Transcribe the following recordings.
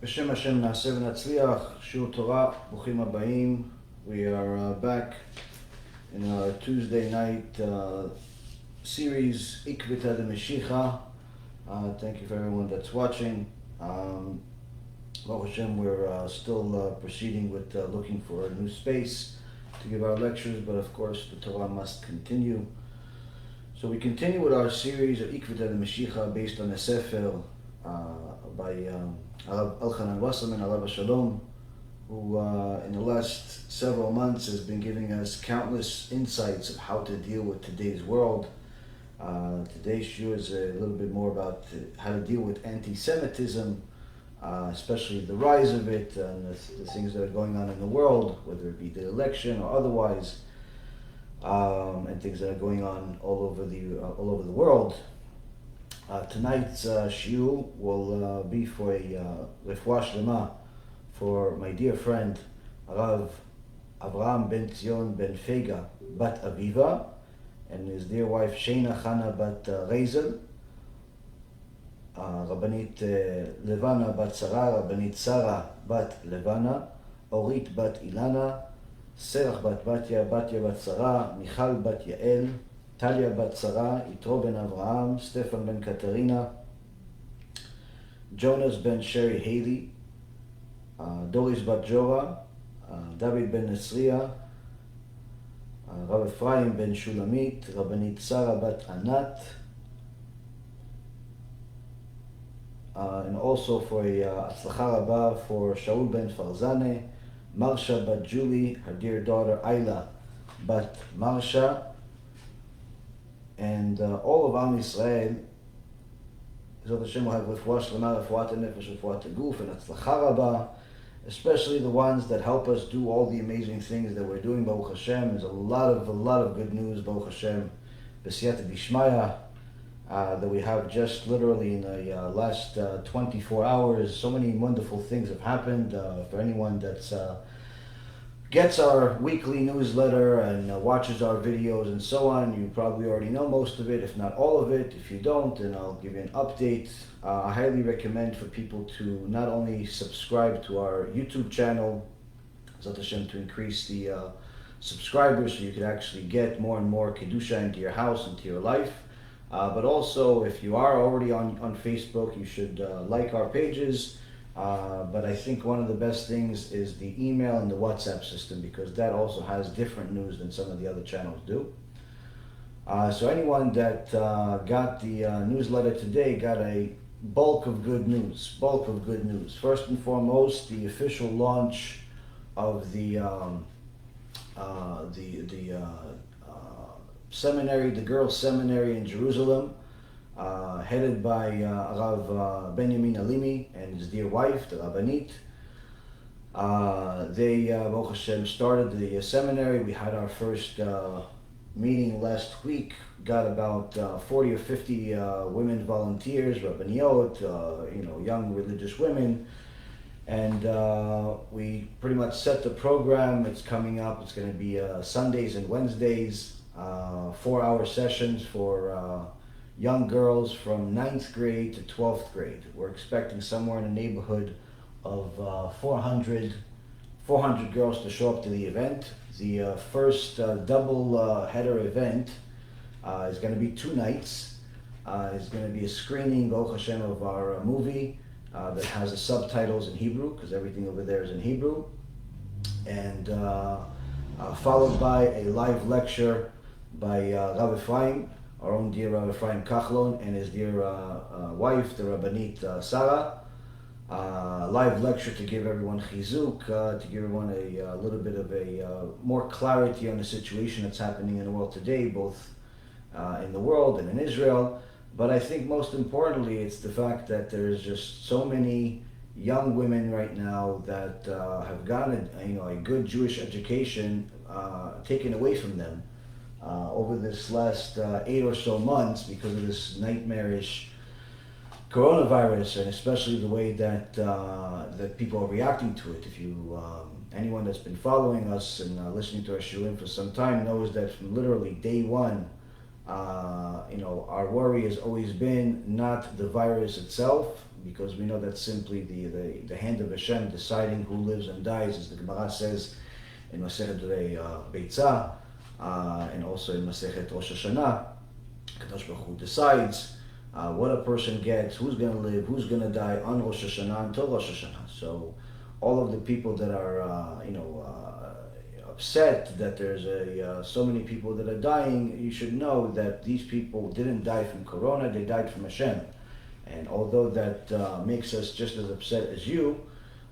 B'Shem HaShem Na'aseh V'Natzliach, Shur Torah, Bruchim Habayim. We are back in our Tuesday night series, Ikvita de Meshicha. Thank you for everyone that's watching. Baruch HaShem, we're still proceeding with looking for a new space to give our lectures, but of course the Torah must continue. So we continue with our series of Ikvita de Meshicha based on a Sefer by Elchanan Wasserman, Alav Shalom, who in the last several months has been giving us countless insights of how to deal with today's world. Today's shiur is a little bit more about how to deal with anti-Semitism, especially the rise of it and the things that are going on in the world, whether it be the election or otherwise, and things that are going on all over the world. Tonight's shiur will be for a refuah shlema for my dear friend Rav Avraham ben Zion ben Fega bat Aviva and his dear wife Sheina Chana bat Reizel, Rabbanit Levana bat Sarah, Rabbanit Sarah bat Levana, Orit bat Ilana, Serach bat Batya, Batya bat Sarah, Michal bat Yael, Talia bat Sarah, Yitro ben Avraham, Stefan ben Katerina, Jonas ben Sherry Haley, Doris bat Jora, David ben Nesriya, Rav Ephraim ben Shulamit, Rabbanit Sarah bat Anat, and also for a Atzlacha Rabba for Shaul ben Farzane, Marsha bat Julie, her dear daughter Ayla bat Marsha, and all of Am Yisrael. Zot HaShem will have refuah shlema, refuat nefesh, refuat guf, and atzlacha rabba, especially the ones that help us do all the amazing things that we're doing. Baruch Hashem, there's a lot of good news. Baruch Hashem, b'siyata d'ishmaya, that we have just literally in the last 24 hours. So many wonderful things have happened. For anyone that's gets our weekly newsletter and watches our videos and so on, you probably already know most of it, if not all of it. If you don't, then I'll give you an update. I highly recommend for people to not only subscribe to our YouTube channel, Zot HaShem, to increase the subscribers so you could actually get more and more Kedusha into your house, into your life. But also, if you are already on Facebook, you should like our pages. But I think one of the best things is the email and the WhatsApp system, because that also has different news than some of the other channels do. So anyone that got the newsletter today got a bulk of good news. First and foremost, the official launch of the seminary, the girls' seminary in Jerusalem, headed by Rav Benjamin Alimi and his dear wife, the Rabbanit. They, Baruch Hashem, started the seminary. We had our first meeting last week, got about 40 or 50 women volunteers, Rabbaniot, young religious women, and we pretty much set the program. It's coming up. It's going to be Sundays and Wednesdays, 4-hour sessions for young girls from 9th grade to 12th grade. We're expecting somewhere in the neighborhood of 400 girls to show up to the event. The first double header event is going to be 2 nights. It's going to be a screening, Baruch Hashem, of our movie that has the subtitles in Hebrew, because everything over there is in Hebrew, and followed by a live lecture by Rav Ephraim, our own dear Rav Ephraim Kachlon, and his dear wife, the Rabbanit Sarah. Live lecture to give everyone chizuk, to give everyone a little bit of a more clarity on the situation that's happening in the world today, both in the world and in Israel. But I think most importantly, it's the fact that there's just so many young women right now that have gotten a good Jewish education taken away from them over this last 8 or so months because of this nightmarish coronavirus, and especially the way that that people are reacting to it. If you, anyone that's been following us and listening to our shiurim for some time knows that from literally day one Our worry has always been not the virus itself, because we know that's simply the hand of HaShem deciding who lives and dies, as the Gemara says in Masechet Beitzah, and also in Masechet Rosh Hashanah. Kadosh Baruch Hu decides what a person gets, who's going to live, who's going to die on Rosh Hashanah until Rosh Hashanah. So all of the people that are, upset that there's so many people that are dying, you should know that these people didn't die from Corona, they died from HaShem. And although that makes us just as upset as you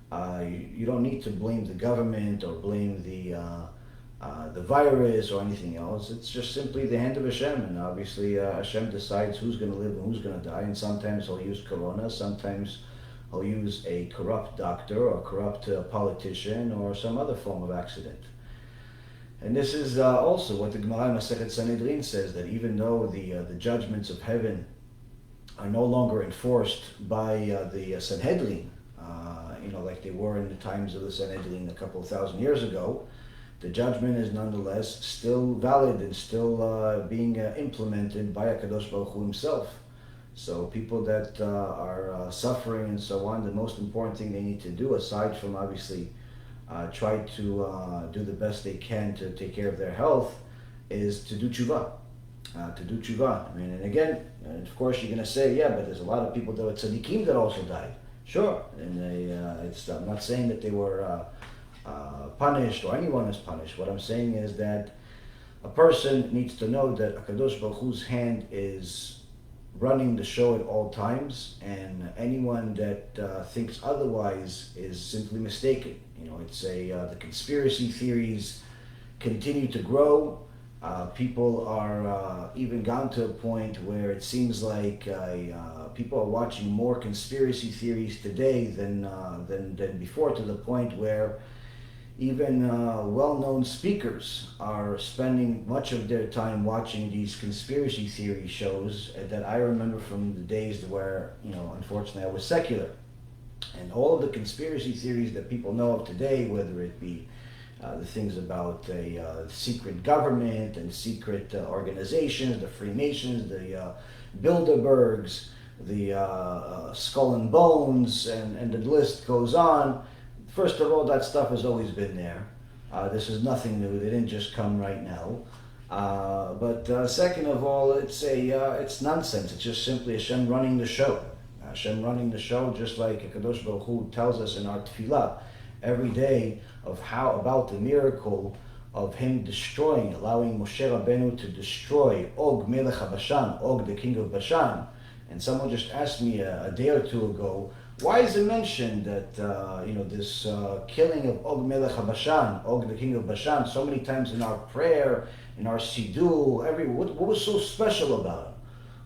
don't need to blame the government or blame the virus or anything else. It's just simply the hand of HaShem, and obviously HaShem decides who's going to live and who's going to die, and sometimes he'll use Corona, sometimes he'll use a corrupt doctor or a corrupt politician or some other form of accident. And this is also what the Gemara in Masechet Sanhedrin says, that even though the judgments of heaven are no longer enforced by the Sanhedrin, like they were in the times of the Sanhedrin a couple of thousand years ago, the judgment is nonetheless still valid and still being implemented by HaKadosh Baruch Hu himself. So people that are suffering and so on, the most important thing they need to do, aside from obviously try to do the best they can to take care of their health, is to do TeShuva. And again, of course you're going to say, yeah, but there's a lot of people that were tzaddikim that also died. Sure, and I'm not saying that they were punished or anyone is punished. What I'm saying is that a person needs to know that HaKadosh Baruch Hu's hand is running the show at all times, and anyone that thinks otherwise is simply mistaken. The conspiracy theories continue to grow. People are even gone to a point where it seems like people are watching more conspiracy theories today than before, to the point where even well-known speakers are spending much of their time watching these conspiracy theory shows that I remember from the days where, unfortunately I was secular. And all of the conspiracy theories that people know of today, whether it be the things about a secret government and secret organizations, the Freemasons, the Bilderbergs, the Skull and Bones, and the list goes on. First of all, that stuff has always been there. This is nothing new. They didn't just come right now. But second of all, it's nonsense. It's just simply Hashem running the show. Hashem running the show, just like HaKadosh Baruch Hu tells us in our tefillah every day about the miracle of him destroying, allowing Moshe Rabbeinu to destroy Og Melech HaBashan, Og the king of Bashan. And someone just asked me a day or two ago, why is it mentioned that this killing of Og Melech HaBashan, Og the king of Bashan, so many times in our prayer, in our siddur, what was so special about him?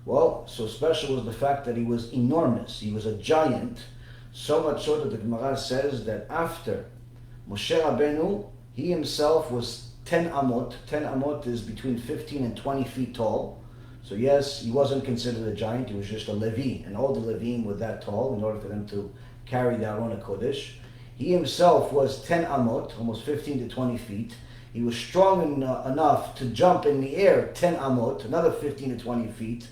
Well, so special was the fact that he was enormous. He was a giant, so much so that the Gemara says that after Moshe Rabbeinu, he himself was 10 amot. 10 amot is between 15 and 20 feet tall. So yes, he wasn't considered a giant, he was just a Levi, and all the Levim were that tall in order for them to carry the Aron HaKodesh. He himself was 10 amot, almost 15 to 20 feet. He was strong enough to jump in the air 10 amot, another 15 to 20 feet,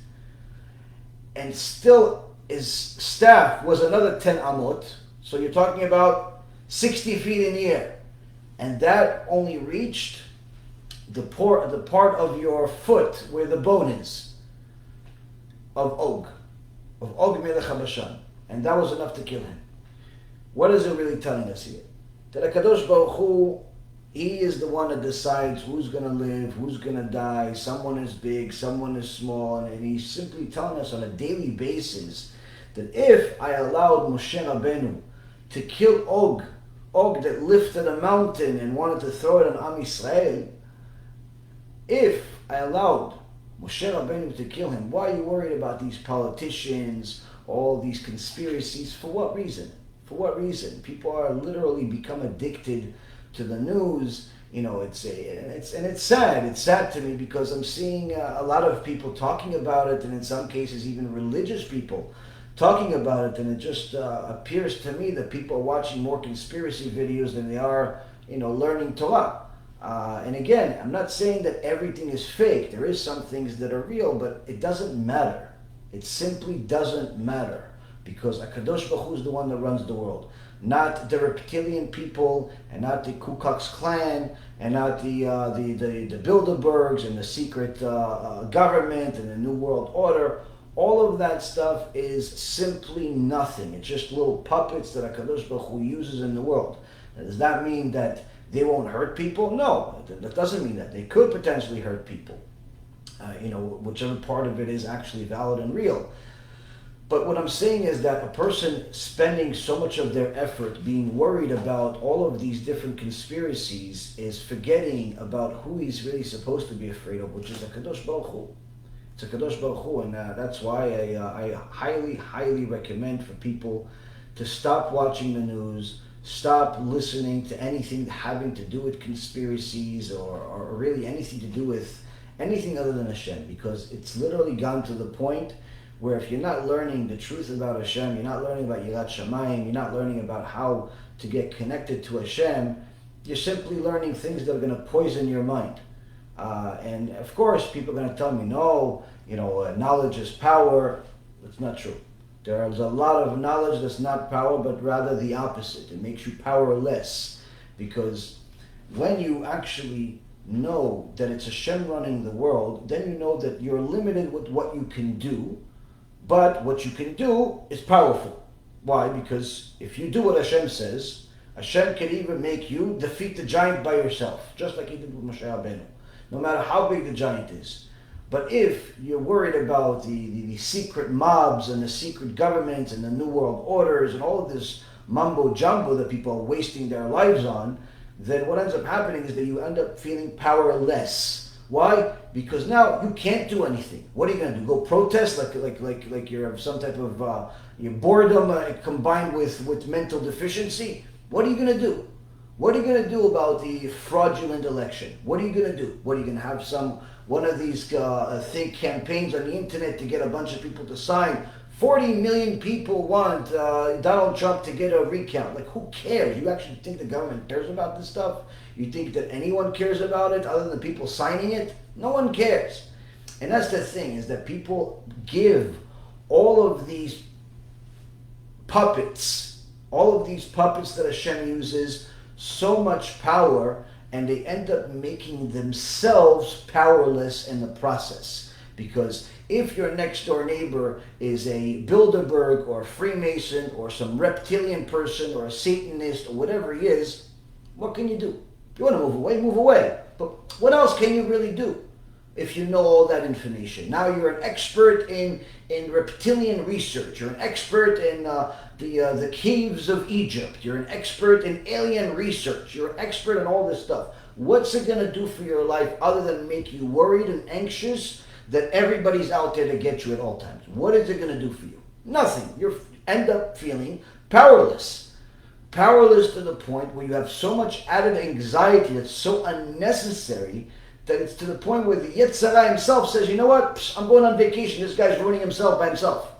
and still his staff was another 10 amot, so you're talking about 60 feet in the air. And that only reached the part of your foot where the bone is of Og Melech HaBashan, and that was enough to kill him. What is it really telling us here? That HaKadosh Baruch Hu, he is the one that decides who's going to live, who's going to die. Someone is big, someone is small, and he's simply telling us on a daily basis that if I allowed Moshe Rabbeinu to kill Og that lifted a mountain and wanted to throw it on Am Yisrael, if I allowed Moshe Rabbeinu to kill him, why are you worried about these politicians, all these conspiracies? For what reason? For what reason? People are literally become addicted to the news. It's sad. It's sad to me because I'm seeing a lot of people talking about it, and in some cases even religious people talking about it, and it just appears to me that people are watching more conspiracy videos than they are, learning Torah. And again, I'm not saying that everything is fake. There is some things that are real, but it doesn't matter. It simply doesn't matter, because HaKadosh Baruch Hu is the one that runs the world. Not the reptilian people, and not the Ku Klux Klan, and not the Bilderbergs and the secret government and the New World Order. All of that stuff is simply nothing. It's just little puppets that HaKadosh Baruch Hu uses in the world. Now, does that mean that they won't hurt people? No, that doesn't mean that. They could potentially hurt people. Whichever part of it is actually valid and real. But what I'm saying is that a person spending so much of their effort being worried about all of these different conspiracies is forgetting about who he's really supposed to be afraid of, which is HaKadosh Baruch Hu. It's HaKadosh Baruch Hu, and that's why I highly, highly recommend for people to stop watching the news, stop listening to anything having to do with conspiracies or really anything to do with anything other than HaShem, because it's literally gone to the point where if you're not learning the truth about HaShem, you're not learning about Yirat Shamayim, you're not learning about how to get connected to HaShem, you're simply learning things that are going to poison your mind. And of course, people are going to tell me, no, knowledge is power. That's not true. There's a lot of knowledge that's not power, but rather the opposite. It makes you powerless, because when you actually know that it's Hashem running the world, then you know that you're limited with what you can do, but what you can do is powerful. Why? Because if you do what Hashem says, Hashem can even make you defeat the giant by yourself, just like he did with Moshe Rabbeinu, no matter how big the giant is. But if you're worried about the secret mobs and the secret governments and the New World Orders and all of this mumbo jumbo that people are wasting their lives on, then what ends up happening is that you end up feeling powerless. Why? Because now you can't do anything. What are you going to do? Go protest like you're some type of your boredom combined with mental deficiency? What are you going to do? What are you going to do about the fraudulent election? What are you going to do? What are you going to have one of these think campaigns on the internet to get a bunch of people to sign? 40 million people want Donald Trump to get a recount. Like, who cares? You actually think the government cares about this stuff? You think that anyone cares about it other than the people signing it? No one cares. And that's the thing, is that people give all of these puppets that Hashem uses, so much power, and they end up making themselves powerless in the process. Because if your next door neighbor is a Bilderberg or a Freemason or some reptilian person or a Satanist or whatever he is, what can you do? If you want to move away, move away. But what else can you really do if you know all that information? Now you're an expert in reptilian research. You're an expert in the caves of Egypt. You're an expert in alien research. You're an expert in all this stuff. What's it going to do for your life other than make you worried and anxious that everybody's out there to get you at all times? What is it going to do for you? Nothing. You end up feeling powerless. Powerless to the point where you have so much added anxiety that's so unnecessary that it's to the point where the Yetzirah himself says, you know what? Psh, I'm going on vacation. This guy's ruining himself by himself.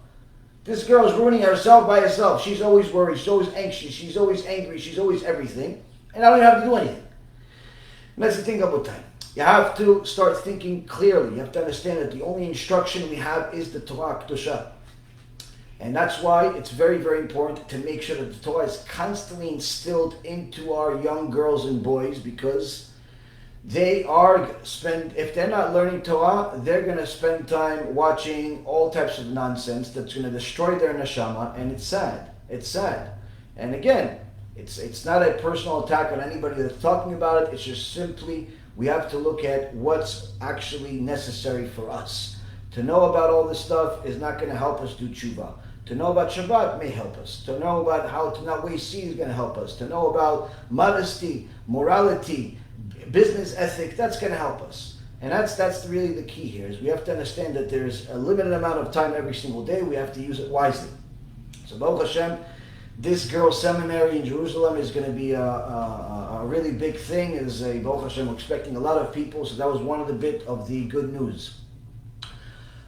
This girl's ruining herself by herself. She's always worried. She's always anxious. She's always angry. She's always everything. And I don't even have to do anything. And that's the thing about time. You have to start thinking clearly. You have to understand that the only instruction we have is the Torah Kedusha. And that's why it's very, very important to make sure that the Torah is constantly instilled into our young girls and boys, because they are if they're not learning Torah, they're going to spend time watching all types of nonsense that's going to destroy their neshama, and it's sad. It's sad. And again, it's not a personal attack on anybody that's talking about it. It's just simply we have to look at what's actually necessary for us. To know about all this stuff is not going to help us do tshuva. To know about Shabbat may help us. To know about how to not waste seed is going to help us. To know about modesty, morality, business ethic, that's going to help us. And that's really the key here, is we have to understand that there's a limited amount of time every single day. We have to use it wisely. So Baruch Hashem, this girls' seminary in Jerusalem is going to be a really big thing. As a Baruch Hashem, we're expecting a lot of people, so that was one of the bit of the good news.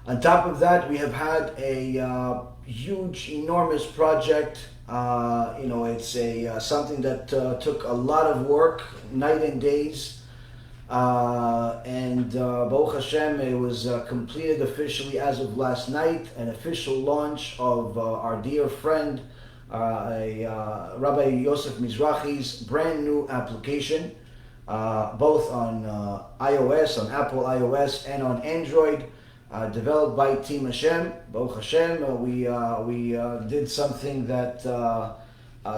On top of that, we have had a huge, enormous project. It's something that took a lot of work, night and days. And Baruch Hashem, it was completed officially as of last night, an official launch of our dear friend, Rabbi Yosef Mizrachi's brand new application, both on iOS, on Apple iOS, and on Android, developed by Team HaShem. Baruch Hashem, we did something that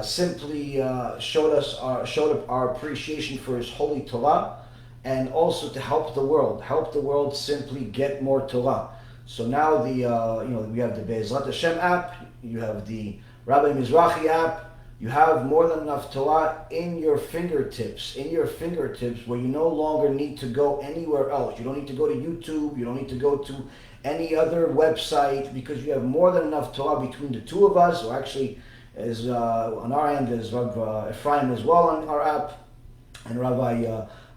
simply showed our appreciation for His holy Torah, and also to help the world simply get more Torah. So now we have the Be'ezrat Hashem app, you have the Rabbi Mizrachi app, you have more than enough Torah in your fingertips, where you no longer need to go anywhere else. You don't need to go to YouTube, you don't need to go to any other website, because you have more than enough Torah between the two of us, or actually, as on our end, is Rav Ephraim as well on our app, and Rabbi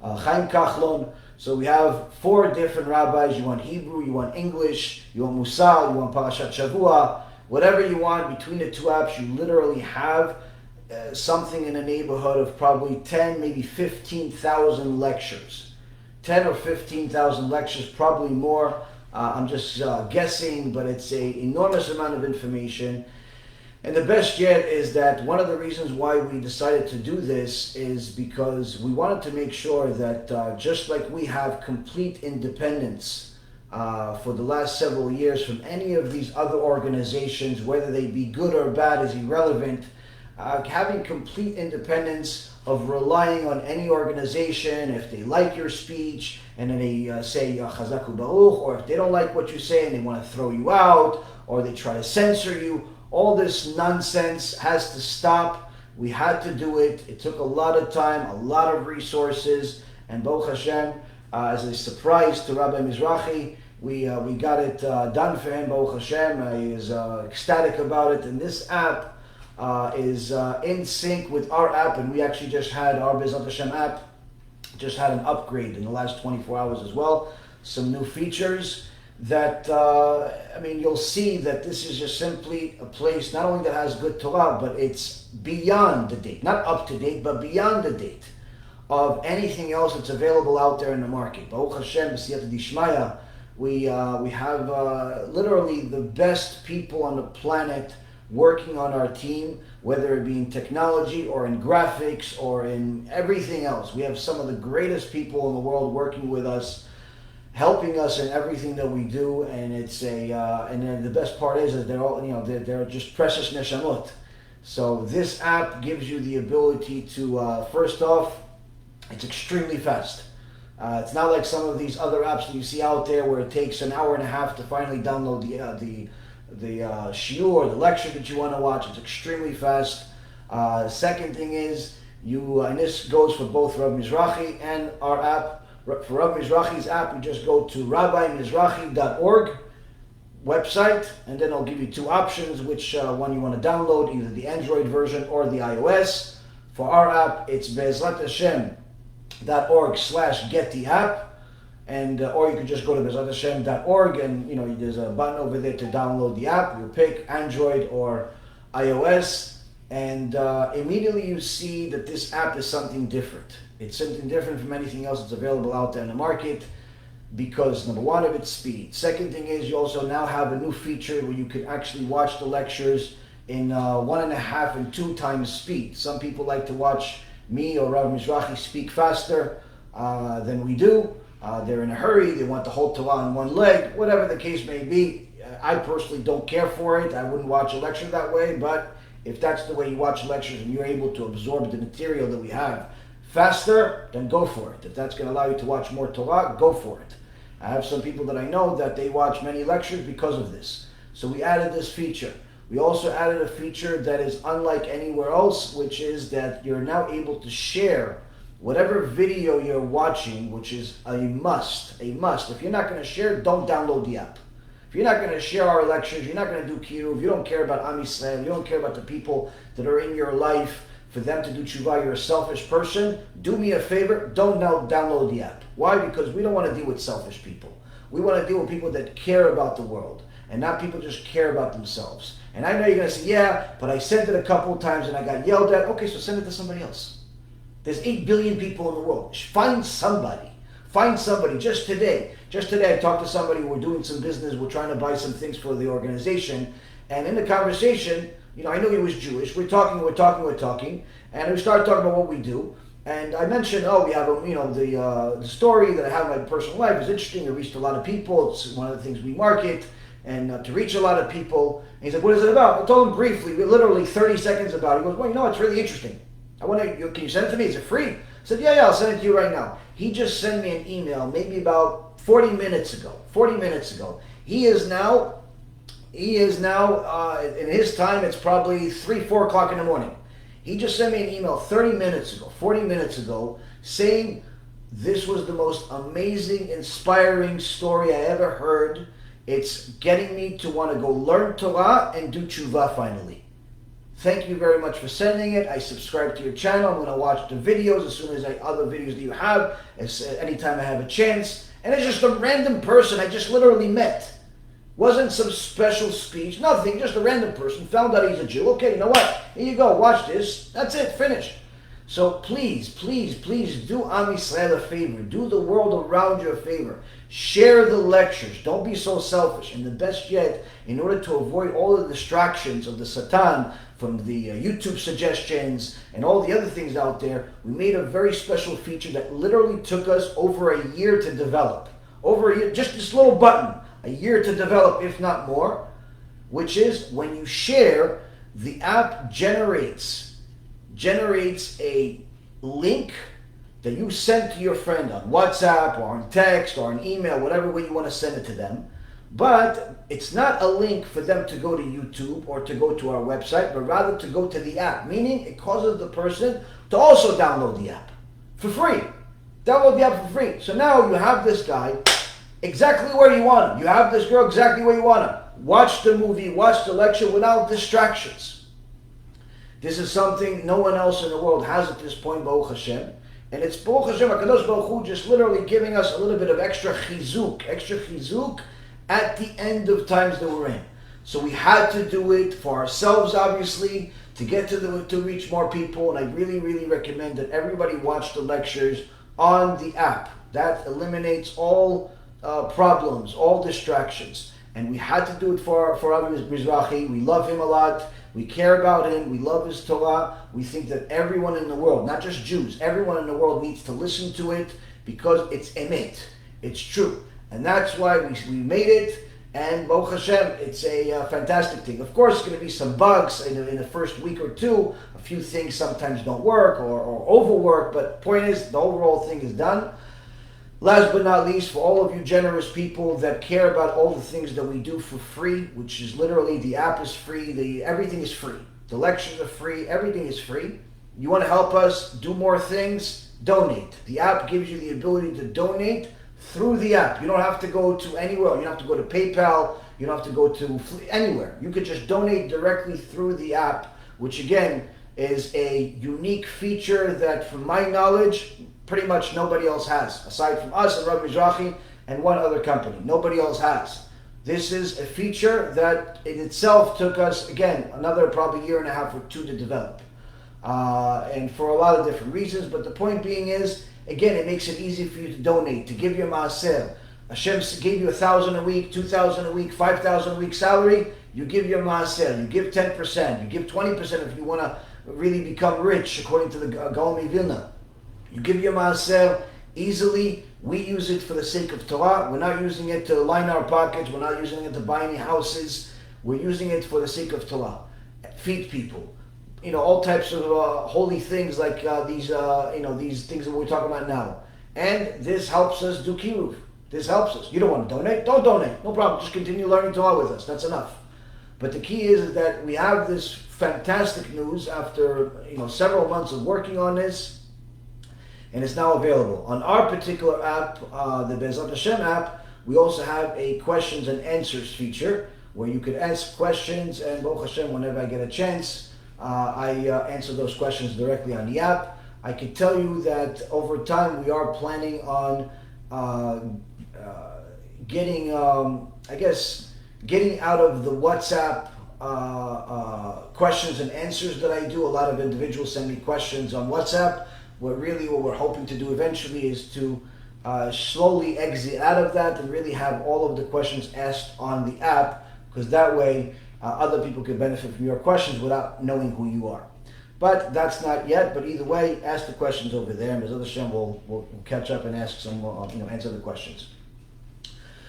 Chaim Kachlon. So we have 4 different rabbis. You want Hebrew, you want English, you want Musar, you want Parashat Shavua, whatever you want. Between the 2 apps, you literally have something in the neighborhood of probably 10, maybe 15,000 lectures. 10 or 15,000 lectures, probably more. I'm just guessing, but it's an enormous amount of information. And the best yet is that one of the reasons why we decided to do this is because we wanted to make sure that just like we have complete independence for the last several years from any of these other organizations, whether they be good or bad is irrelevant, having complete independence of relying on any organization, if they like your speech and then they say Chazaku Baruch, or if they don't like what you say and they want to throw you out, or they try to censor you. All this nonsense has to stop. We had to do it. It took a lot of time, a lot of resources, and Baruch Hashem, as a surprise to Rabbi Mizrachi, we got it done for him. Baruch Hashem, he is ecstatic about it. And this app is in sync with our app, and we actually just had our Beshan Avoid app just had an upgrade in the last 24 hours as well. Some new features that, you'll see that this is just simply a place not only that has good Torah, but it's beyond the date, not up to date, but beyond the date of anything else that's available out there in the market. Baruch Hashem, b'siyata d'ishmaya, we have literally the best people on the planet working on our team, whether it be in technology or in graphics or in everything else. We have some of the greatest people in the world working with us, helping us in everything that we do, and it's and then the best part is that they're all, they're just precious neshamot. So this app gives you the ability to, first off, it's extremely fast. It's not like some of these other apps that you see out there where it takes an hour and a half to finally download the shiur, the lecture that you want to watch. It's extremely fast. Second thing is, and this goes for both Rav Mizrachi and our app. For Rav Mizrachi's app, you just go to rabbimizrachi.org website, and then I'll give you 2 options, which one you want to download, either the Android version or the iOS. For our app, it's bezrathashem.org/get-the-app, and or you can just go to bezrathashem.org, and there's a button over there to download the app. You pick Android or iOS, and immediately you see that this app is something different. It's something different from anything else that's available out there in the market, because number one, of its speed. Second thing is, you also now have a new feature where you can actually watch the lectures in 1.5 and 2 times speed. Some people like to watch me or Rav Mizrachi speak faster than we do. They're in a hurry, they want the whole Torah on one leg, whatever the case may be. I personally don't care for it. I wouldn't watch a lecture that way, but if that's the way you watch lectures and you're able to absorb the material that we have faster, then go for it. If that's going to allow you to watch more Torah, go for it. I have some people that I know that they watch many lectures because of this. So we added this feature. We also added a feature that is unlike anywhere else, which is that you're now able to share whatever video you're watching, which is a must. If you're not going to share, don't download the app. If you're not going to share our lectures, you're not going to do kiruv, you don't care about Am Yisrael, you don't care about the people that are in your life, for them to do tshuva, you're a selfish person, do me a favor, don't now download the app. Why? Because we don't want to deal with selfish people. We want to deal with people that care about the world, and not people just care about themselves. And I know you're going to say, yeah, but I sent it a couple of times and I got yelled at. Okay, so send it to somebody else. There's 8 billion people in the world. Find somebody. Find somebody, just today I talked to somebody, we're doing some business, we're trying to buy some things for the organization, and in the conversation, I knew he was Jewish, we're talking, and we started talking about what we do, and I mentioned, we have the story that I have in my personal life is interesting, it reached a lot of people, it's one of the things we market, and to reach a lot of people, and he's like, what is it about? I told him briefly, literally 30 seconds about it. He goes, well, it's really interesting. Can you send it to me? Is it free? I said, yeah, I'll send it to you right now. He just sent me an email maybe about 40 minutes ago. He is now, in his time, it's probably 3-4 o'clock in the morning. He just sent me an email 40 minutes ago, saying this was the most amazing, inspiring story I ever heard. It's getting me to want to go learn Torah and do TeShuva finally. Thank you very much for sending it. I subscribe to your channel. I'm going to watch the videos as soon as other videos that you have, anytime I have a chance. And it's just a random person I just literally met. Wasn't some special speech, nothing, just a random person. Found out he's a Jew. Okay, you know what? Here you go, watch this. That's it, finished. So please do Am Yisrael a favor. Do the world around you a favor. Share the lectures. Don't be so selfish. And the best yet, in order to avoid all the distractions of the Satan from the YouTube suggestions and all the other things out there, we made a very special feature that literally took us over a year to develop. Over a year, just this little button, a year to develop, if not more, which is when you share, the app generates a link that you send to your friend on WhatsApp or on text or on email, whatever way you want to send it to them. But it's not a link for them to go to YouTube or to go to our website, but rather to go to the app, meaning it causes the person to also download the app for free. Download the app for free. So now you have this guy exactly where you want him. You have this girl exactly where you want him. Watch the movie, watch the lecture without distractions. This is something no one else in the world has at this point, Baruch Hashem. And it's Baruch Hashem, HaKadosh Baruch Hu just literally giving us a little bit of extra chizuk at the end of times that we're in. So we had to do it for ourselves, obviously, to get to reach more people. And I really, really recommend that everybody watch the lectures on the app. That eliminates all problems, all distractions. And we had to do it for Rav Mizrachi. We love him a lot. We care about him. We love his Torah. We think that everyone in the world, not just Jews, everyone in the world needs to listen to it because it's emet. It's true. And that's why we made it. And Baruch Hashem, it's a fantastic thing. Of course, it's going to be some bugs in the first week or two. A few things sometimes don't work or overwork. But point is, the overall thing is done. Last but not least, for all of you generous people that care about all the things that we do for free, which is literally the app is free, everything is free. The lectures are free, everything is free. You want to help us do more things? Donate. The app gives you the ability to donate through the app. You don't have to go to anywhere. You don't have to go to PayPal. You don't have to go to anywhere. You could just donate directly through the app, which again is a unique feature that, from my knowledge, pretty much nobody else has, aside from us and Rabbi Mizrachi and one other company. Nobody else has. This is a feature that in itself took us, again, another probably year and a half or two to develop. And for a lot of different reasons, but the point being is, again, it makes it easy for you to donate, to give your maaser. HaShem gave you 1,000 a week, 2,000 a week, 5,000 a week salary, you give your maaser, you give 10%, you give 20% if you want to really become rich, according to the Gaon Vilna. You give your maaser easily. We use it for the sake of Torah. We're not using it to line our pockets. We're not using it to buy any houses. We're using it for the sake of Torah. Feed people. All types of holy things like these things that we're talking about now. And this helps us do kiruv. This helps us. You don't want to donate? Don't donate. No problem. Just continue learning Torah with us. That's enough. But the key is that we have this fantastic news after several months of working on this. And it's now available. On our particular app, the Bezat Hashem app, we also have a questions and answers feature where you could ask questions, and Baruch Hashem, whenever I get a chance, I answer those questions directly on the app. I can tell you that over time we are planning on getting out of the WhatsApp questions and answers that I do. A lot of individuals send me questions on WhatsApp. What we're hoping to do eventually is to slowly exit out of that and really have all of the questions asked on the app, because that way other people can benefit from your questions without knowing who you are. But that's not yet. But either way, ask the questions over there, and B'ezrat Hashem will catch up and ask some, answer the questions.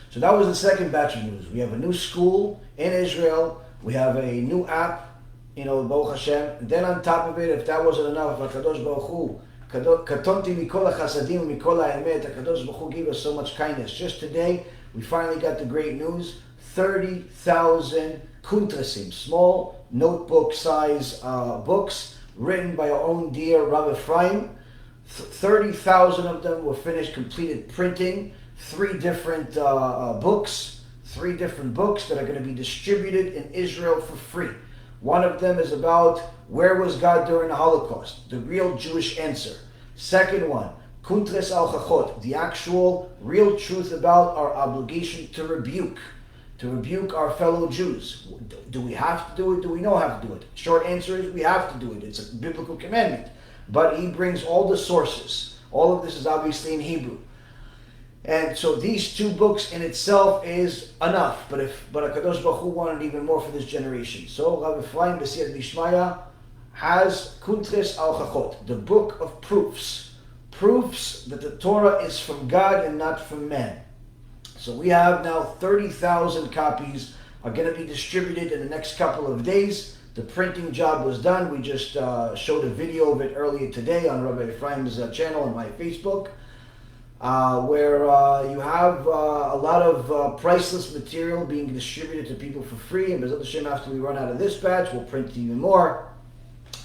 So that was the second batch of news. We have a new school in Israel. We have a new app, Baruch Hashem. And then on top of it, if that wasn't enough, HaKadosh Baruch Hu, Katonti mikol hachasadim mikol ha'emet, HaKadosh Baruch Hu gave us so much kindness. Just today, we finally got the great news: 30,000 kuntresim, small notebook size books, written by our own dear Rav Ephraim. 30,000 of them were finished, completed printing. Three different books that are going to be distributed in Israel for free. One of them is about where was God during the Holocaust, the real Jewish answer. Second one, Kuntres al Chachot, the actual real truth about our obligation to rebuke our fellow Jews. Do we have to do it? Do we know how to do it? Short answer is we have to do it. It's a biblical commandment. But he brings all the sources. All of this is obviously in Hebrew. And so these two books in itself is enough. But HaKadosh Baruch Hu wanted even more for this generation. So Rav Ephraim B'siyat Bishmaya has Kuntres al Chachot, the book of proofs. Proofs that the Torah is from God and not from man. So we have now 30,000 copies are going to be distributed in the next couple of days. The printing job was done. We just showed a video of it earlier today on Rabbi Ephraim's channel on my Facebook, where you have a lot of priceless material being distributed to people for free. And B'ezrat Hashem, after we run out of this batch, we'll print even more.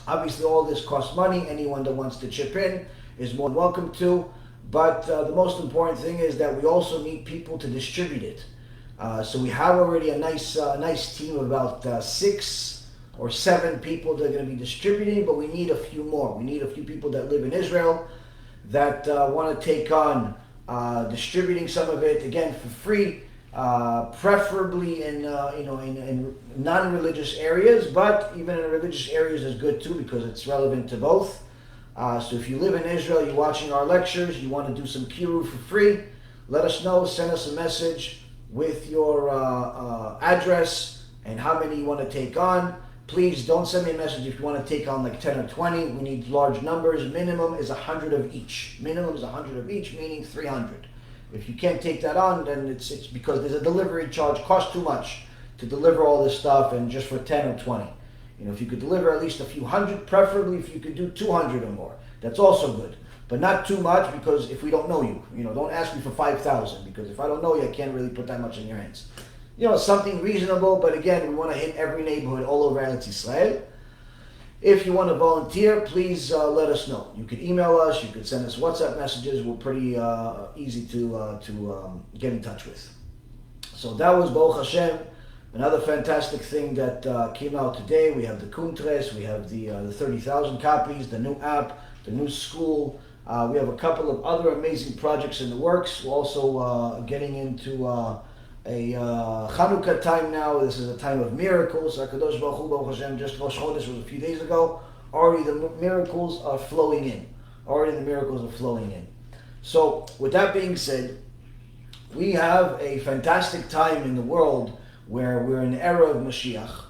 Obviously, all this costs money. Anyone that wants to chip in is more than welcome to. But the most important thing is that we also need people to distribute it. So we have already a nice team of about 6 or 7 people that are going to be distributing, but we need a few more. We need a few people that live in Israel that want to take on distributing some of it, again, for free, preferably in non-religious areas, but even in religious areas is good too, because it's relevant to both. So if you live in Israel, you're watching our lectures, you want to do some kiruv for free, let us know, send us a message with your address and how many you want to take on. Please don't send me a message if you want to take on like 10 or 20. We need large numbers. Minimum is 100 of each. Minimum is 100 of each, meaning 300. If you can't take that on, then it's because there's a delivery charge. Costs too much to deliver all this stuff, and just for 10 or 20. If you could deliver at least a few hundred, preferably if you could do 200 or more. That's also good. But not too much, because if we don't know you, don't ask me for 5,000, because if I don't know you, I can't really put that much in your hands. Something reasonable, but again, we want to hit every neighborhood all over Eretz Yisrael. If you want to volunteer, please let us know. You could email us, you could send us WhatsApp messages. We're pretty easy to get in touch with. So that was Baruch Hashem. Another fantastic thing that came out today. We have the Kuntres, we have the 30,000 copies, the new app, the new school. We have a couple of other amazing projects in the works. We're also getting into a Chanukah time now. This is a time of miracles. HaKadosh Baruch Hu, Baruch Hashem, just Rosh Chodesh was a few days ago. Already the miracles are flowing in. So with that being said, we have a fantastic time in the world where we're in the era of Mashiach.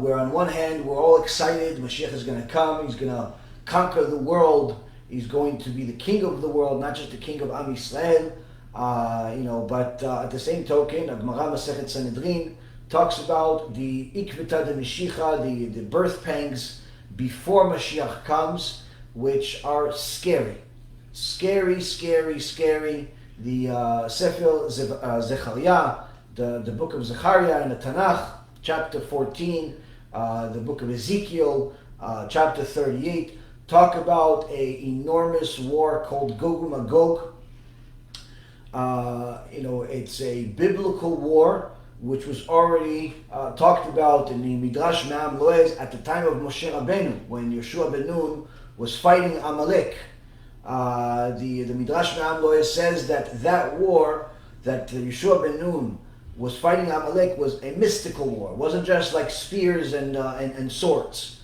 Where on one hand, we're all excited. Mashiach is going to come. He's going to conquer the world. He's going to be the king of the world, not just the king of Am Yisrael. But at the same token, Gemara Masechet Sanhedrin talks about the ikvita de Mashiach, the birth pangs before Mashiach comes, which are scary. Scary. The Sefer Zechariah, the book of Zechariah in the Tanakh, chapter 14, the book of Ezekiel, chapter 38, talk about an enormous war called Gog and Magog. It's a biblical war which was already talked about in the Midrash Me'am Lo'ez at the time of Moshe Rabbeinu, when Yeshua ben Nun was fighting Amalek. The Midrash Me'am Lo'ez says that war that Yeshua ben Nun was fighting Amalek was a mystical war. It wasn't just like spears and swords.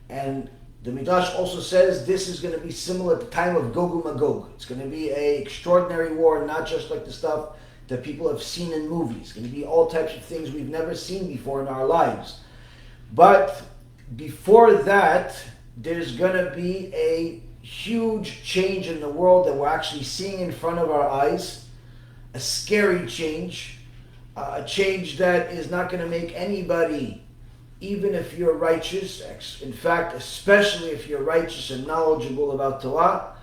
And The Midrash also says this is going to be similar to the time of Gog and Magog. It's going to be an extraordinary war, not just like the stuff that people have seen in movies. It's going to be all types of things we've never seen before in our lives. But before that, there's going to be a huge change in the world that we're actually seeing in front of our eyes. A scary change. A change that is not going to make anybody, even if you're righteous, in fact, especially if you're righteous and knowledgeable about Torah,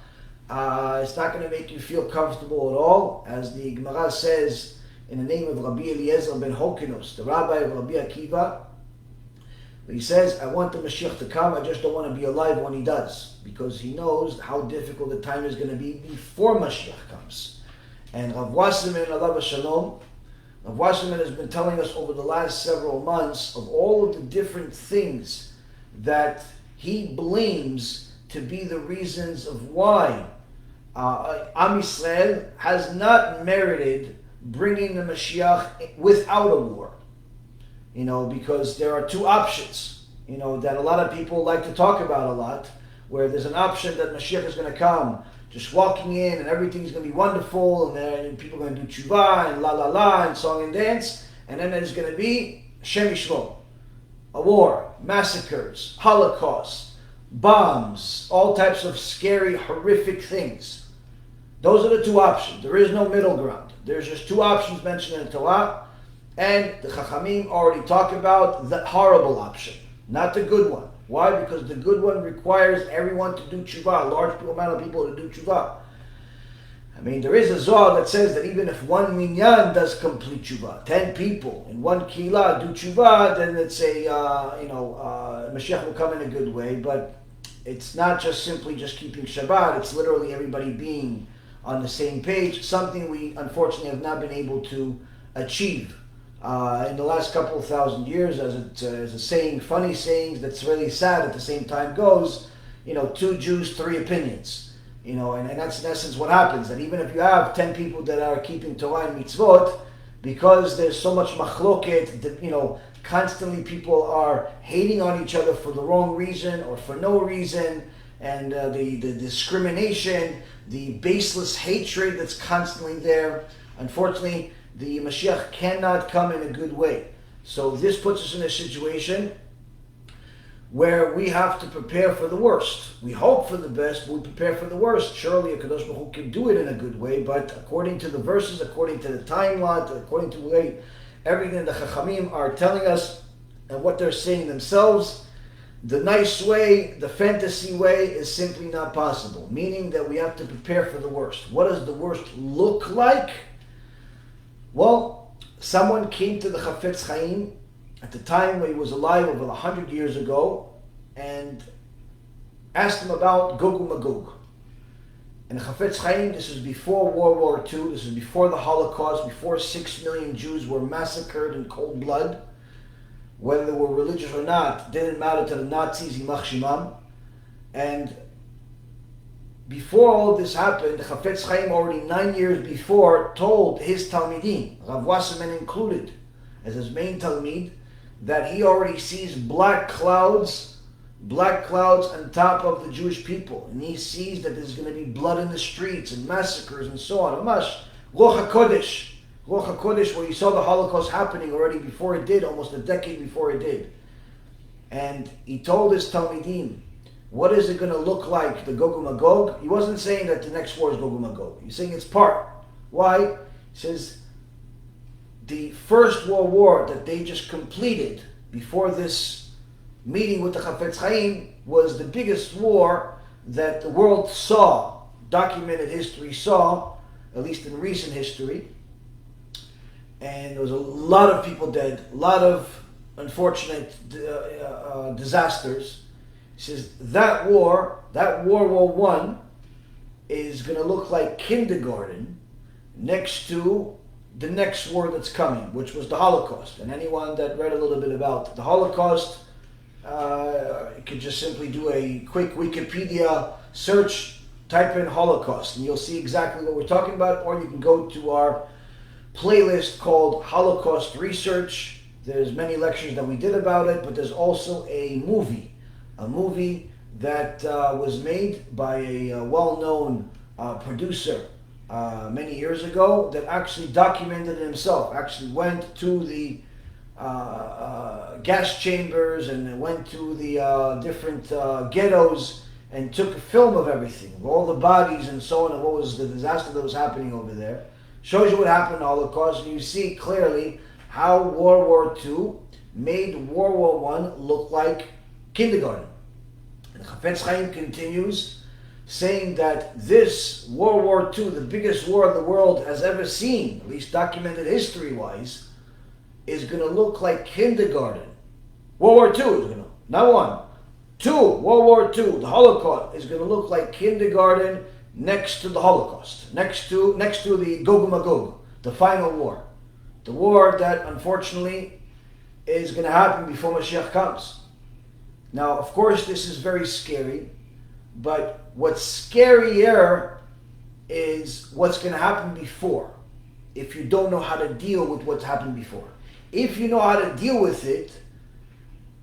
it's not going to make you feel comfortable at all. As the Gemara says, in the name of Rabbi Eliezer ben Hokinos, the rabbi of Rabbi Akiva, he says, I want the Mashiach to come, I just don't want to be alive when he does, because he knows how difficult the time is going to be before Mashiach comes. And Rav Wasserman, alav shalom, Rav Wasserman has been telling us over the last several months of all of the different things that he blames to be the reasons of why Am Yisrael has not merited bringing the Mashiach without a war. Because there are two options, that a lot of people like to talk about a lot, where there's an option that Mashiach is going to come just walking in and everything's going to be wonderful, and then people are going to do tshuva and la la la and song and dance, and then there's going to be Shem Yishmael, a war, massacres, Holocaust, bombs, all types of scary, horrific things. Those are the two options. There is no middle ground. There's just two options mentioned in the Torah, and the Chachamim already talk about the horrible option, not the good one. Why? Because the good one requires everyone to do tshuva, a large amount of people to do tshuva. There is a Zohar that says that even if one minyan does complete tshuva, 10 people in one kila do tshuva, then it's Mashiach will come in a good way. But it's not just simply just keeping Shabbat, it's literally everybody being on the same page, something we unfortunately have not been able to achieve. In the last couple of thousand years, as a saying, funny sayings that's really sad at the same time goes, 2 Jews, 3 opinions. And that's in essence what happens. That even if you have 10 people that are keeping Torah and mitzvot, because there's so much machloket, that, constantly people are hating on each other for the wrong reason or for no reason, and the discrimination, the baseless hatred that's constantly there. Unfortunately, the Mashiach cannot come in a good way. So this puts us in a situation where we have to prepare for the worst. We hope for the best, but we prepare for the worst. Surely a Kadosh Baruch Hu can do it in a good way, but according to the verses, according to the timeline, according to the way everything the Chachamim are telling us and what they're saying themselves, the nice way, the fantasy way is simply not possible. Meaning that we have to prepare for the worst. What does the worst look like? Well, someone came to the Chafetz Chaim at the time when he was alive over 100 years ago and asked him about Gog and Magog. And the Chafetz Chaim, this is before World War II, this is before the Holocaust, before 6 million Jews were massacred in cold blood. Whether they were religious or not, didn't matter to the Nazis, Yimach Shimam. And before all this happened, the Chafetz Chaim already 9 years before told his Talmidim, Rav Wasserman included, as his main Talmid, that he already sees black clouds on top of the Jewish people. And he sees that there's going to be blood in the streets and massacres and so on. Amash, Ruach HaKodesh, where you saw the Holocaust happening already before it did, almost a decade before it did. And he told his Talmidim, what is it going to look like, the Gog and Magog? He wasn't saying that the next war is Gog and Magog. He's saying it's part. Why? He says, the First World War that they just completed before this meeting with the Chafetz Chaim was the biggest war that the world saw, documented history saw, at least in recent history. And there was a lot of people dead, a lot of unfortunate disasters. He says that war, World War I, is going to look like kindergarten next to the next war that's coming, which was the Holocaust. And anyone that read a little bit about the Holocaust could just simply do a quick Wikipedia search, type in Holocaust, and you'll see exactly what we're talking about. Or you can go to our playlist called Holocaust Research. There's many lectures that we did about it, but there's also a movie that was made by a well-known producer many years ago that actually documented it himself, actually went to the gas chambers and went to the different ghettos and took a film of everything, of all the bodies and so on, and what was the disaster that was happening over there. Shows you what happened in the Holocaust, and you see clearly how World War II made World War I look like kindergarten. And Chafetz Chaim continues saying that this World War II, the biggest war the world has ever seen, at least documented history-wise, is going to look like kindergarten. World War II is going to, not one, two, World War II, the Holocaust is going to look like kindergarten next to the Holocaust, next to the Gog and Magog, the final war. The war that unfortunately is going to happen before Mashiach comes. Now, of course, this is very scary, but what's scarier is what's going to happen before, if you don't know how to deal with what's happened before. If you know how to deal with it,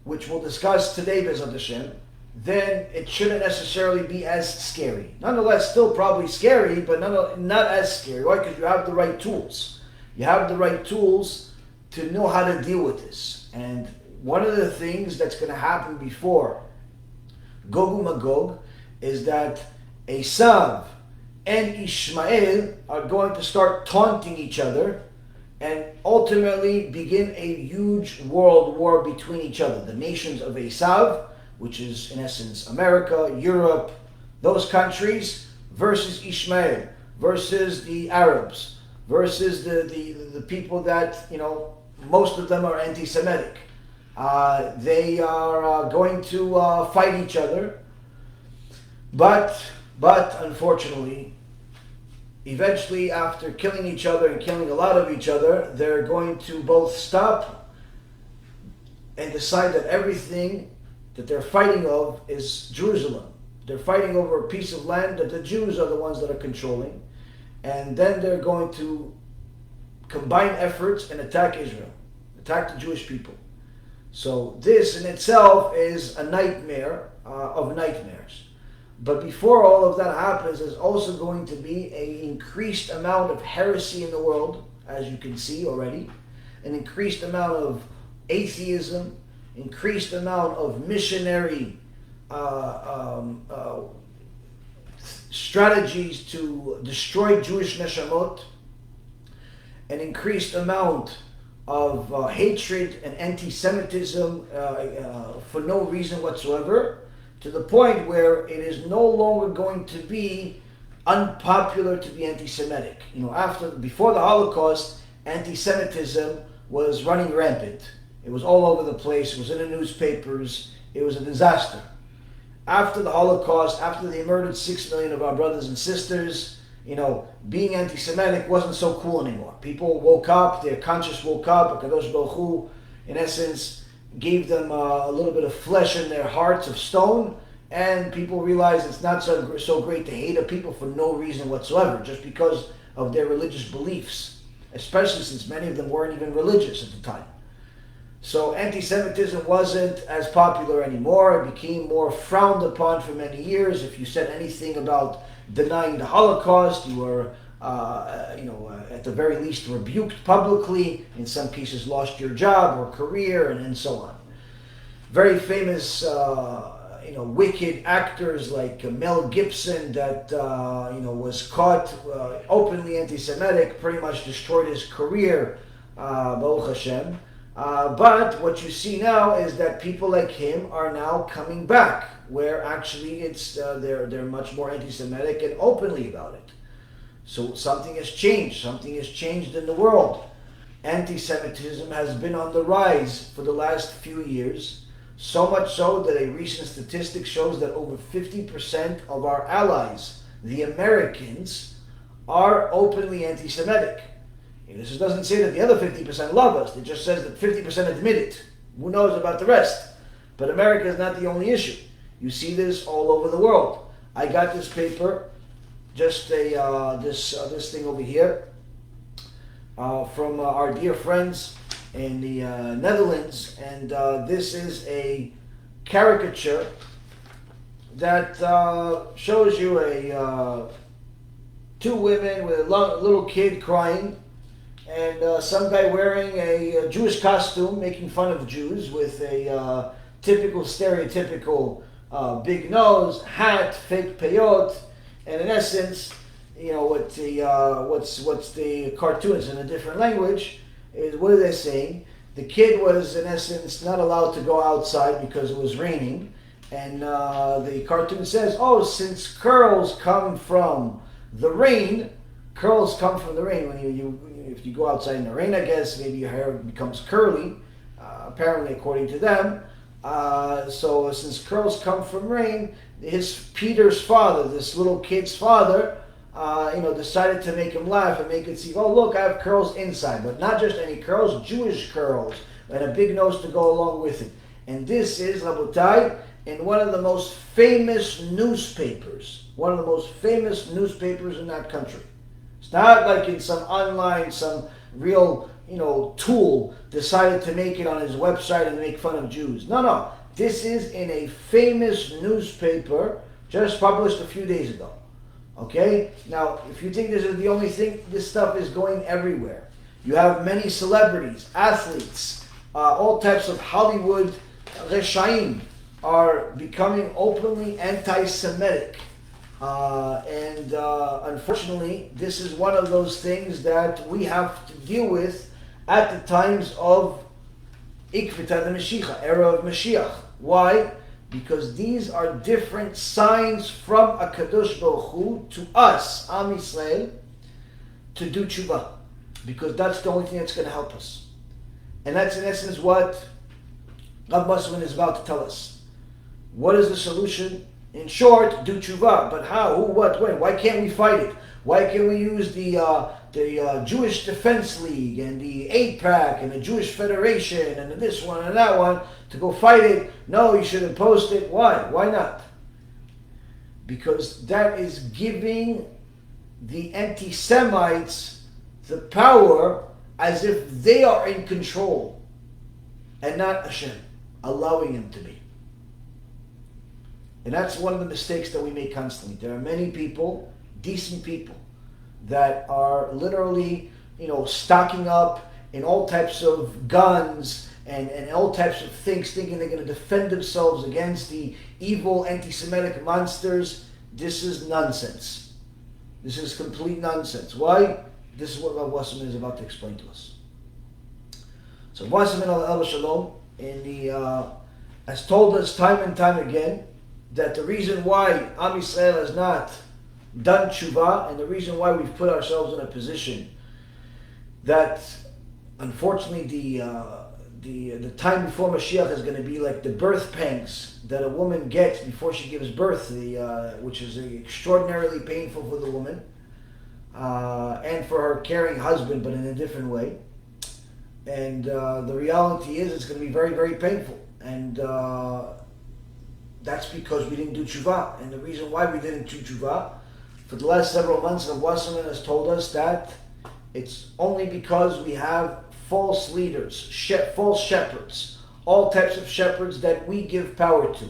which we'll discuss today, Bezat Hashem, then it shouldn't necessarily be as scary. Nonetheless, still probably scary, but not as scary. Why? Because you have the right tools. You have the right tools to know how to deal with this. And one of the things that's going to happen before Gog and Magog is that Esau and Yishmael are going to start taunting each other and ultimately begin a huge world war between each other. The nations of Esau, which is in essence America, Europe, those countries, versus Ishmael, versus the Arabs, versus the people that, most of them are anti-Semitic. They are going to fight each other, but unfortunately, eventually, after killing each other and killing a lot of each other, they're going to both stop and decide that everything that they're fighting of is Jerusalem. They're fighting over a piece of land that the Jews are the ones that are controlling. And then they're going to combine efforts and attack Israel, attack the Jewish people. So this in itself is a nightmare of nightmares. But before all of that happens, there's also going to be an increased amount of heresy in the world, as you can see already, an increased amount of atheism, increased amount of missionary strategies to destroy Jewish neshamot, an increased amount of hatred and anti-Semitism for no reason whatsoever, to the point where it is no longer going to be unpopular to be anti-Semitic. Before the Holocaust, anti-Semitism was running rampant. It was all over the place. It was in the newspapers. It was a disaster. After the Holocaust, after they murdered 6 million of our brothers and sisters, being anti-Semitic wasn't so cool anymore. People woke up, their conscience woke up. HaKadosh Baruch Hu, in essence, gave them a little bit of flesh in their hearts of stone, and people realized it's not so great to hate a people for no reason whatsoever, just because of their religious beliefs, especially since many of them weren't even religious at the time. So anti-Semitism wasn't as popular anymore. It became more frowned upon for many years. If you said anything about denying the Holocaust, you were at the very least rebuked publicly, in some cases lost your job or career, and so on. Very famous, wicked actors like Mel Gibson that, was caught openly anti-Semitic, pretty much destroyed his career, Baruch HaShem. But what you see now is that people like him are now coming back, where actually they're much more anti-Semitic and openly about it. So something has changed. Something has changed in the world. Anti-Semitism has been on the rise for the last few years, so much so that a recent statistic shows that over 50% of our allies, the Americans, are openly anti-Semitic. This doesn't say that the other 50% love us. It just says that 50% admit it. Who knows about the rest? But America is not the only issue. You see this all over the world. I got this paper, just this thing over here, from our dear friends in the Netherlands, and this is a caricature that shows you two women with a little kid crying, and some guy wearing a Jewish costume making fun of Jews with a typical, stereotypical big nose, hat, fake peyot, and in essence, what's the cartoons in a different language is, what are they saying? The kid was in essence not allowed to go outside because it was raining, and the cartoon says, oh, since curls come from the rain, when if you go outside in the rain, I guess maybe your hair becomes curly, apparently according to them. So since curls come from rain, Peter's father, this little kid's father, decided to make him laugh and make it seem, oh look, I have curls inside, but not just any curls, Jewish curls, and a big nose to go along with it. And this is, Rabotai, in one of the most famous newspapers in that country. It's not like in some online, some real, tool decided to make it on his website and make fun of Jews. No. This is in a famous newspaper just published a few days ago. Okay? Now, if you think this is the only thing, this stuff is going everywhere. You have many celebrities, athletes, all types of Hollywood reshaim are becoming openly anti-Semitic. And unfortunately, this is one of those things that we have to deal with at the times of Ikvita the Mashiach, Era of Mashiach. Why? Because these are different signs from HaKadosh Baruch Hu to us, Am Yisrael, to do TeShuva. Because that's the only thing that's going to help us. And that's in essence what Rav Moshe is about to tell us. What is the solution? In short, do TeShuva. But how? Who? What? When? Why can't we fight it? Why can't we use the Jewish Defense League and the AIPAC and the Jewish Federation and this one and that one to go fight it? No, you shouldn't post it. Why? Why not? Because that is giving the anti-Semites the power as if they are in control and not HaShem, allowing him to be. And that's one of the mistakes that we make constantly. There are many people, decent people, that are literally, stocking up in all types of guns and all types of things, thinking they're going to defend themselves against the evil anti-Semitic monsters. This is nonsense. This is complete nonsense. Why? This is what Rav Wasserman is about to explain to us. So Wasserman al Shalom has told us time and time again that the reason why Am Yisrael has not done TeShuva, and the reason why we've put ourselves in a position that, unfortunately, the time before Mashiach is going to be like the birth pangs that a woman gets before she gives birth, which is extraordinarily painful for the woman and for her caring husband, but in a different way. And the reality is, it's going to be very, very painful. And that's because we didn't do TeShuva. And the reason why we didn't do TeShuva, for the last several months, Rav Wasserman has told us that it's only because we have false leaders, false shepherds, all types of shepherds that we give power to.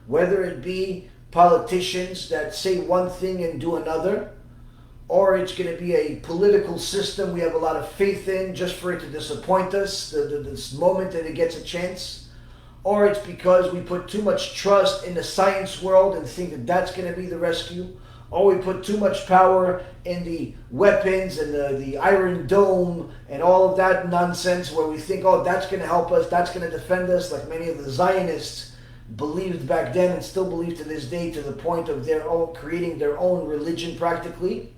Whether it be politicians that say one thing and do another, or it's going to be a political system we have a lot of faith in just for it to disappoint us this moment that it gets a chance. Or it's because we put too much trust in the science world and think that that's going to be the rescue. Or we put too much power in the weapons and the Iron Dome and all of that nonsense where we think, oh, that's going to help us, that's going to defend us, like many of the Zionists believed back then and still believe to this day, to the point of creating their own religion practically.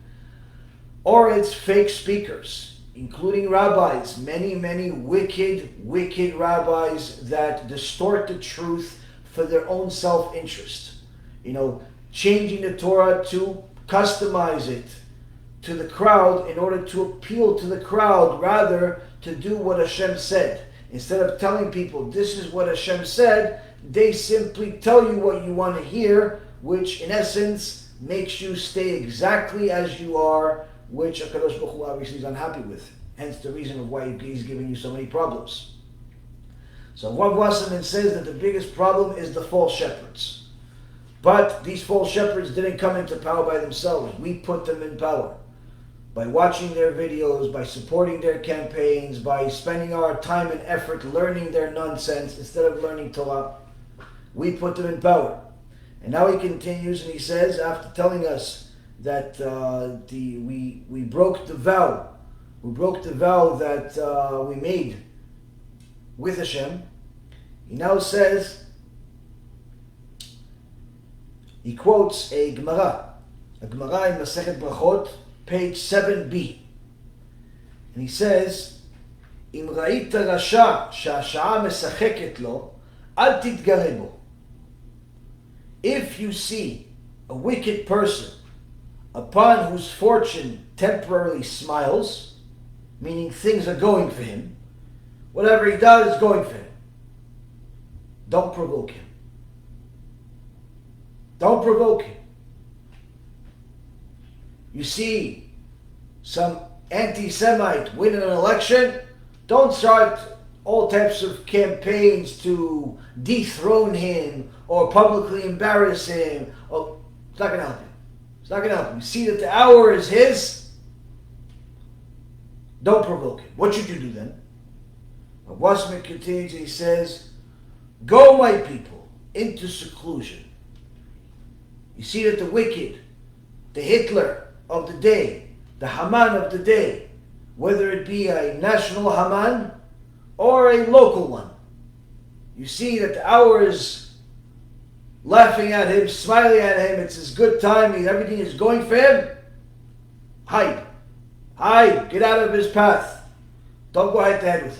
Or it's fake speakers, including rabbis, many wicked rabbis that distort the truth for their own self-interest. Changing the Torah to customize it to the crowd in order to appeal to the crowd, rather to do what HaShem said. Instead of telling people this is what HaShem said, they simply tell you what you want to hear, which in essence makes you stay exactly as you are, which HaKadosh Baruch Hu obviously is unhappy with. Hence the reason of why he's giving you so many problems. So Rav Wasserman says that the biggest problem is the false shepherds. But these false shepherds didn't come into power by themselves. We put them in power. By watching their videos, by supporting their campaigns, by spending our time and effort learning their nonsense instead of learning Torah, we put them in power. And now he continues and he says, after telling us that we broke the vow, that we made with Hashem, he now says, he quotes a Gemara in Masechet Berakhot, page 7b. And he says, Im ra'ita rasha sha'ash'a mesacheket lo, al titgare bo. If you see a wicked person upon whose fortune temporarily smiles, meaning things are going for him, whatever he does is going for him, don't provoke him. Don't provoke him. You see some anti-Semite winning an election, don't start all types of campaigns to dethrone him or publicly embarrass him. Oh, it's not going to help you. It's not going to help you. You see that the hour is his, don't provoke him. What should you do then? Rav Wasserman continues and he says, go, my people, into seclusion. You see that the wicked, the Hitler of the day, the Haman of the day, whether it be a national Haman or a local one, you see that the hour is laughing at him, smiling at him, it's his good time, everything is going for him. Hide. Get out of his path. Don't go head to head with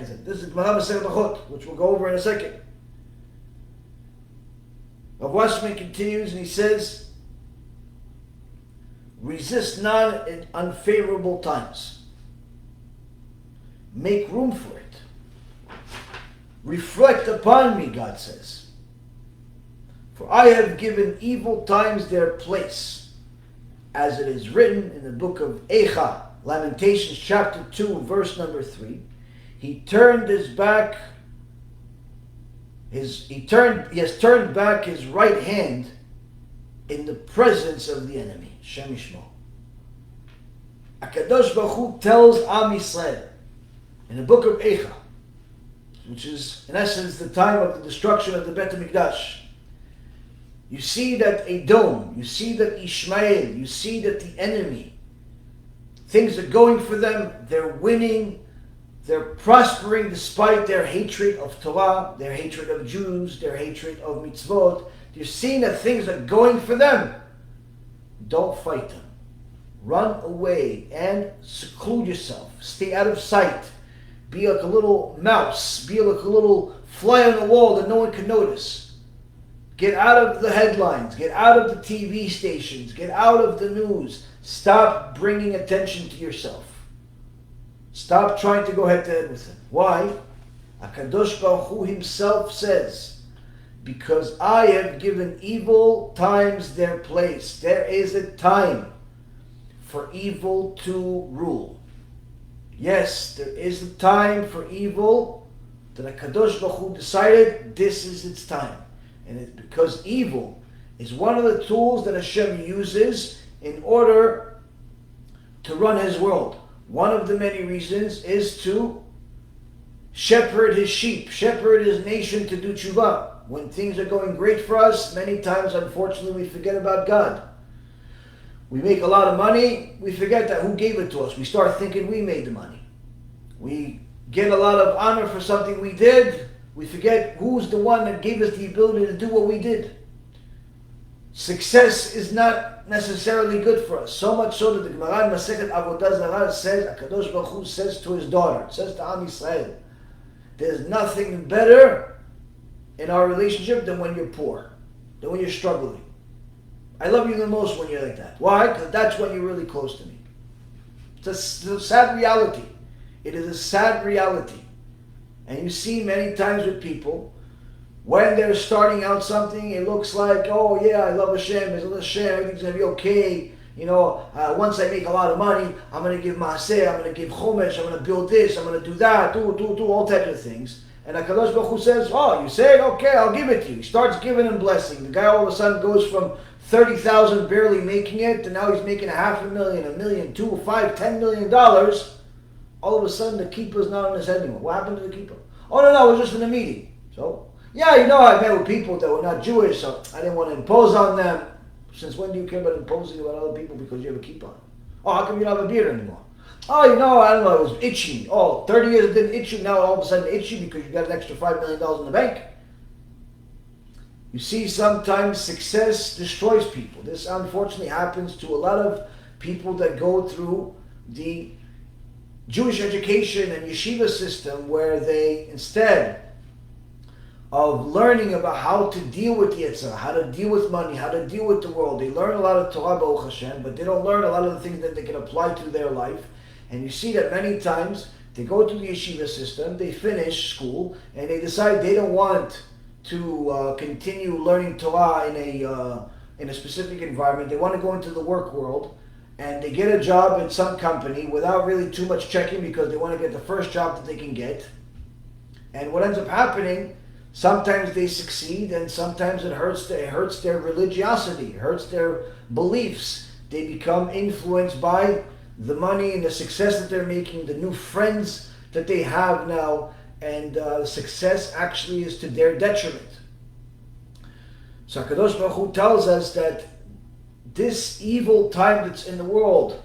him. This is Gemara Masechet Berakhot, which we'll go over in a second. Rav Wasserman continues and he says, resist not in unfavorable times. Make room for it. Reflect upon me, God says. For I have given evil times their place, as it is written in the book of Eicha, Lamentations chapter 2, verse number 3. He has turned back his right hand in the presence of the enemy. Shem Yishmael. HaKadosh Baruch Hu tells Am Yisrael in the book of Eicha, which is in essence the time of the destruction of the Bet HaMikdash. You see that Edom, you see that Ishmael, you see that the enemy, things are going for them, they're winning, they're prospering despite their hatred of Torah, their hatred of Jews, their hatred of mitzvot. You're seeing that things are going for them. Don't fight them. Run away and seclude yourself. Stay out of sight. Be like a little mouse. Be like a little fly on the wall that no one can notice. Get out of the headlines. Get out of the TV stations. Get out of the news. Stop bringing attention to yourself. Stop trying to go head to head with him. Why? HaKadosh Baruch Hu himself says, because I have given evil times their place. There is a time for evil to rule. Yes, there is a time for evil that HaKadosh Baruch Hu decided this is its time. And it's because evil is one of the tools that Hashem uses in order to run his world. One of the many reasons is to shepherd his sheep, shepherd his nation to do TeShuva. When things are going great for us, many times, unfortunately, we forget about God. We make a lot of money, we forget that who gave it to us. We start thinking we made the money. We get a lot of honor for something we did, we forget who's the one that gave us the ability to do what we did. Success is not necessarily good for us. So much so that the Gemara in Masechet Avodah says, HaKadosh Baruch Hu says to his daughter, says to Am Yisrael, there's nothing better in our relationship than when you're poor, than when you're struggling. I love you the most when you're like that. Why? Because that's when you're really close to me. It's a sad reality. It is a sad reality. And you see many times with people, when they're starting out something, it looks like, oh yeah, I love Hashem, everything's going to be okay. You know, once I make a lot of money, I'm going to give Maaseh, I'm going to give Chomesh, I'm going to build this, I'm going to do that, do all types of things. And HaKadosh Baruch Hu says, oh, you say it? Okay, I'll give it to you. He starts giving him blessing. The guy all of a sudden goes from 30,000 barely making it, to now he's making $500,000, $1 million, $2, $5, $10 million. All of a sudden the kippah is not on his head anymore. What happened to the kippah? Oh, no, I was just in a meeting. So, yeah, I met with people that were not Jewish, so I didn't want to impose on them. Since when do you care about imposing on other people because you have a kippah on? Oh, how come you don't have a beard anymore? Oh, I don't know, it was itchy. Oh, 30 years it didn't itch you, now all of a sudden itchy because you got an extra $5 million in the bank. You see, sometimes success destroys people. This unfortunately happens to a lot of people that go through the Jewish education and yeshiva system, where they, instead of learning about how to deal with the Yetzer, how to deal with money, how to deal with the world, they learn a lot of Torah, Baruch HaShem, but they don't learn a lot of the things that they can apply to their life. And you see that many times they go to the yeshiva system, they finish school, and they decide they don't want to continue learning Torah in a specific environment. They want to go into the work world, and they get a job in some company without really too much checking because they want to get the first job that they can get. And what ends up happening, sometimes they succeed, and sometimes it hurts their religiosity, it hurts their beliefs. They become influenced by the money and the success that they're making, the new friends that they have now, and success actually is to their detriment. So HaKadosh Baruch Hu tells us that this evil time that's in the world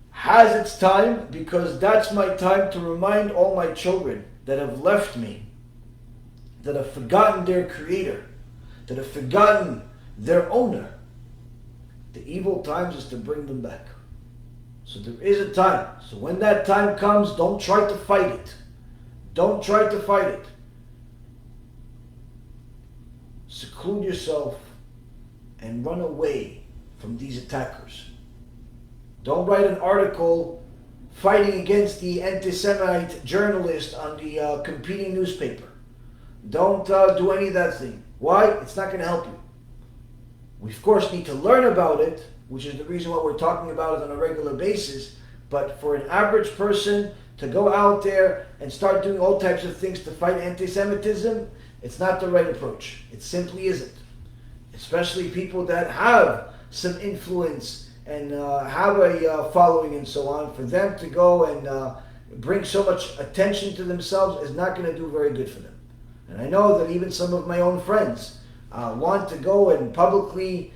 has its time, because that's my time to remind all my children that have left me, that have forgotten their Creator, that have forgotten their owner. The evil times is to bring them back. So there is a time. So when that time comes, don't try to fight it. Don't try to fight it. Seclude yourself and run away from these attackers. Don't write an article fighting against the anti-Semite journalist on the competing newspaper. Don't do any of that thing. Why? It's not going to help you. We of course need to learn about it, which is the reason why we're talking about it on a regular basis. But for an average person to go out there and start doing all types of things to fight anti-Semitism, it's not the right approach. It simply isn't. Especially people that have some influence and have a following and so on. For them to go and bring so much attention to themselves is not going to do very good for them. And I know that even some of my own friends want to go and publicly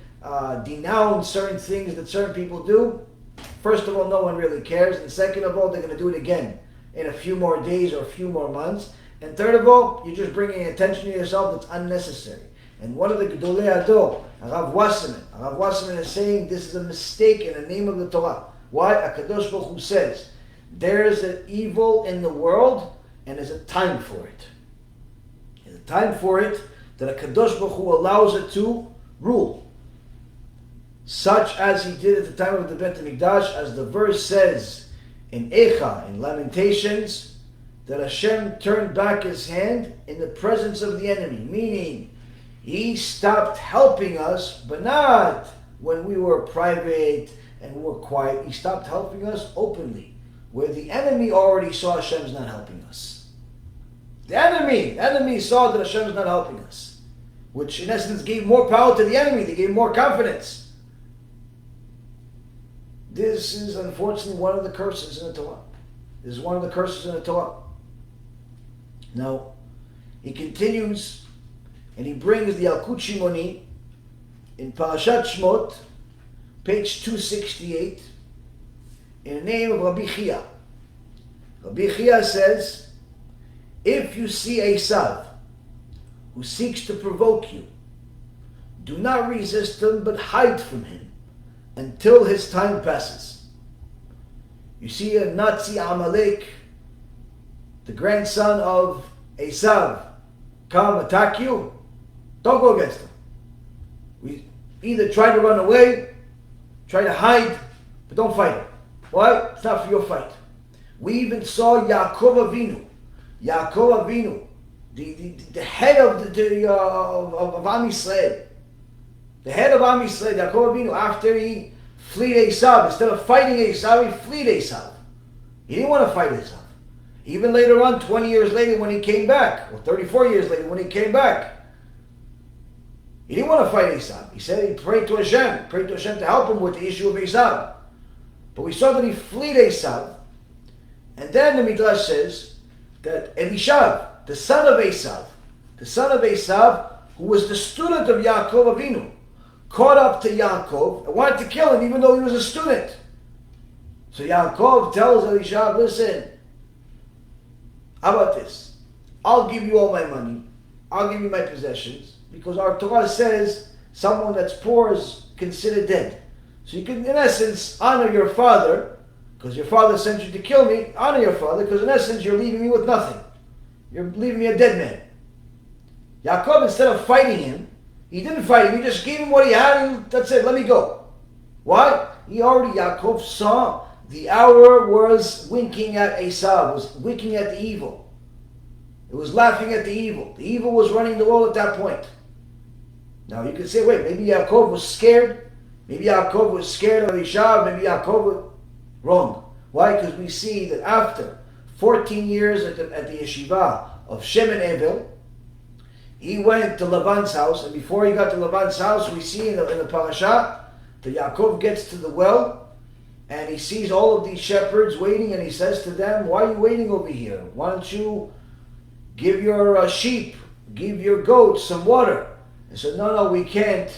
denounce certain things that certain people do. First of all, no one really cares. And second of all, they're going to do it again in a few more days or a few more months. And third of all, you're just bringing attention to yourself that's unnecessary. And one of the Gedolei Ador, Rav Wasserman is saying this is a mistake in the name of the Torah. Why? HaKadosh Baruch Hu says, there is an evil in the world and there's a time for it. There's a time for it that HaKadosh Baruch Hu allows it to rule. Such as he did at the time of the Beit HaMikdash, as the verse says in Echa, in Lamentations, that HaShem turned back his hand in the presence of the enemy, meaning he stopped helping us, but not when we were private and we were quiet. He stopped helping us openly, where the enemy already saw Hashem's not helping us. The enemy saw that Hashem's not helping us, which in essence gave more power to the enemy. They gave more confidence. This is unfortunately one of the curses in the Torah. This is one of the curses in the Torah. Now, he continues and he brings the Yalkut Shimoni in Parashat Shemot, page 268, in the name of Rabbi Chia. Rabbi Chia says, if you see Esau who seeks to provoke you, do not resist him but hide from him until his time passes. You see a Nazi Amalek, the grandson of Esau, come attack you, don't go against him. We either try to run away, try to hide, but don't fight him. Why? It's not for your fight. We even saw Yaakov Avinu, the head of Am Yisrael. The head of Am Yisrael, Yaakov Avinu, after he fled Esau, instead of fighting Esau, he fled Esau. He didn't want to fight Esau. Even later on, 20 years later when he came back, or 34 years later when he came back, he didn't want to fight Esau. He said he prayed to HaShem to help him with the issue of Esau. But we saw that he fled Esau. And then the Midrash says that Elishav, the son of Esau, who was the student of Yaakov Avinu, caught up to Yaakov and wanted to kill him even though he was a student. So Yaakov tells Elishav, listen, how about this? I'll give you all my money. I'll give you my possessions. Because our Torah says someone that's poor is considered dead. So you can, in essence, honor your father, because your father sent you to kill me. Honor your father, because in essence, you're leaving me with nothing. You're leaving me a dead man. Yaakov, instead of fighting him, he didn't fight him. He just gave him what he had, and that's it. Let me go. Why? Yaakov saw the hour was winking at Esau, was winking at the evil. It was laughing at the evil. The evil was running the world at that point. Now you could say, wait, maybe Yaakov was scared. Maybe Yaakov was scared of Esau. Maybe Yaakov was wrong. Why? Because we see that after 14 years at the yeshiva of Shem and Evel, he went to Laban's house, and before he got to Laban's house, we see in the Parashat that Yaakov gets to the well, and he sees all of these shepherds waiting, and he says to them, why are you waiting over here? Why don't you give your sheep, give your goats some water? He said, no, we can't.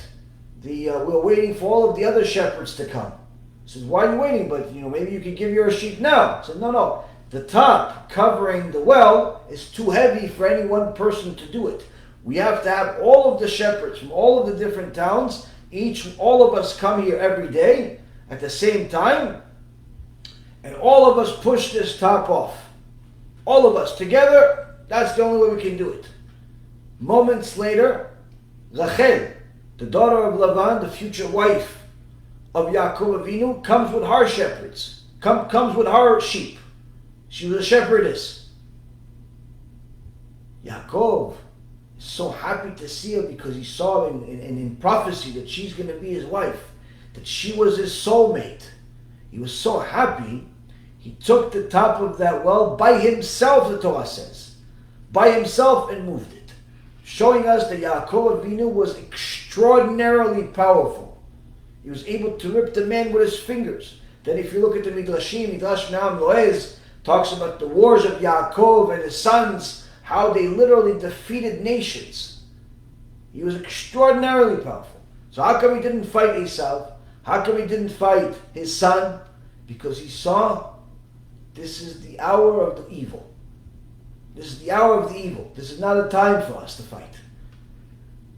We're waiting for all of the other shepherds to come. He says, why are you waiting? But maybe you could give your sheep now. He said, no. The top covering the well is too heavy for any one person to do it. We have to have all of the shepherds from all of the different towns. All of us come here every day at the same time, and all of us push this top off. All of us together. That's the only way we can do it. Moments later, Rachel, the daughter of Lavan, the future wife of Yaakov Avinu, comes with her shepherds, comes with her sheep. She was a shepherdess. Yaakov is so happy to see her because he saw in prophecy that she's going to be his wife, that she was his soulmate. He was so happy, he took the top of that well by himself, the Torah says, by himself, and moved it, showing us that Yaakov Avinu was extraordinarily powerful. He was able to rip the man with his fingers. Then if you look at the Midrash Me'am Lo'ez talks about the wars of Yaakov and his sons, how they literally defeated nations. He was extraordinarily powerful. So how come he didn't fight Esau? How come he didn't fight his son? Because he saw this is the hour of the evil. This is the hour of the evil. This is not a time for us to fight.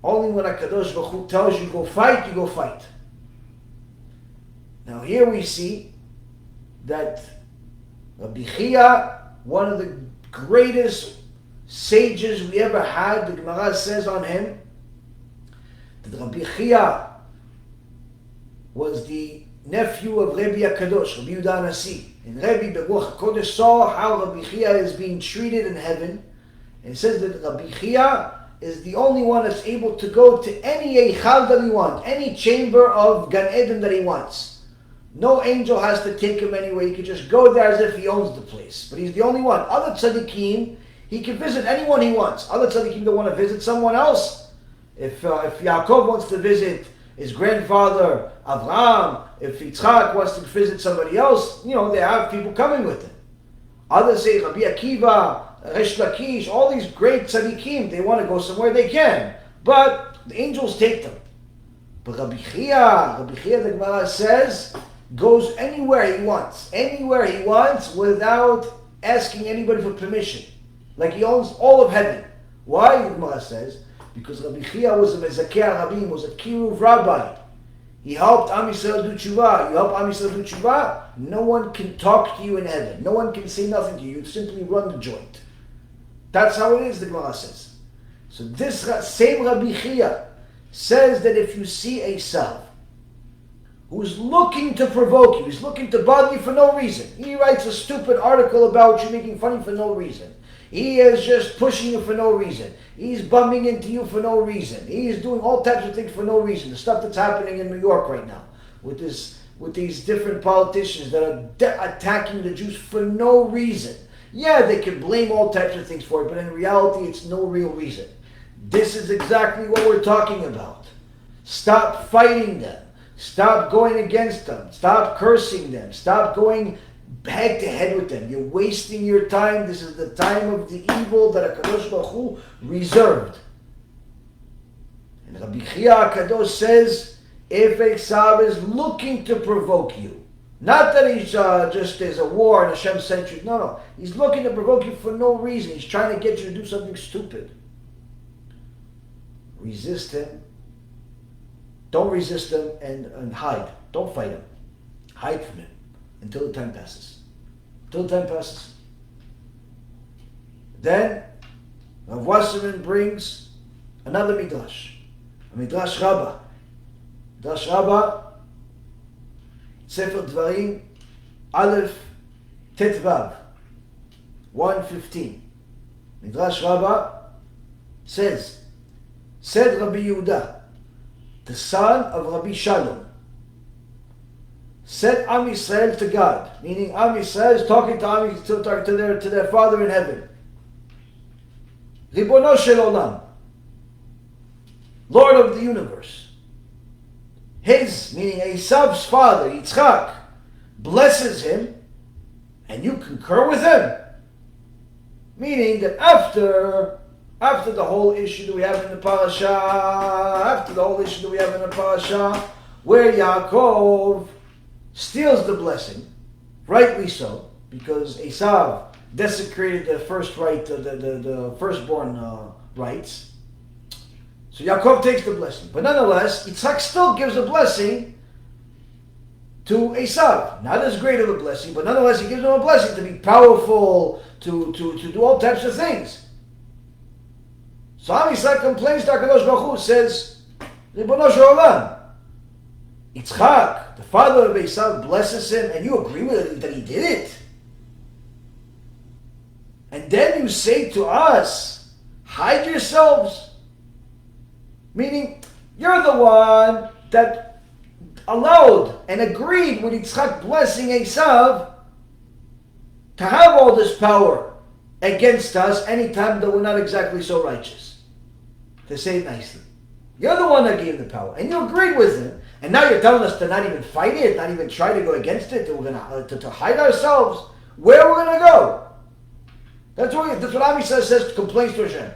Only when HaKadosh Baruch Hu tells you go fight, you go fight. Now here we see that Rabbi Chia, one of the greatest sages we ever had, the Gemara says on him, that Rabbi Chia was the nephew of Rabbi HaKadosh, Rabbi Yehuda Nasi. And Rabbi Beruach HaKodesh saw how Rabbi Chia is being treated in heaven. And it says that Rabbi Chia is the only one that's able to go to any Eichal that he wants, any chamber of Gan Eden that he wants. No angel has to take him anywhere. He can just go there as if he owns the place. But he's the only one. Other tzaddikim, he can visit anyone he wants. Other tzaddikim don't want to visit someone else. If Yaakov wants to visit his grandfather Avraham, if Yitzchak wants to visit somebody else, they have people coming with him. Others say Rabbi Akiva, Resh Lakish, all these great tzaddikim, they want to go somewhere they can. But the angels take them. But Rabbi Chia, the Gemara says, goes anywhere he wants without asking anybody for permission. Like he owns all of heaven. Why? The Gemara says, because Rabbi Chia was a Mezakeh Rabim, was a Kiruv rabbi. He helped Am Yisrael do tshuva. You help Am Yisrael do tshuva, no one can talk to you in heaven. No one can say nothing to you. You simply run the joint. That's how it is, the Gemara says. So this same Rabbi Chia says that if you see Esau, who's looking to provoke you, he's looking to bother you for no reason. He writes a stupid article about you, making fun of you for no reason. He is just pushing you for no reason. He's bumping into you for no reason. He is doing all types of things for no reason. The stuff that's happening in New York right now with these different politicians that are attacking the Jews for no reason. Yeah, they can blame all types of things for it, but in reality, it's no real reason. This is exactly what we're talking about. Stop fighting them. Stop going against them. Stop cursing them. Stop going head to head with them. You're wasting your time. This is the time of the evil that HaKadosh Baruch Hu reserved. And Rabbi Chia HaKadosh says, if Esau is looking to provoke you, not that he's just there's a war and Hashem sent you. No. He's looking to provoke you for no reason. He's trying to get you to do something stupid. Resist him. Don't resist him and hide. Don't fight him. Hide from him until the time passes. Until the time passes. Then Rav Wasserman brings another Midrash. A Midrash Rabbah. Midrash Rabbah, Sefer Dvarim, Aleph, Tetvav, 115. Midrash Rabbah says, said Rabbi Yehuda, the son of Rabbi Shalom, said Am Yisrael to God, meaning Am Yisrael is talking to their Father in heaven. Ribono shel Olam, Lord of the universe. His, meaning Esau's father, Yitzchak, blesses him, and you concur with him. Meaning that after the whole issue that we have in the Parashat, where Yaakov steals the blessing, rightly so, because Esau desecrated the first right, the firstborn rights. So Yaakov takes the blessing. But nonetheless, Yitzchak still gives a blessing to Esau. Not as great of a blessing, but nonetheless he gives him a blessing to be powerful, to do all types of things. So Am Yisrael complains to HaKadosh Baruch Hu, says, Ribono shel Olam, Yitzchak, the father of Esau, blesses him, and you agree with it that he did it? And then you say to us, hide yourselves. Meaning, you're the one that allowed and agreed with Yitzchak blessing Esau to have all this power against us anytime that we're not exactly so righteous. To say it nicely. You're the one that gave the power, and you agreed with him, and now you're telling us to not even fight it, not even try to go against it, that we're going to hide ourselves. Where are we going to go? That's what Am Yisrael says, complains to Hashem.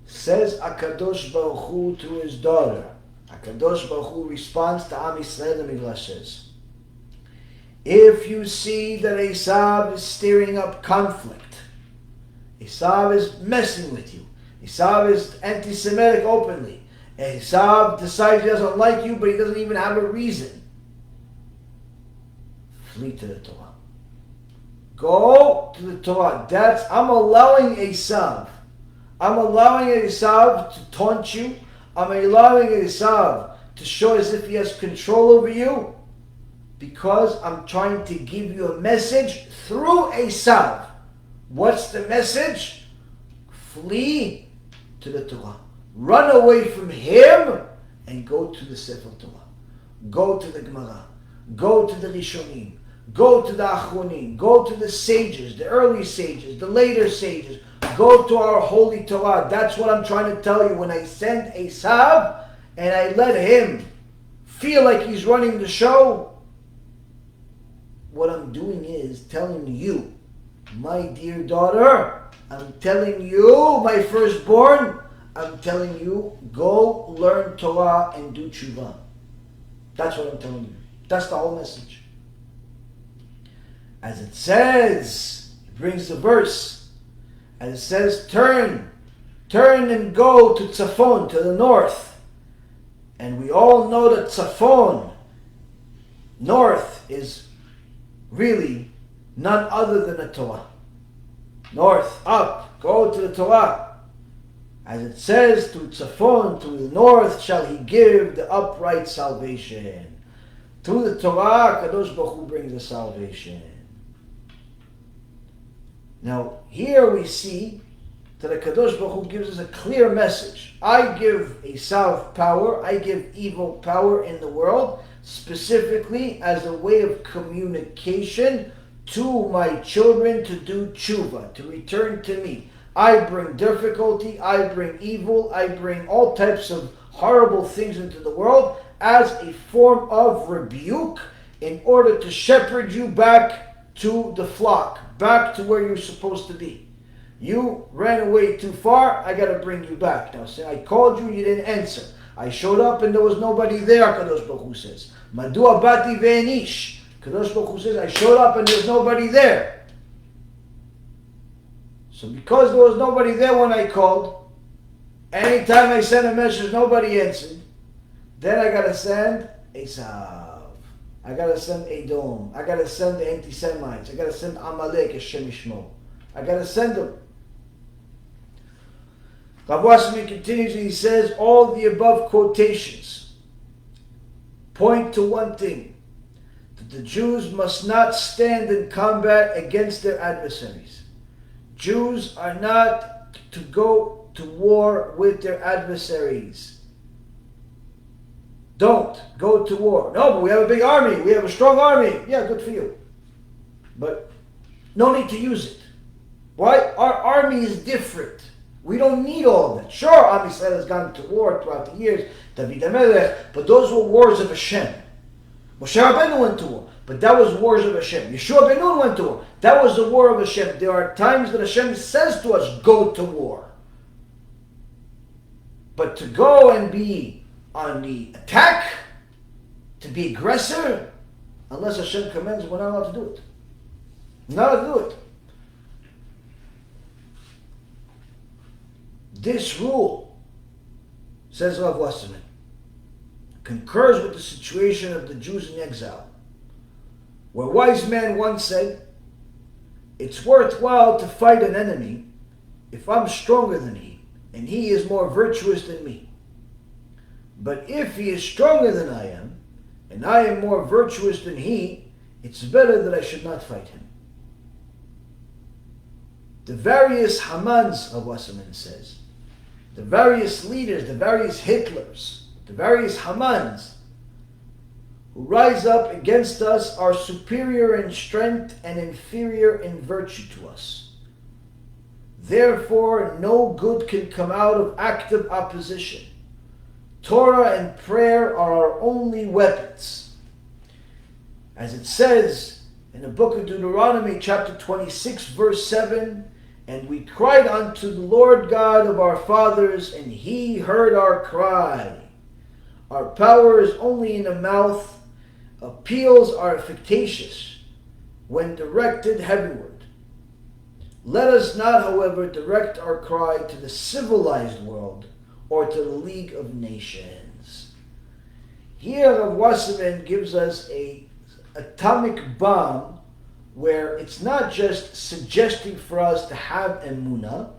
Says HaKadosh Baruch Hu to his daughter. HaKadosh Baruch Hu responds to Am Yisrael, the Midrash says, if you see that Esau is stirring up conflict, Esau is messing with you, Esau is anti-Semitic openly, Esau decides he doesn't like you, but he doesn't even have a reason, flee to the Torah. Go to the Torah. I'm allowing Esau to taunt you. I'm allowing Esau to show as if he has control over you, because I'm trying to give you a message through Esau. What's the message? Flee to the Torah. Run away from him and go to the Sefer Torah. Go to the Gemara. Go to the Rishonim. Go to the Achronim. Go to the sages, the early sages, the later sages. Go to our holy Torah. That's what I'm trying to tell you. When I send Esau and I let him feel like he's running the show, what I'm doing is telling you, my dear daughter, I'm telling you, my firstborn, I'm telling you, go learn Torah and do TeShuva. That's what I'm telling you. That's the whole message. As it says, it brings the verse, as it says, turn and go to Tzafon, to the north. And we all know that Tzafon, north, is really none other than the Torah. North, up, go to the Torah. As it says, to Tzafon, to the north, shall he give the upright salvation. Through the Torah, Kadosh Baruch Hu brings the salvation. Now, here we see that the Kadosh Baruch Hu gives us a clear message. I give Esau power, I give evil power in the world, specifically as a way of communication to my children to do TeShuva, to return to me. I bring difficulty, I bring evil, I bring all types of horrible things into the world as a form of rebuke in order to shepherd you back to the flock, back to where you're supposed to be. You ran away too far, I got to bring you back. Now, say I called you, you didn't answer. I showed up and there was nobody there, Kadosh Baruch Hu says. Madua bati ve'enish. Kadosh Baruch Hu says, I showed up and there's nobody there. So because there was nobody there when I called, anytime I sent a message, nobody answered, then I got to send Esau. I got to send Edom. I got to send the anti-Semites. I got to send Amalek, Hashem Yishmael. I got to send them. Rav Wasserman continues and he says, all the above quotations point to one thing, that the Jews must not stand in combat against their adversaries. Jews are not to go to war with their adversaries. Don't go to war. No, but we have a big army. We have a strong army. Yeah, good for you. But no need to use it. Why? Our army is different. We don't need all of that. Sure, Am Yisrael has gone to war throughout the years, David HaMelech, but those were wars of HaShem. Moshe Rabbeinu went to war, but that was wars of HaShem. Yeshua ben Nun went to war. That was the war of HaShem. There are times that HaShem says to us, go to war. But to go and be on the attack, to be aggressor, unless Hashem commands, we're not allowed to do it. Not allowed to do it. This rule, says Rav Wasserman, concurs with the situation of the Jews in exile, where a wise man once said, it's worthwhile to fight an enemy if I'm stronger than he, and he is more virtuous than me. But if he is stronger than I am, and I am more virtuous than he, it's better that I should not fight him. The various Hamans, Rav Wasserman says, the various leaders, the various Hitlers, the various Hamans who rise up against us are superior in strength and inferior in virtue to us. Therefore, no good can come out of active opposition. Torah and prayer are our only weapons. As it says in the book of Deuteronomy, chapter 26, verse 7, and we cried unto the Lord God of our fathers, and he heard our cry. Our power is only in the mouth. Appeals are fictitious when directed heavenward. Let us not, however, direct our cry to the civilized world or to the League of Nations. Here, Rav Wasserman gives us an atomic bomb where it's not just suggesting for us to have emunah,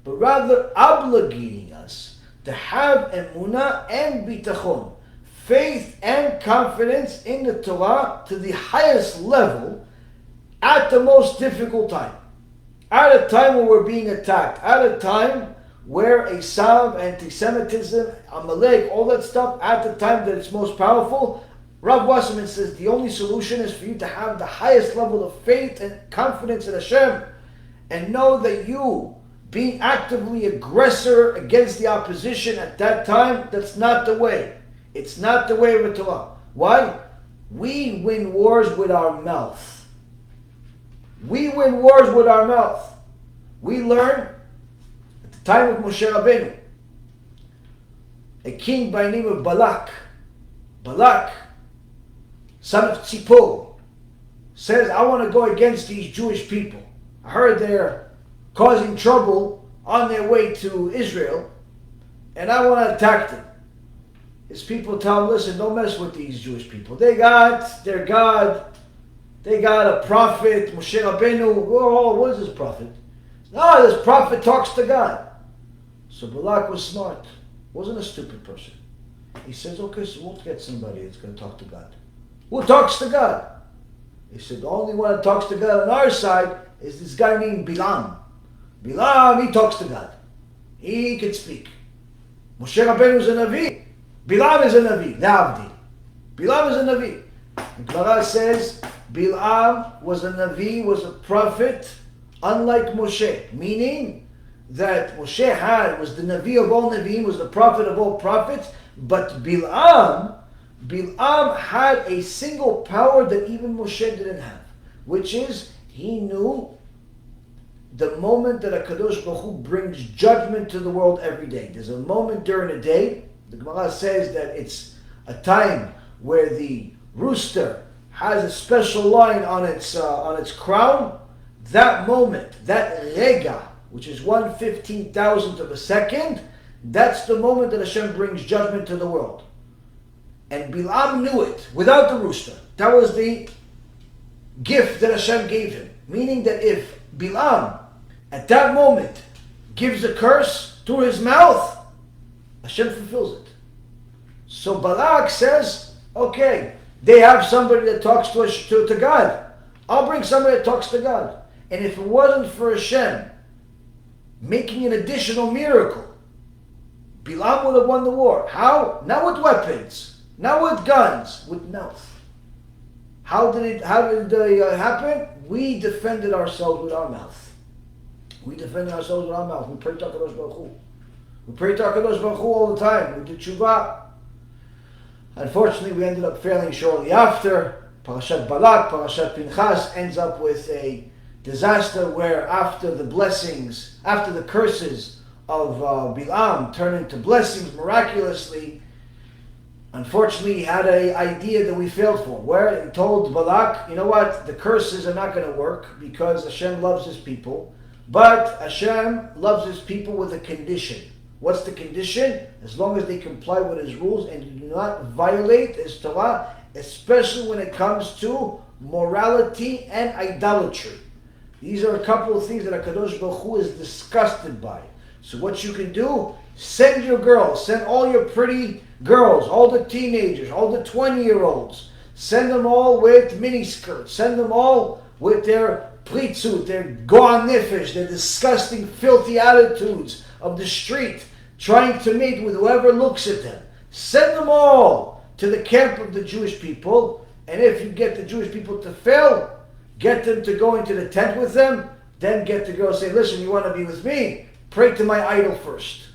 but rather obligating us to have emunah and bitachon, faith and confidence in the Torah to the highest level at the most difficult time. At a time when we're being attacked, at a time where Esau, anti-Semitism, Amalek, all that stuff, at the time that it's most powerful, Rav Wasserman says the only solution is for you to have the highest level of faith and confidence in Hashem and know that you, being actively aggressor against the opposition at that time, that's not the way. It's not the way of the Torah. Why? We win wars with our mouth. We win wars with our mouth. We learn at the time of Moshe Rabbeinu, a king by the name of Balak, son of Tzipor, says, I want to go against these Jewish people. I heard they're causing trouble on their way to Israel, and I want to attack them. His people tell him, listen, don't mess with these Jewish people. They got their God. They got a prophet, Moshe Rabbeinu. Oh, what is this prophet? No, this prophet talks to God. So Balak was smart. Wasn't a stupid person. He says, okay, so we'll get somebody that's going to talk to God. Who talks to God? He said, the only one that talks to God on our side is this guy named Bilam. Bilam, he talks to God. He can speak. Moshe Rabbeinu is a Navi. Bilam is a Navi. Le'avdi. Bilam is a Navi. And Gemara says Bil'am was a Navi, was a prophet, unlike Moshe. Meaning that Moshe was the Navi of all Naviim, was the prophet of all prophets, but Bil'am had a single power that even Moshe didn't have, which is he knew the moment that HaKadosh Baruch Hu brings judgment to the world every day. There's a moment during a day, the Gemara says that it's a time where the rooster has a special line on its crown. That moment, that rega, which is 1/15,000th of a second, that's the moment that Hashem brings judgment to the world. And Bilam knew it without the rooster. That was the gift that Hashem gave him. Meaning that if Bilam at that moment gives a curse through his mouth, Hashem fulfills it. So Balak says, okay, they have somebody that talks to God. I'll bring somebody that talks to God. And if it wasn't for Hashem making an additional miracle, Bilam would have won the war. How? Not with weapons, not with guns, with mouth. How did it happen? We defended ourselves with our mouth. We defended ourselves with our mouth. We prayed to HaKadosh Baruch Hu. We prayed to HaKadosh Baruch Hu all the time. We did TeShuva. Unfortunately, we ended up failing shortly after. Parashat Balak, Parashat Pinchas ends up with a disaster where after the blessings, after the curses of Bilam turn into blessings miraculously, unfortunately he had an idea that we failed for, where he told Balak, you know what, the curses are not going to work because Hashem loves his people, but Hashem loves his people with a condition. What's the condition? As long as they comply with his rules and do not violate his Torah, especially when it comes to morality and idolatry. These are a couple of things that HaKadosh Baruch Hu is disgusted by. So what you can do, send your girls, send all your pretty girls, all the teenagers, all the 20-year-olds, send them all with miniskirts, send them all with their plitzut, their goan nefesh, their disgusting, filthy attitudes of the street, trying to mate with whoever looks at them. Send them all to the camp of the Jewish people, and if you get the Jewish people to fail, get them to go into the tent with them, then get the girl say, listen, you want to be with me? Pray to my idol first.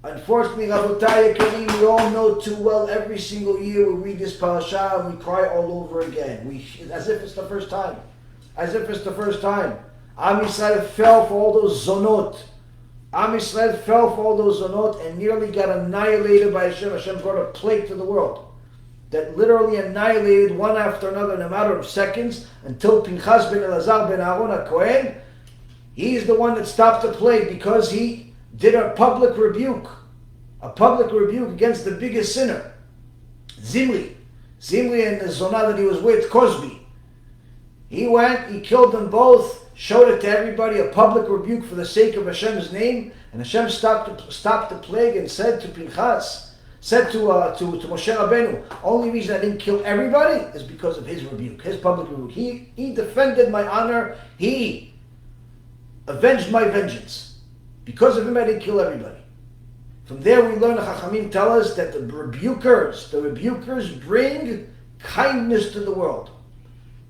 Unfortunately, Rabotai Karim, we all know too well, every single year we read this parasha and we cry all over again. As if it's the first time. As if it's the first time. Am Yisrael fell for all those zonot. Am Yisrael fell for all those zonot and nearly got annihilated by Hashem. Hashem brought a plague to the world that literally annihilated one after another in a matter of seconds until Pinchas ben Elazar ben Aaron HaKohen, he's the one that stopped the plague because he did a public rebuke against the biggest sinner, Zimri and the Zonah that he was with, Cosby. He went, he killed them both, showed it to everybody, a public rebuke for the sake of Hashem's name, and Hashem stopped the plague and said to Pinchas, said to Moshe Rabbeinu, only reason I didn't kill everybody is because of his rebuke, his public rebuke. He defended my honor, he avenged my vengeance. Because of him I didn't kill everybody. From there we learn, the Chachamim tell us that the rebukers bring kindness to the world.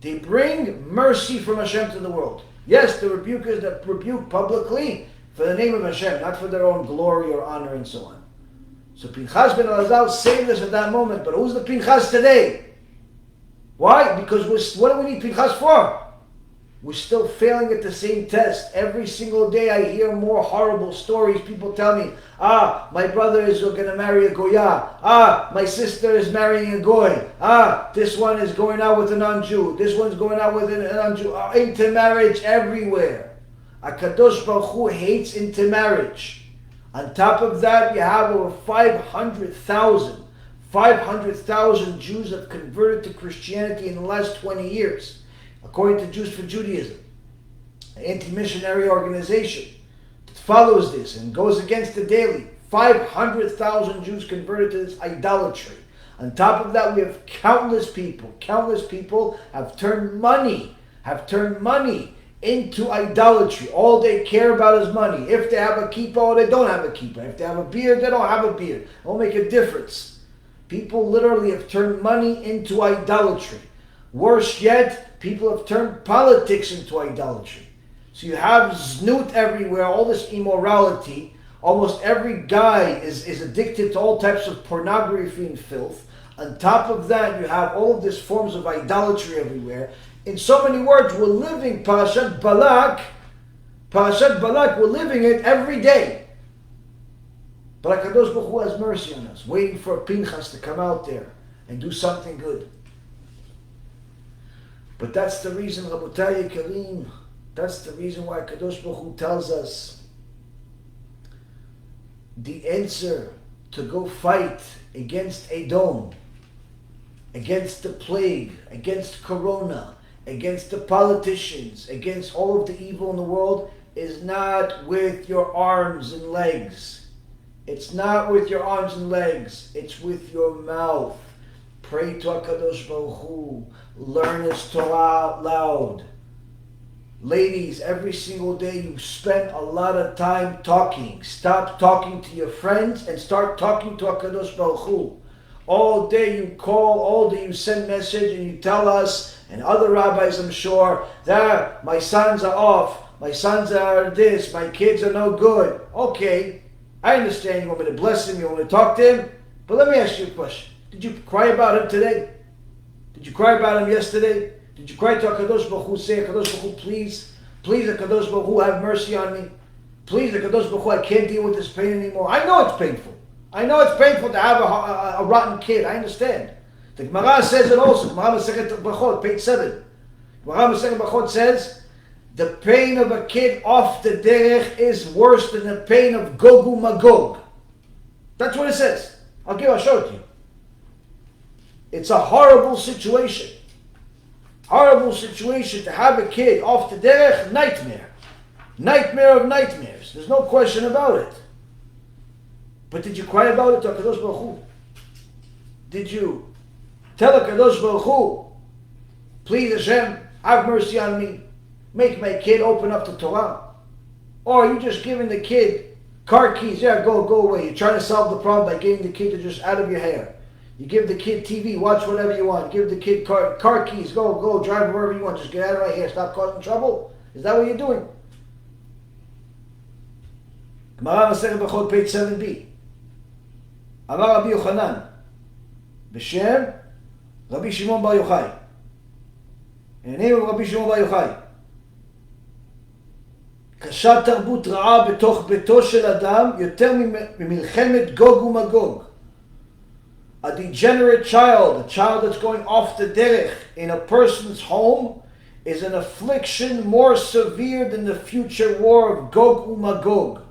They bring mercy from Hashem to the world. Yes, the rebukers that rebuke publicly for the name of Hashem, not for their own glory or honor and so on. So Pinchas ben Elazar saved us at that moment, but who's the Pinchas today? Why? Because what do we need Pinchas for? We're still failing at the same test. Every single day I hear more horrible stories. People tell me, my brother is going to marry a Goya. My sister is marrying a Goy. This one is going out with a non-Jew. This one's going out with a non-Jew. Intermarriage everywhere. HaKadosh Baruch Hu hates intermarriage. On top of that, you have over 500,000 Jews have converted to Christianity in the last 20 years. According to Jews for Judaism, an anti-missionary organization that follows this and goes against the daily. 500,000 Jews converted to this idolatry. On top of that, we have countless people have turned money into idolatry. All they care about is money. If they have a kippah or they don't have a kippah. If they have a beard, they don't have a beard. It won't make a difference. People literally have turned money into idolatry. Worse yet, people have turned politics into idolatry. So you have znut everywhere, all this immorality. Almost every guy is addicted to all types of pornography and filth. On top of that, you have all of these forms of idolatry everywhere. In so many words, we're living Parashat Balak, we're living it every day. But HaKadosh Baruch Hu has mercy on us, waiting for Pinchas to come out there and do something good. But that's the reason, Rabotai Yekarim, that's the reason why HaKadosh Baruch Hu tells us the answer to go fight against Edom, against the plague, against Corona, against the politicians, against all of the evil in the world is not with your arms and legs. It's not with your arms and legs. It's with your mouth. Pray to HaKadosh Baruch Hu. Learn His Torah out loud. Ladies, every single day you spend a lot of time talking. Stop talking to your friends and start talking to HaKadosh Baruch Hu. All day you call, all day you send message and you tell us, and other rabbis I'm sure, that my sons are off, my sons are this, my kids are no good. Okay, I understand you want me to bless him, you want me to talk to him, but let me ask you a question. Did you cry about him today? Did you cry about him yesterday? Did you cry to HaKadosh Baruch Hu, say, HaKadosh Baruch Hu, please HaKadosh Baruch Hu, have mercy on me. Please HaKadosh Baruch Hu, I can't deal with this pain anymore. I know it's painful. I know it's painful to have a rotten kid. I understand. The Gemara says it also. Gemara Masechet Berakhot, page 7. Gemara Masechet Berakhot says, the pain of a kid off the derech is worse than the pain of Gog and Magog. That's what it says. I'll show it to you. It's a horrible situation. Horrible situation to have a kid off the derech, nightmare. Nightmare of nightmares. There's no question about it. But did you cry about it to HaKadosh Baruch Hu? Did you tell HaKadosh Baruch Hu, please HaShem, have mercy on me, make my kid open up the Torah? Or are you just giving the kid car keys, yeah, go away. You're trying to solve the problem by getting the kid to just out of your hair. You give the kid TV, watch whatever you want. Give the kid car keys, go, drive wherever you want. Just get out of my hair, stop causing trouble. Is that what you're doing? Gemara Masechet Berakhot, page 7b. Amar Rabbi Yochanan, Beshan Rabbi Shimon bar Yochai. In the name of Rabbi Shimon bar Yochai. קשה תרבות רעה בתוך ביתו של אדם יותר ממלחמת גוג ומגוג. A degenerate child, a child that's going off the derech in a person's home, is an affliction more severe than the future war of Gog and Magog.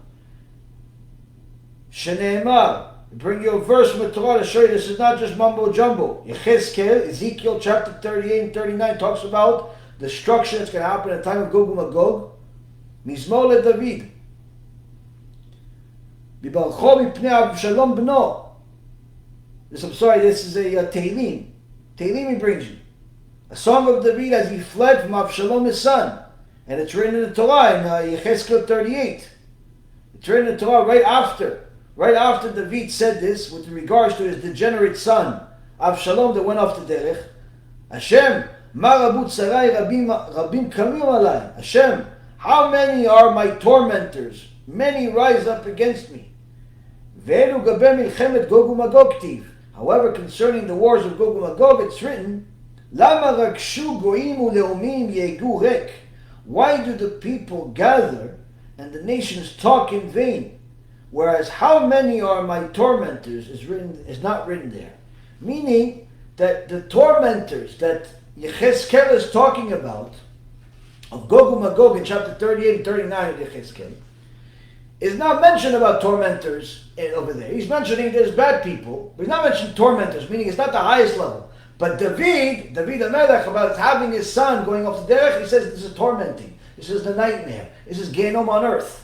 Shene'emar, bring you a verse from the Torah to show you this is not just mumbo jumbo. Yechezkel, Ezekiel chapter 38 and 39 talks about the destruction that's going to happen at the time of Gog and Magog. Mizmor LeDavid. Berakhot mipnei Avshalom bno. This is a Tehillim. Tehillim he brings you. A song of David as he fled from Avshalom his son. And it's written in the Torah in Yechezkel 38. It's written in the Torah right after David said this with regards to his degenerate son, Avshalom, that went off the derech. HaShem, ma rabu tzarai rabim kamim alai. HaShem, how many are my tormentors? Many rise up against me. Ve'elu gabe milchemet Gog u'Magog ktiv. However, concerning the wars of Gog and Magog, it's written, Lama rakshu goim u'leomim yegu rek. Why do the people gather and the nations talk in vain? Whereas how many are my tormentors is not written there. Meaning that the tormentors that Yechezkel is talking about, of Gog and Magog in chapter 38 and 39 of Yechezkel, is not mentioned about tormentors over there. He's mentioning there's bad people, but he's not mentioning tormentors, meaning it's not the highest level. But David HaMelech, about having his son going off the derech, he says this is tormenting. This is the nightmare. This is Genom on earth.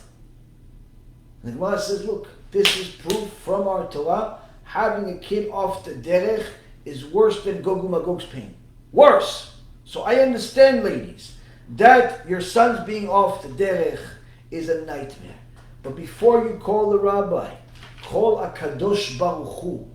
And the Gemara says, look, this is proof from our Torah. Having a kid off the derech is worse than Gog and Magog's pain. Worse. So I understand, ladies, that your son's being off the derech is a nightmare. But before you call the rabbi, call HaKadosh Baruch Hu.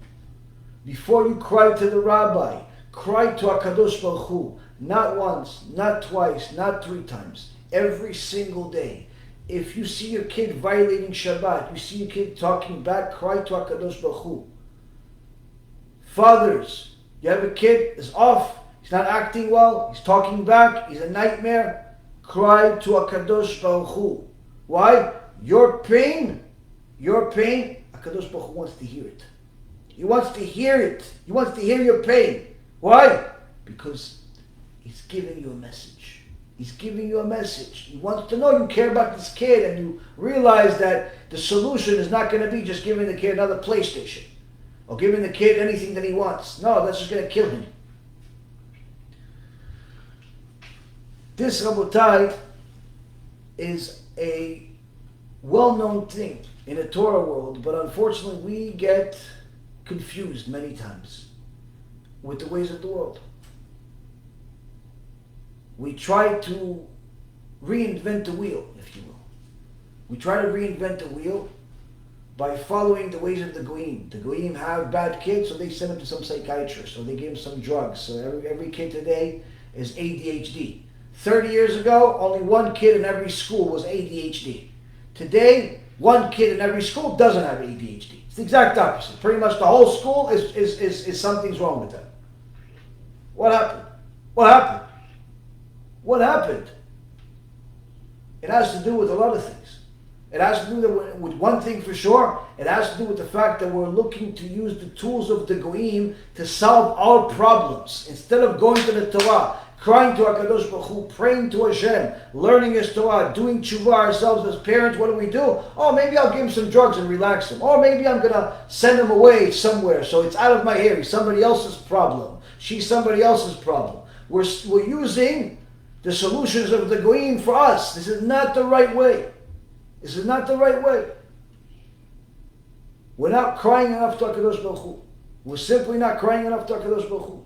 Before you cry to the rabbi, cry to HaKadosh Baruch Hu, not once, not twice, not 3 times, every single day. If you see your kid violating Shabbat, you see your kid talking back, cry to HaKadosh Baruch Hu. Fathers, you have a kid that's off, he's not acting well, he's talking back, he's a nightmare, cry to HaKadosh Baruch Hu. Why? Your pain, HaKadosh Baruch Hu wants to hear it. He wants to hear it. He wants to hear your pain. Why? Because he's giving you a message. He's giving you a message. He wants to know you care about this kid and you realize that the solution is not going to be just giving the kid another PlayStation or giving the kid anything that he wants. No, that's just going to kill him. This, Rabotai, is a well-known thing in the Torah world, but unfortunately we get confused many times with the ways of the world. We try to reinvent the wheel, if you will. We try to reinvent the wheel by following the ways of the Goyim. The Goyim have bad kids, so they send them to some psychiatrist, or they give them some drugs. So every kid today is ADHD. 30 years ago, only 1 kid in every school was ADHD. Today, 1 kid in every school doesn't have ADHD. It's the exact opposite. Pretty much the whole school is something's wrong with them. What happened? What happened? What happened? It has to do with a lot of things. It has to do with one thing for sure. It has to do with the fact that we're looking to use the tools of the Goyim to solve our problems. Instead of going to the Torah, crying to HaKadosh Baruch Hu, praying to HaShem, learning His Torah, doing TeShuva ourselves as parents, what do? Oh, maybe I'll give him some drugs and relax him. Or maybe I'm going to send him away somewhere so it's out of my hair. He's somebody else's problem. She's somebody else's problem. We're using the solutions of the Goyim for us. This is not the right way. This is not the right way. We're not crying enough to HaKadosh Baruch Hu. We're simply not crying enough to HaKadosh Baruch Hu.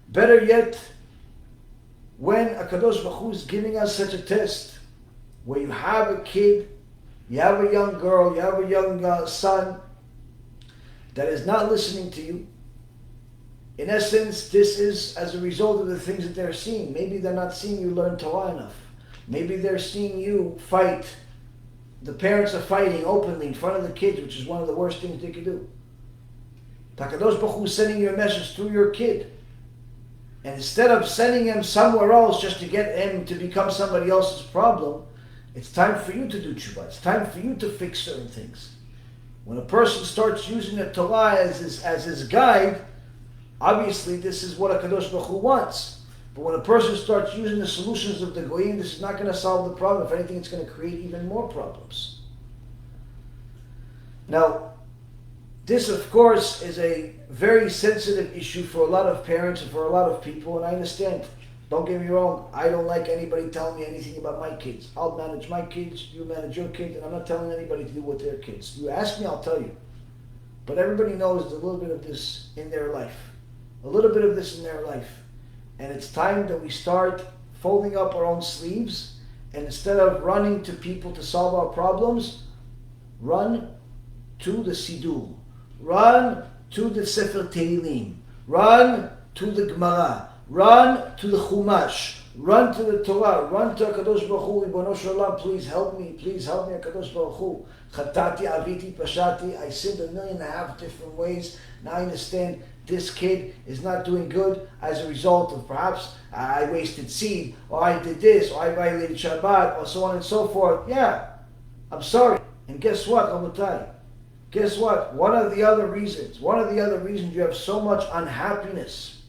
Better yet, when HaKadosh Baruch Hu is giving us such a test, where you have a kid, you have a young girl, you have a young son that is not listening to you. In essence, this is as a result of the things that they're seeing. Maybe they're not seeing you learn Torah enough. Maybe they're seeing you fight. The parents are fighting openly in front of the kids, which is one of the worst things they could do. HaKadosh Baruch Hu is sending you a message through your kid. And instead of sending him somewhere else just to get him to become somebody else's problem, it's time for you to do TeShuva. It's time for you to fix certain things. When a person starts using the Torah as his guide, obviously this is what HaKadosh Baruch Hu wants. But when a person starts using the solutions of the Goyim, this is not going to solve the problem. If anything, it's going to create even more problems. Now, this, of course, is a very sensitive issue for a lot of parents and for a lot of people, and I understand. Don't get me wrong, I don't like anybody telling me anything about my kids. I'll manage my kids, you manage your kids, and I'm not telling anybody to do with their kids. You ask me, I'll tell you. But everybody knows there's a little bit of this in their life. A little bit of this in their life. And it's time that we start folding up our own sleeves, and instead of running to people to solve our problems, run to the Siddur. Run to the Sefer Tehillim. Run to the Gemara. Run to the Chumash. Run to the Torah. Run to HaKadosh Baruch Hu. Ribono shel Olam, please help me. Please help me, HaKadosh Baruch Hu. Chatati, aviti, pashati. I sinned 1.5 million different ways. Now I understand this kid is not doing good as a result of perhaps I wasted seed, or I did this, or I violated Shabbat, or so on and so forth. Yeah, I'm sorry. And guess what, Rabotai? Guess what? One of the other reasons you have so much unhappiness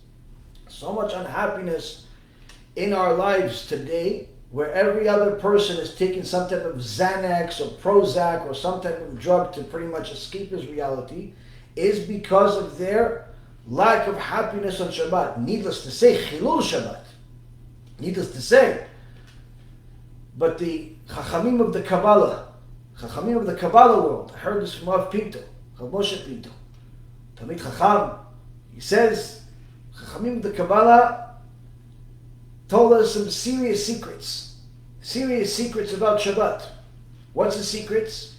in our lives today, where every other person is taking some type of Xanax or Prozac or some type of drug to pretty much escape his reality, is because of their lack of happiness on Shabbat. Needless to say, Chilul Shabbat. Needless to say. But the Chachamim of the Kabbalah world, I heard this from Rav Pinto, Rav Moshe Pinto, Talmid Chacham. He says, Chachamim of the Kabbalah told us some serious secrets about Shabbat. What's the secrets?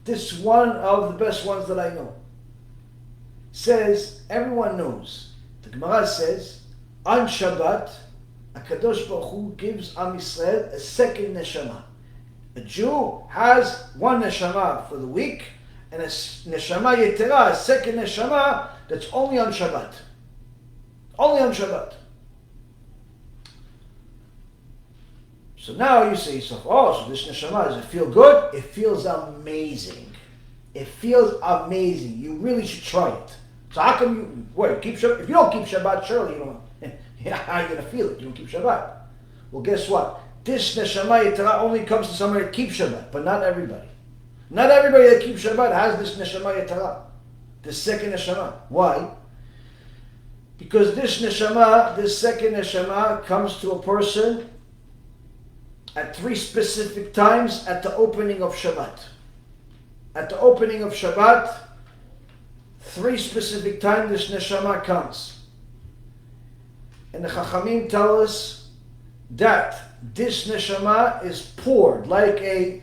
This is one of the best ones that I know. Says, everyone knows The Gemara says, on Shabbat, HaKadosh Baruch Hu gives Am Yisrael a second neshama. A Jew has one neshama for the week, and a neshama yetera, a second neshama that's only on Shabbat. Only on Shabbat. So now you say to yourself, oh, so this neshama, does it feel good? It feels amazing. It feels amazing. You really should try it. So how come you keep Shabbat? If you don't keep Shabbat, surely you don't. How are you going to feel it? You don't keep Shabbat. Well, guess what? This neshama yetera only comes to somebody that keeps Shabbat, but not everybody. Not everybody that keeps Shabbat has this neshama yetera, the second neshama. Why? Because this neshama, this second neshama, comes to a person at 3 specific times at the opening of Shabbat. At the opening of Shabbat, 3 specific times this neshama comes. And the Chachamim tell us that this neshama is poured like a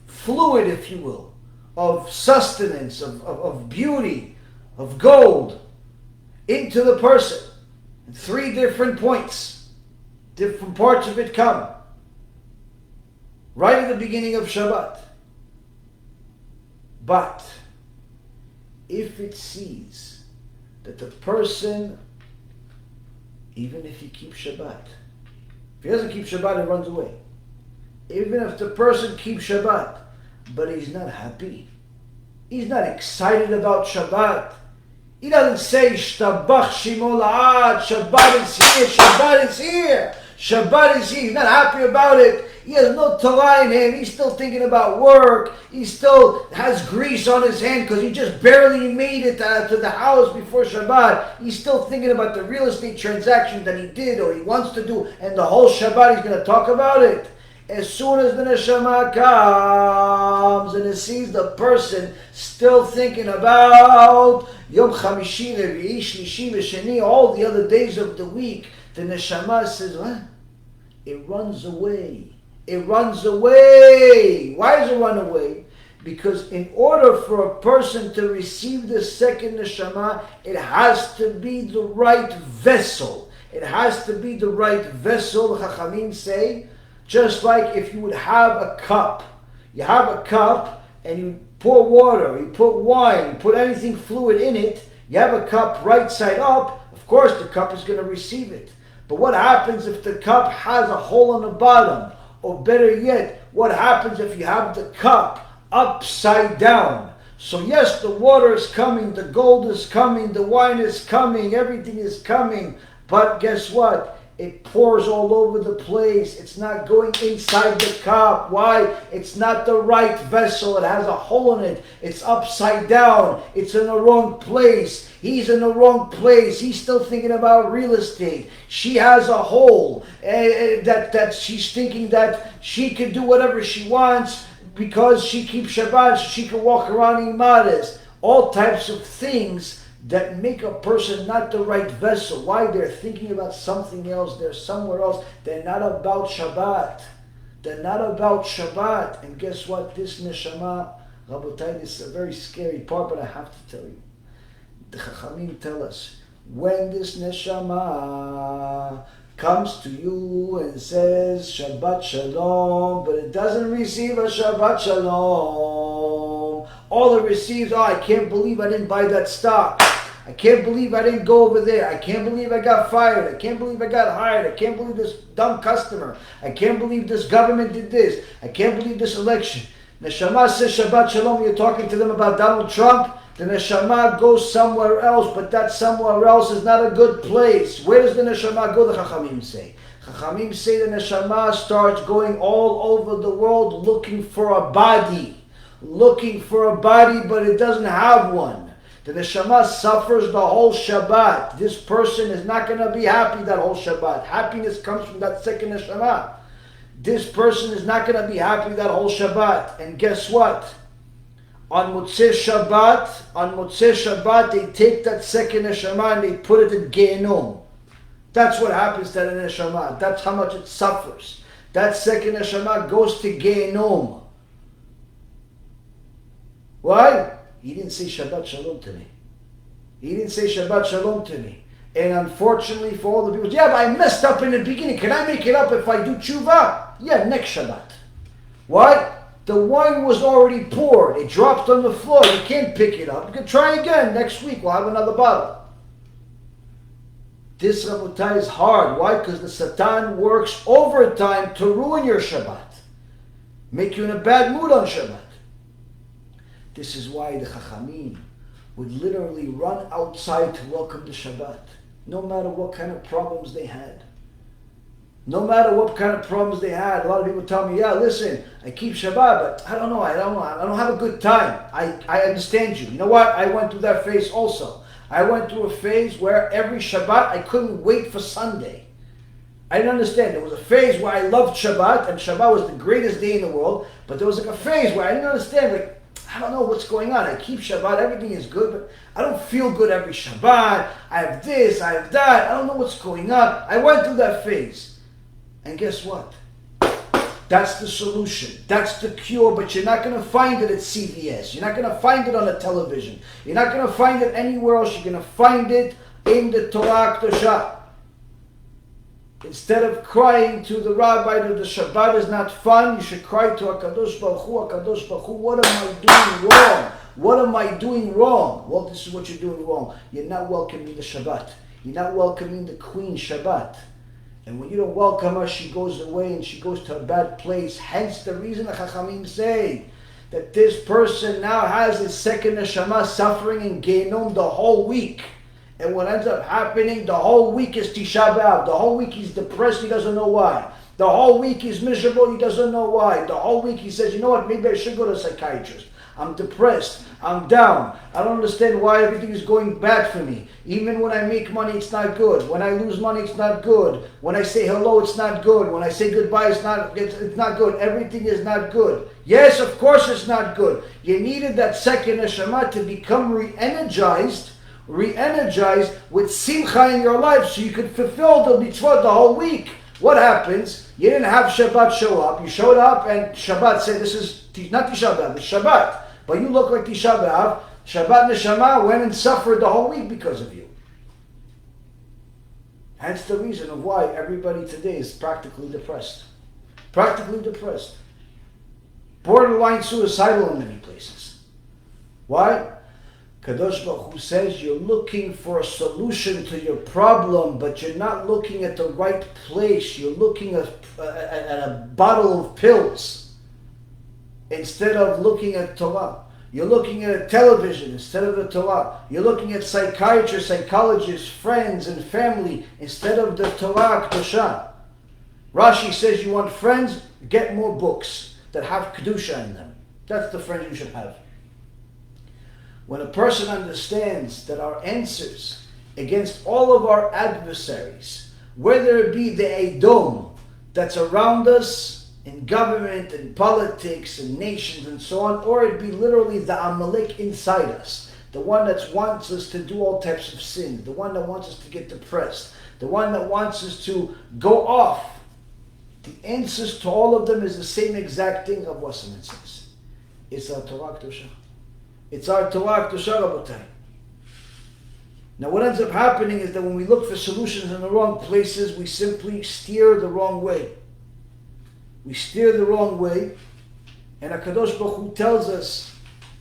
fluid, if you will, of sustenance, of beauty, of gold, into the person. In 3 different points. Different parts of it come. Right at the beginning of Shabbat. But if it sees that the person, even if he keeps Shabbat, if he doesn't keep Shabbat, it runs away. Even if the person keeps Shabbat, but he's not happy, he's not excited about Shabbat, he doesn't say, Shtabach Shimo La'ad, Shabbat is here, Shabbat is here, Shabbat is here, he's not happy about it. He has no Torah in him. He's still thinking about work. He still has grease on his hand because he just barely made it to the house before Shabbat. He's still thinking about the real estate transaction that he did or he wants to do, and the whole Shabbat he's going to talk about it. As soon as the neshama comes and it sees the person still thinking about Yom Chamishi, Revi'i, Shlishi, V'Sheni, all the other days of the week, the neshama says, what? It runs away. It runs away. Why does it run away? Because in order for a person to receive the second neshama, it has to be the right vessel. It has to be the right vessel. The Chachamim say, just like if you would have a cup. You have a cup and you pour water, you put wine, you put anything fluid in it. You have a cup right side up. Of course the cup is going to receive it. But what happens if the cup has a hole on the bottom? Or better yet, what happens if you have the cup upside down? So yes, the water is coming, the gold is coming, the wine is coming, everything is coming. But guess what? It pours all over the place. It's not going inside the cup. Why? It's not the right vessel. It has a hole in it. It's upside down. It's in the wrong place. He's in the wrong place. He's still thinking about real estate. She has a hole that she's thinking that she can do whatever she wants because she keeps Shabbat. So she can walk around immodest. All types of things that make a person not the right vessel. Why? They're thinking about something else. They're somewhere else. They're not about Shabbat. They're not about Shabbat. And guess what? This neshama, Rabotai, this is a very scary part, but I have to tell you. The Chachamim tell us, when this neshama comes to you and says Shabbat Shalom, but it doesn't receive a Shabbat Shalom. All it receives, oh, I can't believe I didn't buy that stock. I can't believe I didn't go over there. I can't believe I got fired. I can't believe I got hired. I can't believe this dumb customer. I can't believe this government did this. I can't believe this election. Neshama says Shabbat Shalom, you're talking to them about Donald Trump. The neshama goes somewhere else, but that somewhere else is not a good place. Where does the neshama go, the Chachamim say? Chachamim say the neshama starts going all over the world looking for a body. Looking for a body, but it doesn't have one. The neshama suffers the whole Shabbat. This person is not going to be happy that whole Shabbat. Happiness comes from that second neshama. This person is not going to be happy that whole Shabbat. And guess what? On Motzei Shabbat, they take that second neshama and they put it in Gehenom. That's what happens to the neshama. That's how much it suffers. That second neshama goes to Gehenom. Why? He didn't say Shabbat Shalom to me. He didn't say Shabbat Shalom to me. And unfortunately for all the people, yeah, but I messed up in the beginning. Can I make it up if I do tshuva? Yeah, next Shabbat. Why? The wine was already poured. It dropped on the floor. You can't pick it up. You can try again. Next week we'll have another bottle. This, Rabotai, is hard. Why? Because the Satan works overtime to ruin your Shabbat. Make you in a bad mood on Shabbat. This is why the Chachamim would literally run outside to welcome the Shabbat. No matter what kind of problems they had. No matter what kind of problems they had. A lot of people tell me, yeah, listen, I keep Shabbat, but I don't know, I don't have a good time. I understand you. You know what? I went through that phase also. I went through a phase where every Shabbat I couldn't wait for Sunday. I didn't understand. There was a phase where I loved Shabbat, and Shabbat was the greatest day in the world, but there was like a phase where I didn't understand, like, I don't know what's going on. I keep Shabbat, everything is good, but I don't feel good every Shabbat. I have this, I have that. I don't know what's going on. I went through that phase. And guess what? That's the solution. That's the cure, but you're not going to find it at CVS. You're not going to find it on the television. You're not going to find it anywhere else. You're going to find it in the Torah Kedosha. Instead of crying to the rabbi that the Shabbat is not fun, you should cry to HaKadosh Baruch Hu, HaKadosh Baruch Hu, what am I doing wrong? What am I doing wrong? Well, this is what you're doing wrong. You're not welcoming the Shabbat. You're not welcoming the Queen Shabbat. And when you don't welcome her, she goes away and she goes to a bad place. Hence the reason the Chachamim say that this person now has his second neshama suffering in Gehenom the whole week. And what ends up happening, the whole week is Tisha B'Av. The whole week he's depressed, he doesn't know why. The whole week he's miserable, he doesn't know why. The whole week he says, you know what, maybe I should go to a psychiatrist. I'm depressed, I'm down. I don't understand why everything is going bad for me. Even when I make money, it's not good. When I lose money, it's not good. When I say hello, it's not good. When I say goodbye, it's not good. Everything is not good. Yes, of course it's not good. You needed that second neshama to become re-energized with simcha in your life so you could fulfill the mitzvot the whole week. What happens? You didn't have Shabbat show up. You showed up and Shabbat said, this is not Tisha B'Av, it's Shabbat. But you look like Tisha B'Av. Shabbat Neshama went and suffered the whole week because of you. Hence the reason of why everybody today is practically depressed. Practically depressed. Borderline suicidal in many places. Why? Kadosh Baruch Hu says you're looking for a solution to your problem, but you're not looking at the right place. You're looking at a bottle of pills instead of looking at Torah. You're looking at a television instead of the Torah. You're looking at psychiatrists, psychologists, friends, and family instead of the Torah Kedusha. Rashi says you want friends, get more books that have Kedusha in them. That's the friends you should have. When a person understands that our answers against all of our adversaries, whether it be the Edom that's around us in government and politics and nations and so on, or it be literally the Amalek inside us, the one that wants us to do all types of sin, the one that wants us to get depressed, the one that wants us to go off, the answers to all of them is the same exact thing of Wasserman says. It's our Torah Kedusha. It's our Torah Kedusha, Rabotai. Now what ends up happening is that when we look for solutions in the wrong places, we simply steer the wrong way. We steer the wrong way, and HaKadosh Baruch Hu tells us,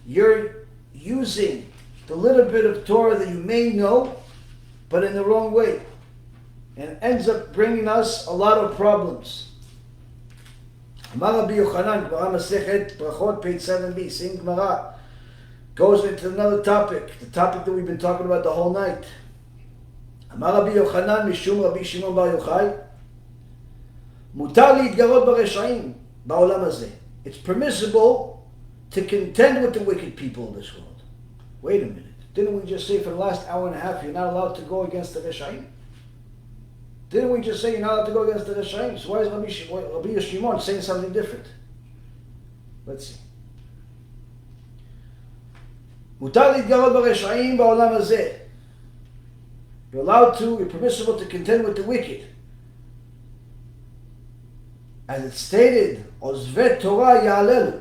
you're using the little bit of Torah that you may know, but in the wrong way. And it ends up bringing us a lot of problems. Amar Rabbi Yochanan, Gemara Masechet Berakhot, page 7b, same Gemara, goes into another topic, the topic that we've been talking about the whole night. Amar Rabbi Yochanan, Mishum Rabbi Shimon bar Yochai, Mutar להתגרות ברשעים בעולם הזה. It's permissible to contend with the wicked people in this world. Wait a minute. Didn't we just say for the last hour and a half you're not allowed to go against the Reshaim? Didn't we just say you're not allowed to go against the Reshaim? So why is Rabbi Shimon saying something different? Let's see. מותר להתגרות ברשעים בעולם הזה. You're permissible to contend with the wicked. As it stated, עוזבי תורה יעללו.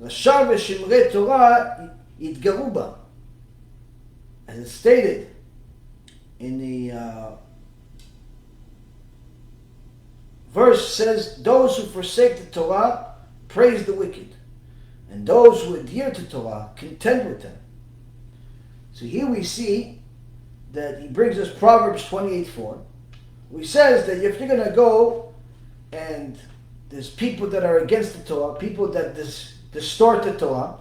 רשע ושמרי תורה יתגרו בה. as it's stated in the verse, says, those who forsake the Torah praise the wicked, and those who adhere to Torah contend with them. So here we see that he brings us Proverbs 28:4, where he says that if you're going to go and there's people that are against the Torah, people that distort the Torah,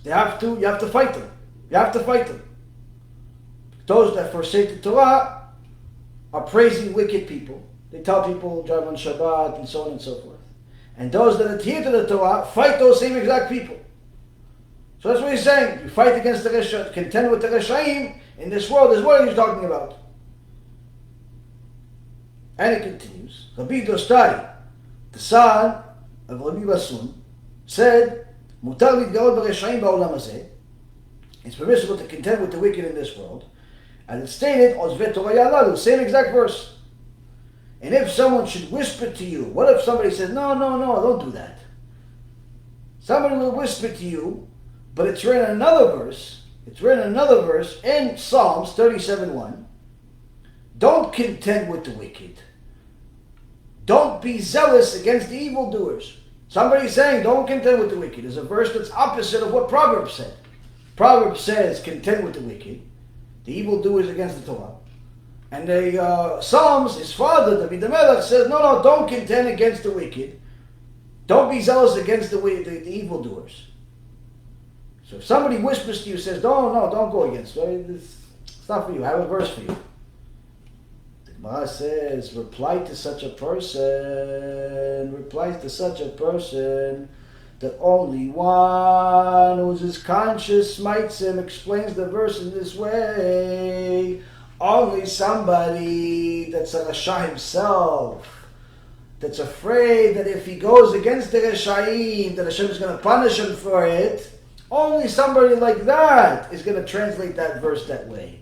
you have to fight them. You have to fight them. Those that forsake the Torah are praising wicked people. They tell people drive on Shabbat and so on and so forth. And those that adhere to the Torah fight those same exact people. So that's what he's saying. You fight against the Resha, contend with the Reshaim in this world is what he's talking about. And it continues. Rabbi Dostai, the son of Rabbi Basun, said, Mutar litgaot b'reshaim ba'olam hazeh. It's permissible to contend with the wicked in this world. And it's stated, Ozvei Torah Yalkut, same exact verse. And if someone should whisper to you, what if somebody says, no, don't do that. Somebody will whisper to you, but it's written in another verse. It's written in another verse in Psalms 37:1. Don't contend with the wicked. Don't be zealous against the evildoers. Somebody's saying, don't contend with the wicked. Is a verse that's opposite of what Proverbs said. Proverbs says, contend with the wicked. The evildoers against the Torah. And the Psalms, his father, David the Melech, says, no, don't contend against the wicked. Don't be zealous against the evildoers. So if somebody whispers to you, says, don't go against it. It's not for you. I have a verse for you. The Gemara says, reply to such a person, that only one who is conscious smites him, explains the verse in this way. Only somebody that's a Rasha himself, that's afraid that if he goes against the Rashaim, that Hashem is going to punish him for it, only somebody like that is going to translate that verse that way.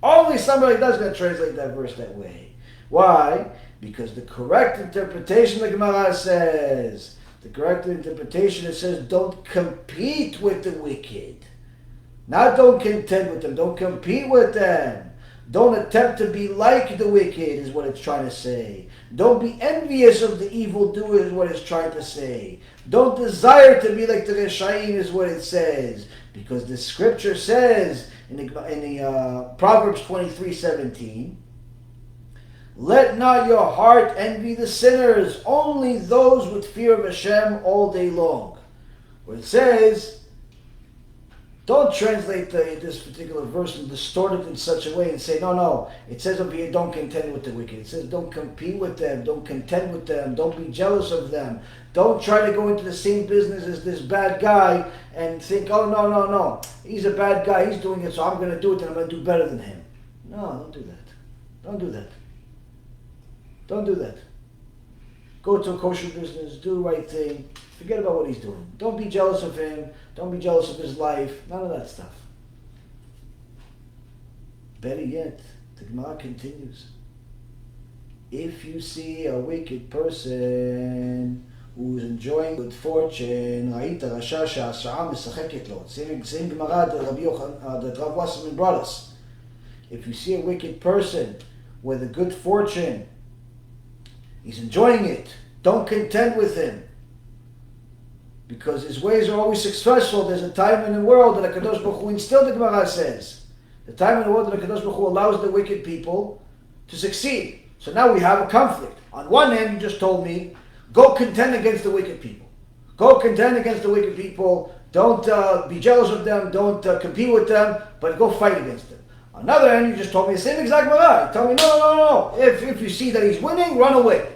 Only somebody like that is going to translate that verse that way. Why? Because the correct interpretation, the Gemara says, it says, don't compete with the wicked. Not don't contend with them, don't compete with them. Don't attempt to be like the wicked is what it's trying to say. Don't be envious of the evildoers is what it's trying to say. Don't desire to be like the Reshaim is what it says. Because the scripture says in the Proverbs 23:17, let not your heart envy the sinners, only those with fear of Hashem all day long. Where it says, don't translate this particular verse and distort it in such a way and say, no, it says over here, don't contend with the wicked. It says, don't compete with them, don't contend with them, don't be jealous of them. Don't try to go into the same business as this bad guy and think, oh, no, he's a bad guy, he's doing it, so I'm going to do it and I'm going to do better than him. No, don't do that. Don't do that. Don't do that. Go to a kosher business, do the right thing, forget about what he's doing. Don't be jealous of him, don't be jealous of his life, none of that stuff. Better yet, the Gemara continues. If you see a wicked person who is enjoying good fortune, same Gemara that Rav Wasserman brought us. If you see a wicked person with a good fortune, he's enjoying it, don't contend with him. Because his ways are always successful. There's a time in the world that HaKadosh Baruch Hu instilled, the Gemara says. The time in the world that HaKadosh Baruch Hu allows the wicked people to succeed. So now we have a conflict. On one hand, you just told me, go contend against the wicked people. Go contend against the wicked people. Don't be jealous of them. Don't compete with them. But go fight against them. On the other hand, you just told me the same exact Gemara. You told me, no. If you see that he's winning, run away.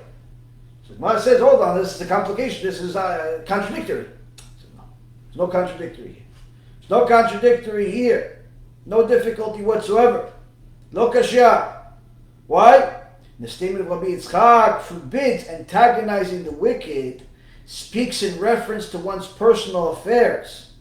So Gemara says, hold on, this is a complication. This is contradictory. So no, there's no contradictory here. There's no contradictory here. No difficulty whatsoever. No kashya. Why? The statement of Rabbi Yitzchak forbids antagonizing the wicked, speaks in reference to one's personal affairs.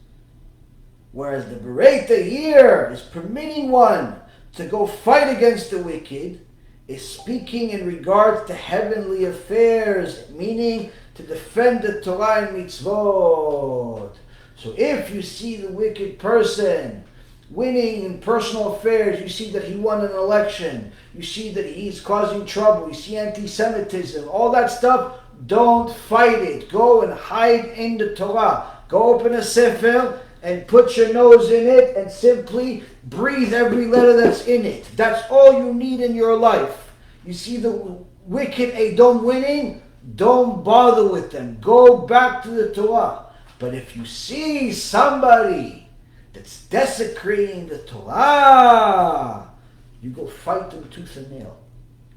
Whereas the Bereta here is permitting one to go fight against the wicked, is speaking in regards to heavenly affairs, meaning to defend the Torah and mitzvot. So if you see the wicked person winning in personal affairs, you see that he won an election, you see that he's causing trouble, you see anti-Semitism, all that stuff, don't fight it. Go and hide in the Torah. Go open a Sefer and put your nose in it and simply breathe every letter that's in it. That's all you need in your life. You see the wicked Edom winning, don't bother with them. Go back to the Torah. But if you see somebody that's desecrating the Torah, you go fight them tooth and nail.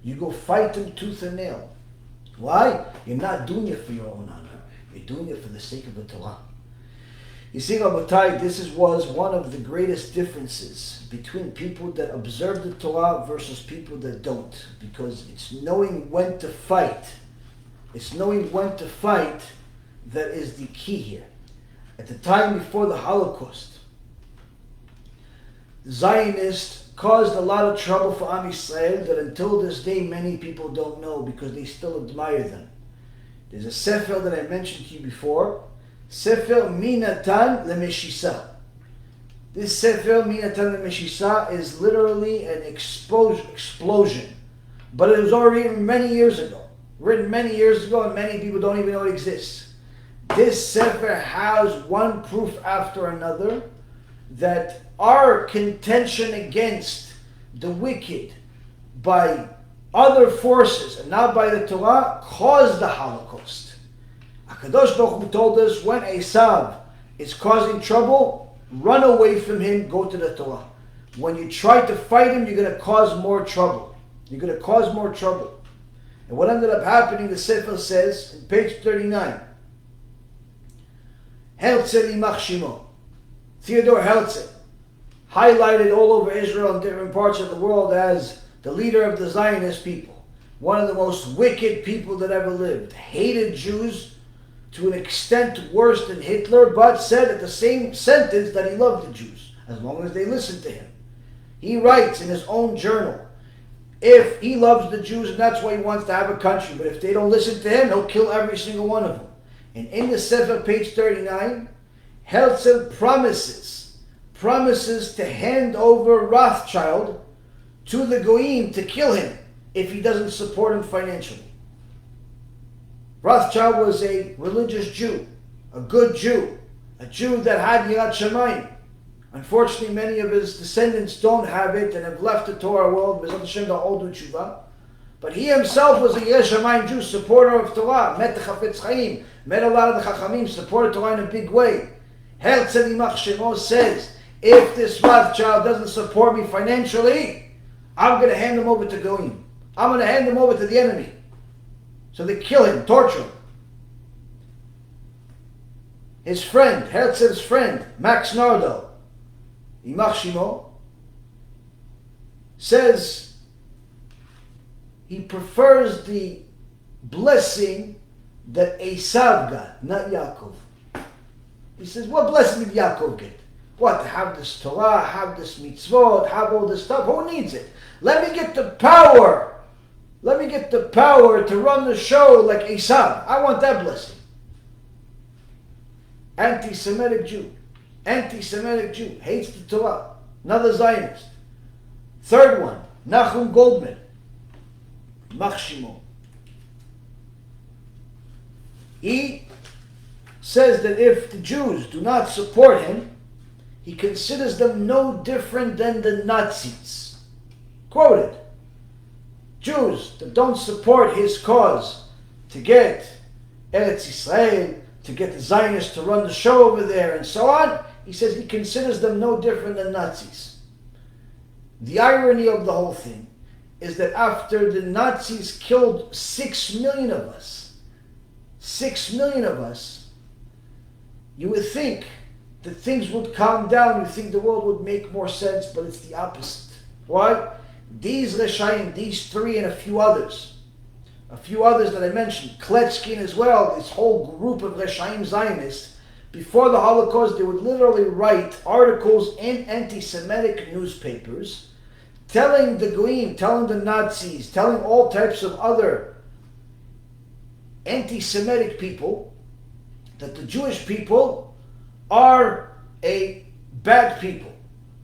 You go fight them tooth and nail. Why? You're not doing it for your own honor. You're doing it for the sake of the Torah. You see, Rabotai, this was one of the greatest differences between people that observe the Torah versus people that don't. Because it's knowing when to fight. It's knowing when to fight that is the key here. At the time before the Holocaust, Zionists caused a lot of trouble for Am Yisrael that until this day many people don't know because they still admire them. There's a Sefer that I mentioned to you before, Sefer Minatan Lemeshisa. This Sefer Minatan Lemeshisa is literally an explosion, but it was already written many years ago, and many people don't even know it exists. This Sefer has one proof after another that our contention against the wicked by other forces and not by the Torah caused the Holocaust. HaKadosh Baruch Hu told us when Esau is causing trouble, run away from him, go to the Torah. When you try to fight him, you're going to cause more trouble. You're going to cause more trouble. And what ended up happening, the Sefer says, in page 39, Herzl Imach Shimon, Theodore Herzl, highlighted all over Israel and different parts of the world as the leader of the Zionist people, one of the most wicked people that ever lived, hated Jews to an extent worse than Hitler, but said at the same sentence that he loved the Jews, as long as they listened to him. He writes in his own journal, if he loves the Jews and that's why he wants to have a country, but if they don't listen to him, he'll kill every single one of them. And in the Sefer, page 39, Herzl promises to hand over Rothschild to the Goyim to kill him if he doesn't support him financially. Rothschild was a religious Jew, a good Jew, a Jew that had Yirat Shamayim. Unfortunately, many of his descendants don't have it and have left the Torah world, B'ezrat Hashem, all do TeShuva. But he himself was a Yirat Shamayim Jew, supporter of Torah, met the Chafetz Chaim, met a lot of the Chachamim, supported Torah in a big way. Herzl Imach Shimon says, if this Rothschild doesn't support me financially, I'm going to hand him over to Goyim. I'm going to hand him over to the enemy. So they kill him, torture him. His friend, Herzl's friend, Max Nardal, Imach Shimon, says he prefers the blessing that Esau got, not Yaakov. He says, what blessing did Yaakov get? What, to have this Torah, have this mitzvot, have all this stuff? Who needs it? Let me get the power. Let me get the power to run the show like Esau. I want that blessing. Anti-Semitic Jew. Anti-Semitic Jew. Hates the Torah. Another Zionist. Third one, Nachum Goldman. Imach Shimon. He says that if the Jews do not support him, he considers them no different than the Nazis. Quoted. Jews that don't support his cause to get Eretz Yisrael, to get the Zionists to run the show over there and so on, he says he considers them no different than Nazis. The irony of the whole thing is that after the Nazis killed 6 million of us, 6 million of us, you would think that things would calm down, you think the world would make more sense, but it's the opposite. Why? These Reshaim, these three and a few others that I mentioned, Kletskin as well, this whole group of Reshaim Zionists, before the Holocaust, they would literally write articles in anti-Semitic newspapers, telling the Goyim, telling the Nazis, telling all types of other anti-Semitic people that the Jewish people are bad people.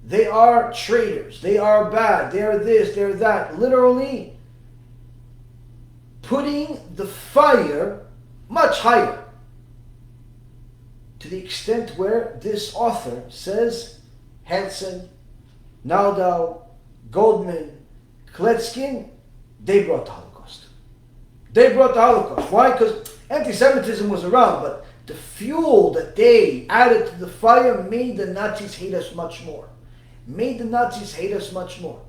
They are traitors. They are bad. They are this, they are that. Literally putting the fire much higher. To the extent where this author says Hansen, Naldau, Goldman, Kletskin, they brought the Holocaust. They brought the Holocaust. Why? Because anti-Semitism was around, but the fuel that they added to the fire made the Nazis hate us much more. Made the Nazis hate us much more.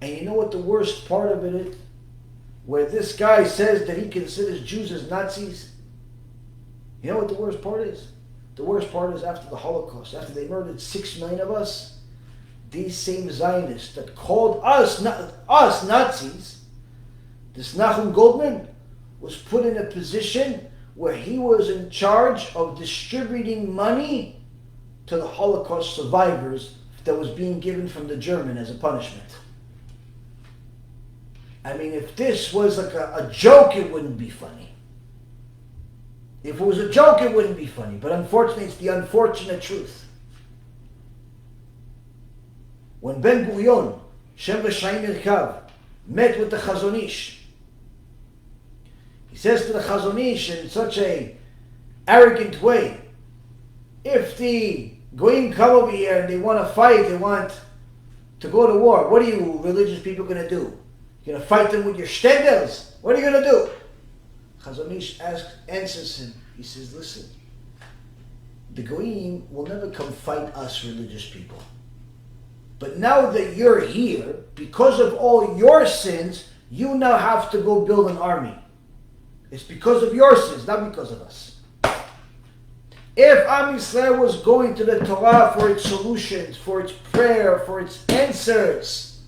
And you know what the worst part of it is? Where this guy says that he considers Jews as Nazis. You know what the worst part is? The worst part is after the Holocaust, after they murdered 6 million of us, these same Zionists that called us Nazis, this Nachum Goldman was put in a position where he was in charge of distributing money to the Holocaust survivors that was being given from the German as a punishment. I mean, if this was like a joke, it wouldn't be funny. If it was a joke, it wouldn't be funny. But unfortunately, it's the unfortunate truth. When Ben Gurion, Shem V'Shaim Irkav, met with the Chazon Ish, he says to the Chazon Ish in such a arrogant way, if the Goyim come over here and they want to fight, they want to go to war, what are you religious people going to do? You're going to fight them with your shtendels? What are you going to do? Chazon Ish answers him. He says, listen, the Goyim will never come fight us religious people. But now that you're here, because of all your sins, you now have to go build an army. It's because of your sins, not because of us. If Am Yisrael was going to the Torah for its solutions, for its prayer, for its answers,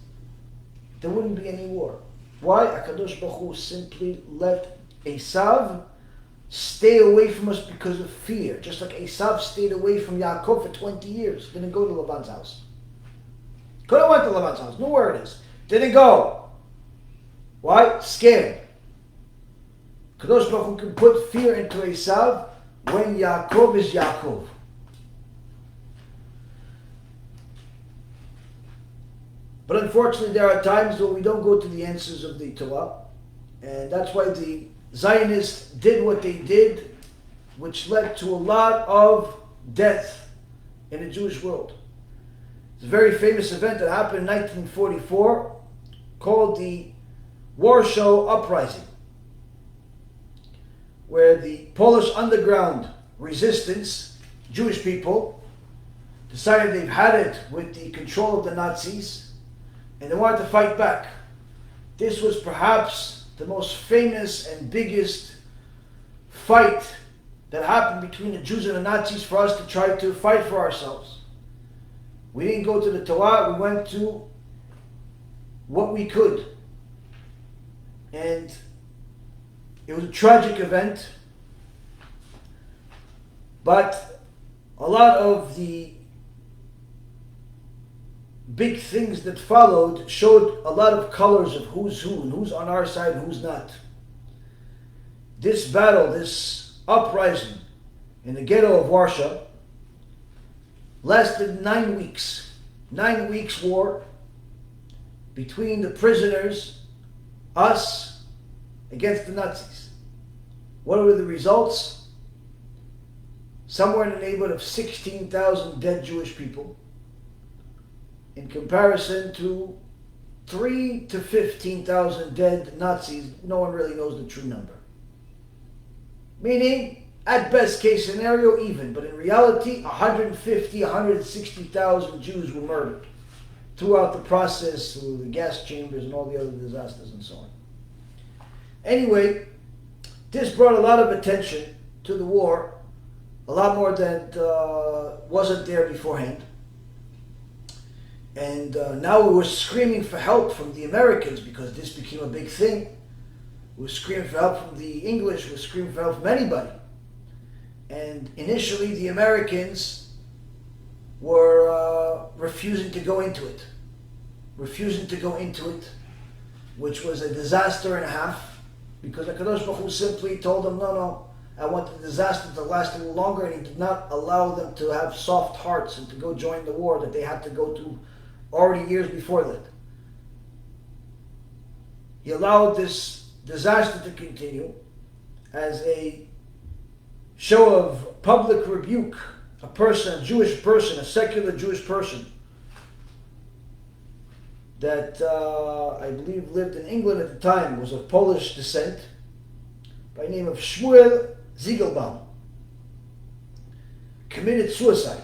there wouldn't be any war. Why? HaKadosh Baruch Hu simply let Esau stay away from us because of fear. Just like Esau stayed away from Yaakov for 20 years. Didn't go to Laban's house. Could have went to Laban's house. Know where it is. Didn't go. Why? Scared. Kadosh Baruch Hu can put fear into Esau when Yaakov is Yaakov. But unfortunately, there are times when we don't go to the answers of the Torah. And that's why the Zionists did what they did, which led to a lot of death in the Jewish world. It's a very famous event that happened in 1944 called the Warsaw Uprising, where the Polish underground resistance, Jewish people, decided they've had it with the control of the Nazis and they wanted to fight back. This was perhaps the most famous and biggest fight that happened between the Jews and the Nazis for us to try to fight for ourselves. We didn't go to the Torah, we went to what we could. And it was a tragic event, but a lot of the big things that followed showed a lot of colors of who's who and who's on our side and who's not. This battle, this uprising in the ghetto of Warsaw lasted 9 weeks. 9 weeks war between the prisoners, us, against the Nazis. What were the results? Somewhere in the neighborhood of 16,000 dead Jewish people, in comparison to 3,000 to 15,000 dead Nazis. No one really knows the true number. Meaning, at best case scenario, even, but in reality, 150,000, 160,000 Jews were murdered throughout the process, through the gas chambers and all the other disasters and so on. Anyway, this brought a lot of attention to the war, a lot more than wasn't there beforehand. And now we were screaming for help from the Americans because this became a big thing. We were screaming for help from the English, we were screaming for help from anybody. And initially the Americans were refusing to go into it. Which was a disaster and a half, because HaKadosh Baruch Hu simply told them, no, and wanted the disaster to last a little longer, and he did not allow them to have soft hearts and to go join the war that they had to go to already years before that. He allowed this disaster to continue as a show of public rebuke. A person, a Jewish person, a secular Jewish person that I believe lived in England at the time, was of Polish descent, by the name of Shmuel Ziegelbaum, committed suicide,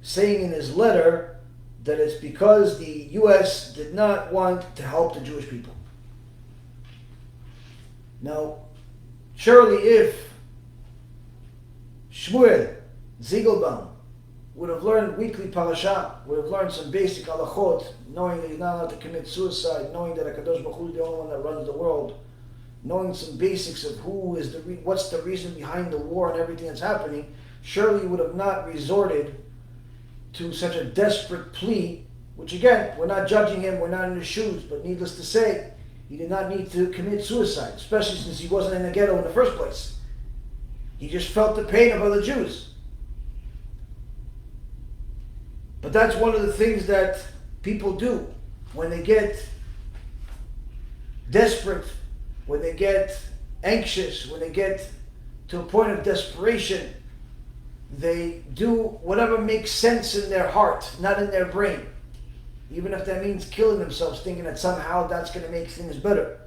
saying in his letter that it's because the U.S. did not want to help the Jewish people. Now, surely if Shmuel Ziegelbaum would have learned weekly Parashat, would have learned some basic halachot, knowing that he's not allowed to commit suicide, knowing that HaKadosh Baruch Hu is the only one that runs the world, knowing some basics of what's the reason behind the war and everything that's happening, surely he would have not resorted to such a desperate plea, which again, we're not judging him, we're not in his shoes, but needless to say, he did not need to commit suicide, especially since he wasn't in the ghetto in the first place. He just felt the pain of other Jews. But that's one of the things that people do when they get desperate, when they get anxious, when they get to a point of desperation. They do whatever makes sense in their heart, not in their brain. Even if that means killing themselves, thinking that somehow that's going to make things better.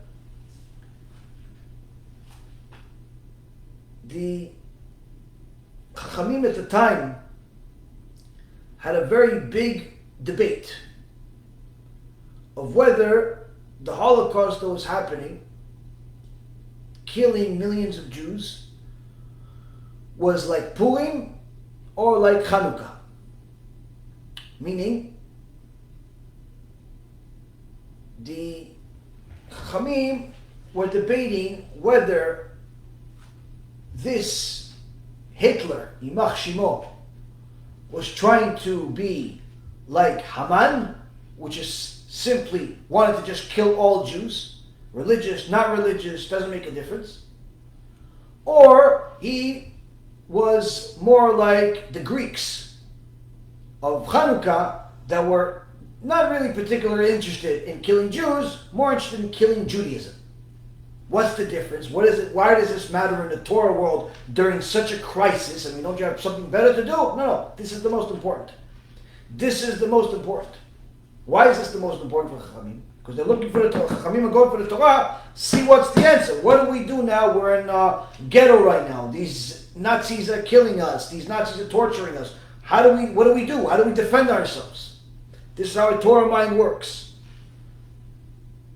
The Chachamim at the time had a very big debate of whether the Holocaust that was happening, killing millions of Jews, was like Purim or like Hanukkah. Meaning, the Chachamim were debating whether this Hitler, Yimach Shimo, was trying to be like Haman, which is simply wanted to just kill all Jews, religious, not religious, doesn't make a difference, or he was more like the Greeks of Hanukkah that were not really particularly interested in killing Jews, more interested in killing Judaism. What's the difference? What is it? Why does this matter in the Torah world during such a crisis? I mean, don't you have something better to do? No, this is the most important. This is the most important. Why is this the most important for Chachamim? Because they're looking for the Torah. Chachamim are going for the Torah. See what's the answer. What do we do now? We're in ghetto right now. These Nazis are killing us. These Nazis are torturing us. What do we do? How do we defend ourselves? This is how a Torah mind works.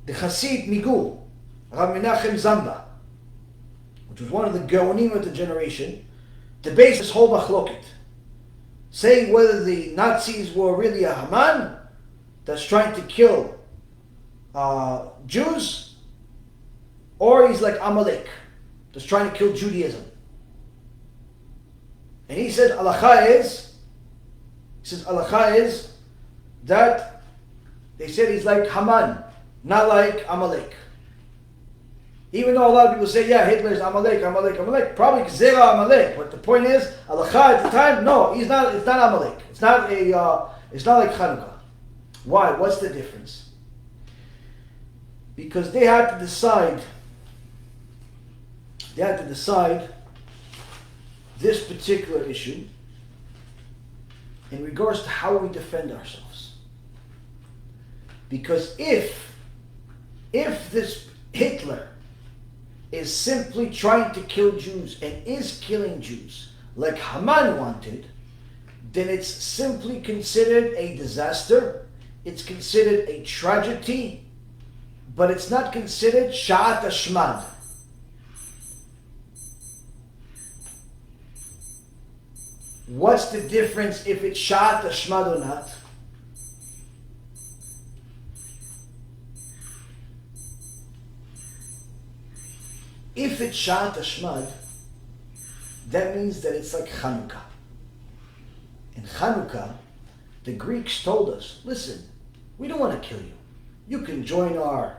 The Hasid Migul, Rav Menachem Zamba, which was one of the Gaonim of the generation, debates this whole machloket, saying whether the Nazis were really a Haman that's trying to kill Jews, or he's like Amalek that's trying to kill Judaism. And he said, Alakha is that they said he's like Haman, not like Amalek. Even though a lot of people say, yeah, Hitler is Amalek, probably Zera Amalek. But the point is, Alakha at the time, no, he's not. It's not Amalek. It's not like Chanukah. Why? What's the difference? Because they had to decide. They had to decide this particular issue in regards to how we defend ourselves. Because if this Hitler is simply trying to kill Jews and is killing Jews like Haman wanted, then it's simply considered a disaster, it's considered a tragedy, but it's not considered Sha'at Ashmad. What's the difference if it's Sha'at Ashmad or not? If it's Sha'at Ashmad, that means that it's like Chanukah. In Chanukah, the Greeks told us, listen, we don't want to kill you. You can join our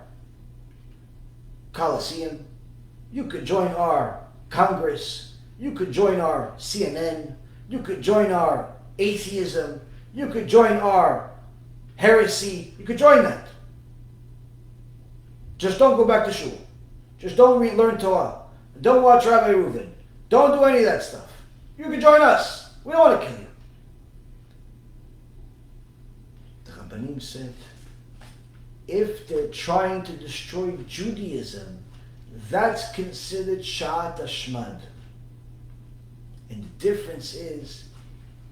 Colosseum. You can join our Congress. You could join our CNN. You could join our atheism. You could join our heresy. You could join that. Just don't go back to shul. Just don't learn Torah. Don't watch Rabbi Reuven. Don't do any of that stuff. You can join us. We don't want to kill you. The Rabbanim said, if they're trying to destroy Judaism, that's considered Sha'at Ashmad. And the difference is,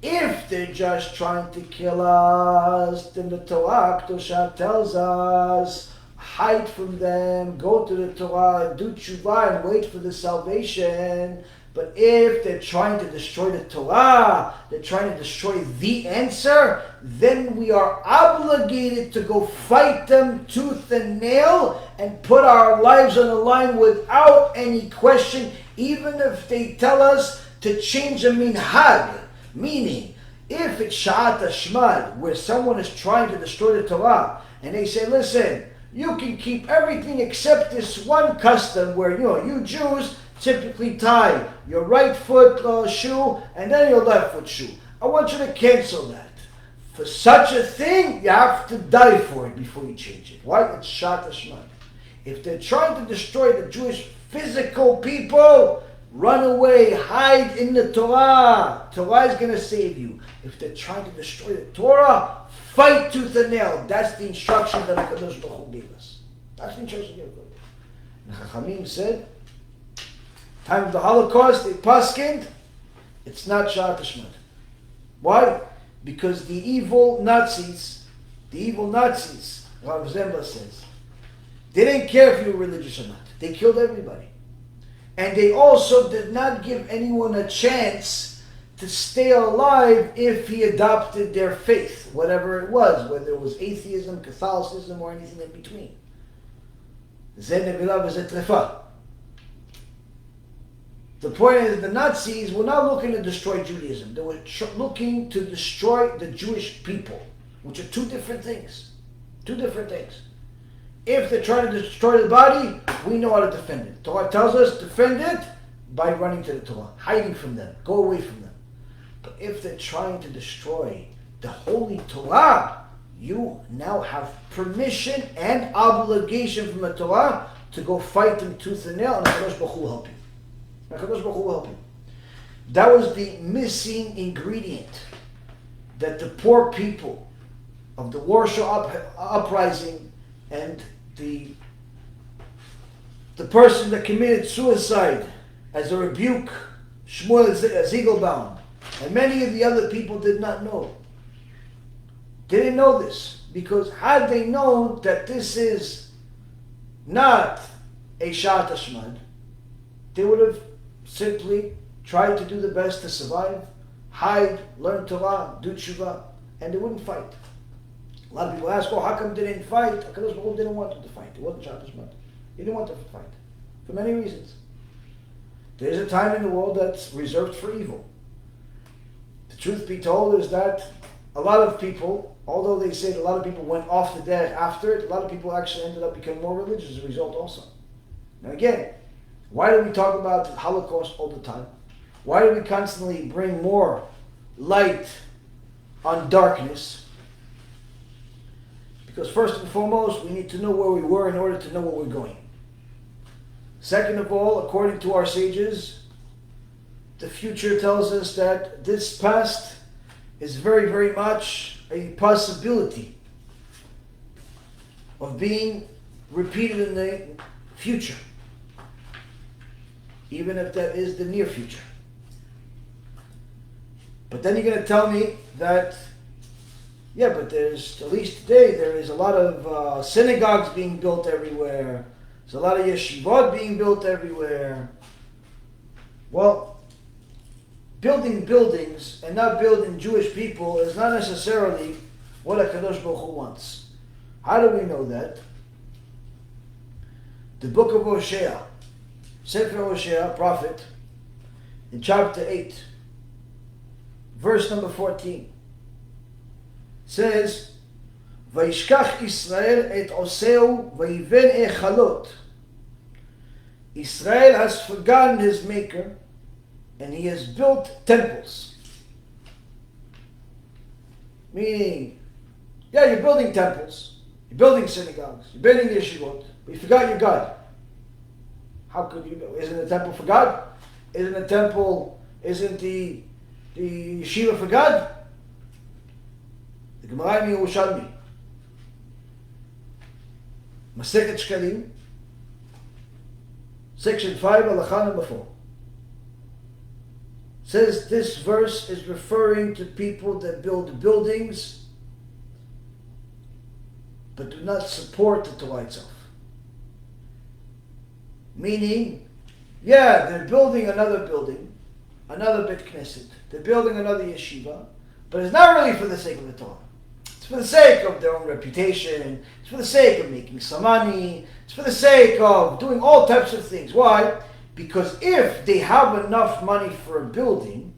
if they're just trying to kill us, then the Torah Kedosha tells us, hide from them, go to the Torah, do TeShuva, and wait for the salvation. But if they're trying to destroy the Torah, they're trying to destroy the answer, then we are obligated to go fight them tooth and nail and put our lives on the line without any question, even if they tell us to change a minhag. Meaning, if it's Sha'at Ashmad, where someone is trying to destroy the Torah, and they say, listen, you can keep everything except this one custom where, you Jews typically tie your right foot shoe and then your left foot shoe. I want you to cancel that. For such a thing, you have to die for it before you change it. Why? It's Sha'at Ashmad. If they're trying to destroy the Jewish physical people, run away, hide in the Torah. Torah is going to save you. If they're trying to destroy the Torah, fight tooth and nail. That's the instruction that HaKadosh Baruch Hu gave us. That's the instruction he gave us. And Chachamim said, time of the Holocaust, they paskined, it's not Sha'at Ashmad. Why? Because the evil Nazis, Rav Zemba says, they didn't care if you were religious or not. They killed everybody. And they also did not give anyone a chance to stay alive if he adopted their faith, whatever it was, whether it was atheism, Catholicism, or anything in between. The point is, the Nazis were not looking to destroy Judaism. They were looking to destroy the Jewish people, which are two different things. Two different things. If they're trying to destroy the body, we know how to defend it. Torah tells us, defend it by running to the Torah, hiding from them, go away from them. But if they're trying to destroy the Holy Torah, you now have permission and obligation from the Torah to go fight them tooth and nail, and HaKadosh Baruch Hu will help you. HaKadosh Baruch Hu will help you. That was the missing ingredient that the poor people of the Warsaw Uprising and the person that committed suicide as a rebuke, Shmuel Ziegelbaum, and many of the other people did not know. They didn't know this, because had they known that this is not a Sha'at Ashmad, they would have simply tried to do the best to survive, hide, learn Torah, do TeShuva, and they wouldn't fight. A lot of people ask, how come they didn't fight? HaKadosh Baruch Hu didn't want them to fight. It wasn't Sha'at Ashmad. He didn't want them to fight, for many reasons. There's a time in the world that's reserved for evil. The truth be told is that a lot of people, although they say that a lot of people went off the dead after it, a lot of people actually ended up becoming more religious as a result also. Now again, why do we talk about the Holocaust all the time? Why do we constantly bring more light on darkness? Because first and foremost, we need to know where we were in order to know where we're going. Second of all, according to our sages, the future tells us that this past is very, very much a possibility of being repeated in the future, even if that is the near future. But then you're going to tell me that, yeah, but there's, at least today, there is a lot of synagogues being built everywhere. There's a lot of yeshivot being built everywhere. Well, building buildings and not building Jewish people is not necessarily what HaKadosh Baruch Hu wants. How do we know that? The book of Hosea, Sefer Hosea, prophet, in chapter 8, verse number 14, says, Vayishkach Yisrael et oseu vayven echalot Israel has forgotten his maker and he has built temples. Meaning, yeah, you're building temples, you're building synagogues, you're building yeshivot, but you forgot your God. How could you know? Isn't the temple for God? Isn't the yeshiva for God? The Gemara in Yerushalmi, Masechet Shkalim, section 5, Halakha number 4, says this verse is referring to people that build buildings but do not support the Torah itself. Meaning, yeah, they're building another building, another Bet Knesset, they're building another yeshiva, but it's not really for the sake of the Torah. It's for the sake of their own reputation, it's for the sake of making some money, it's for the sake of doing all types of things. Why? Because if they have enough money for a building,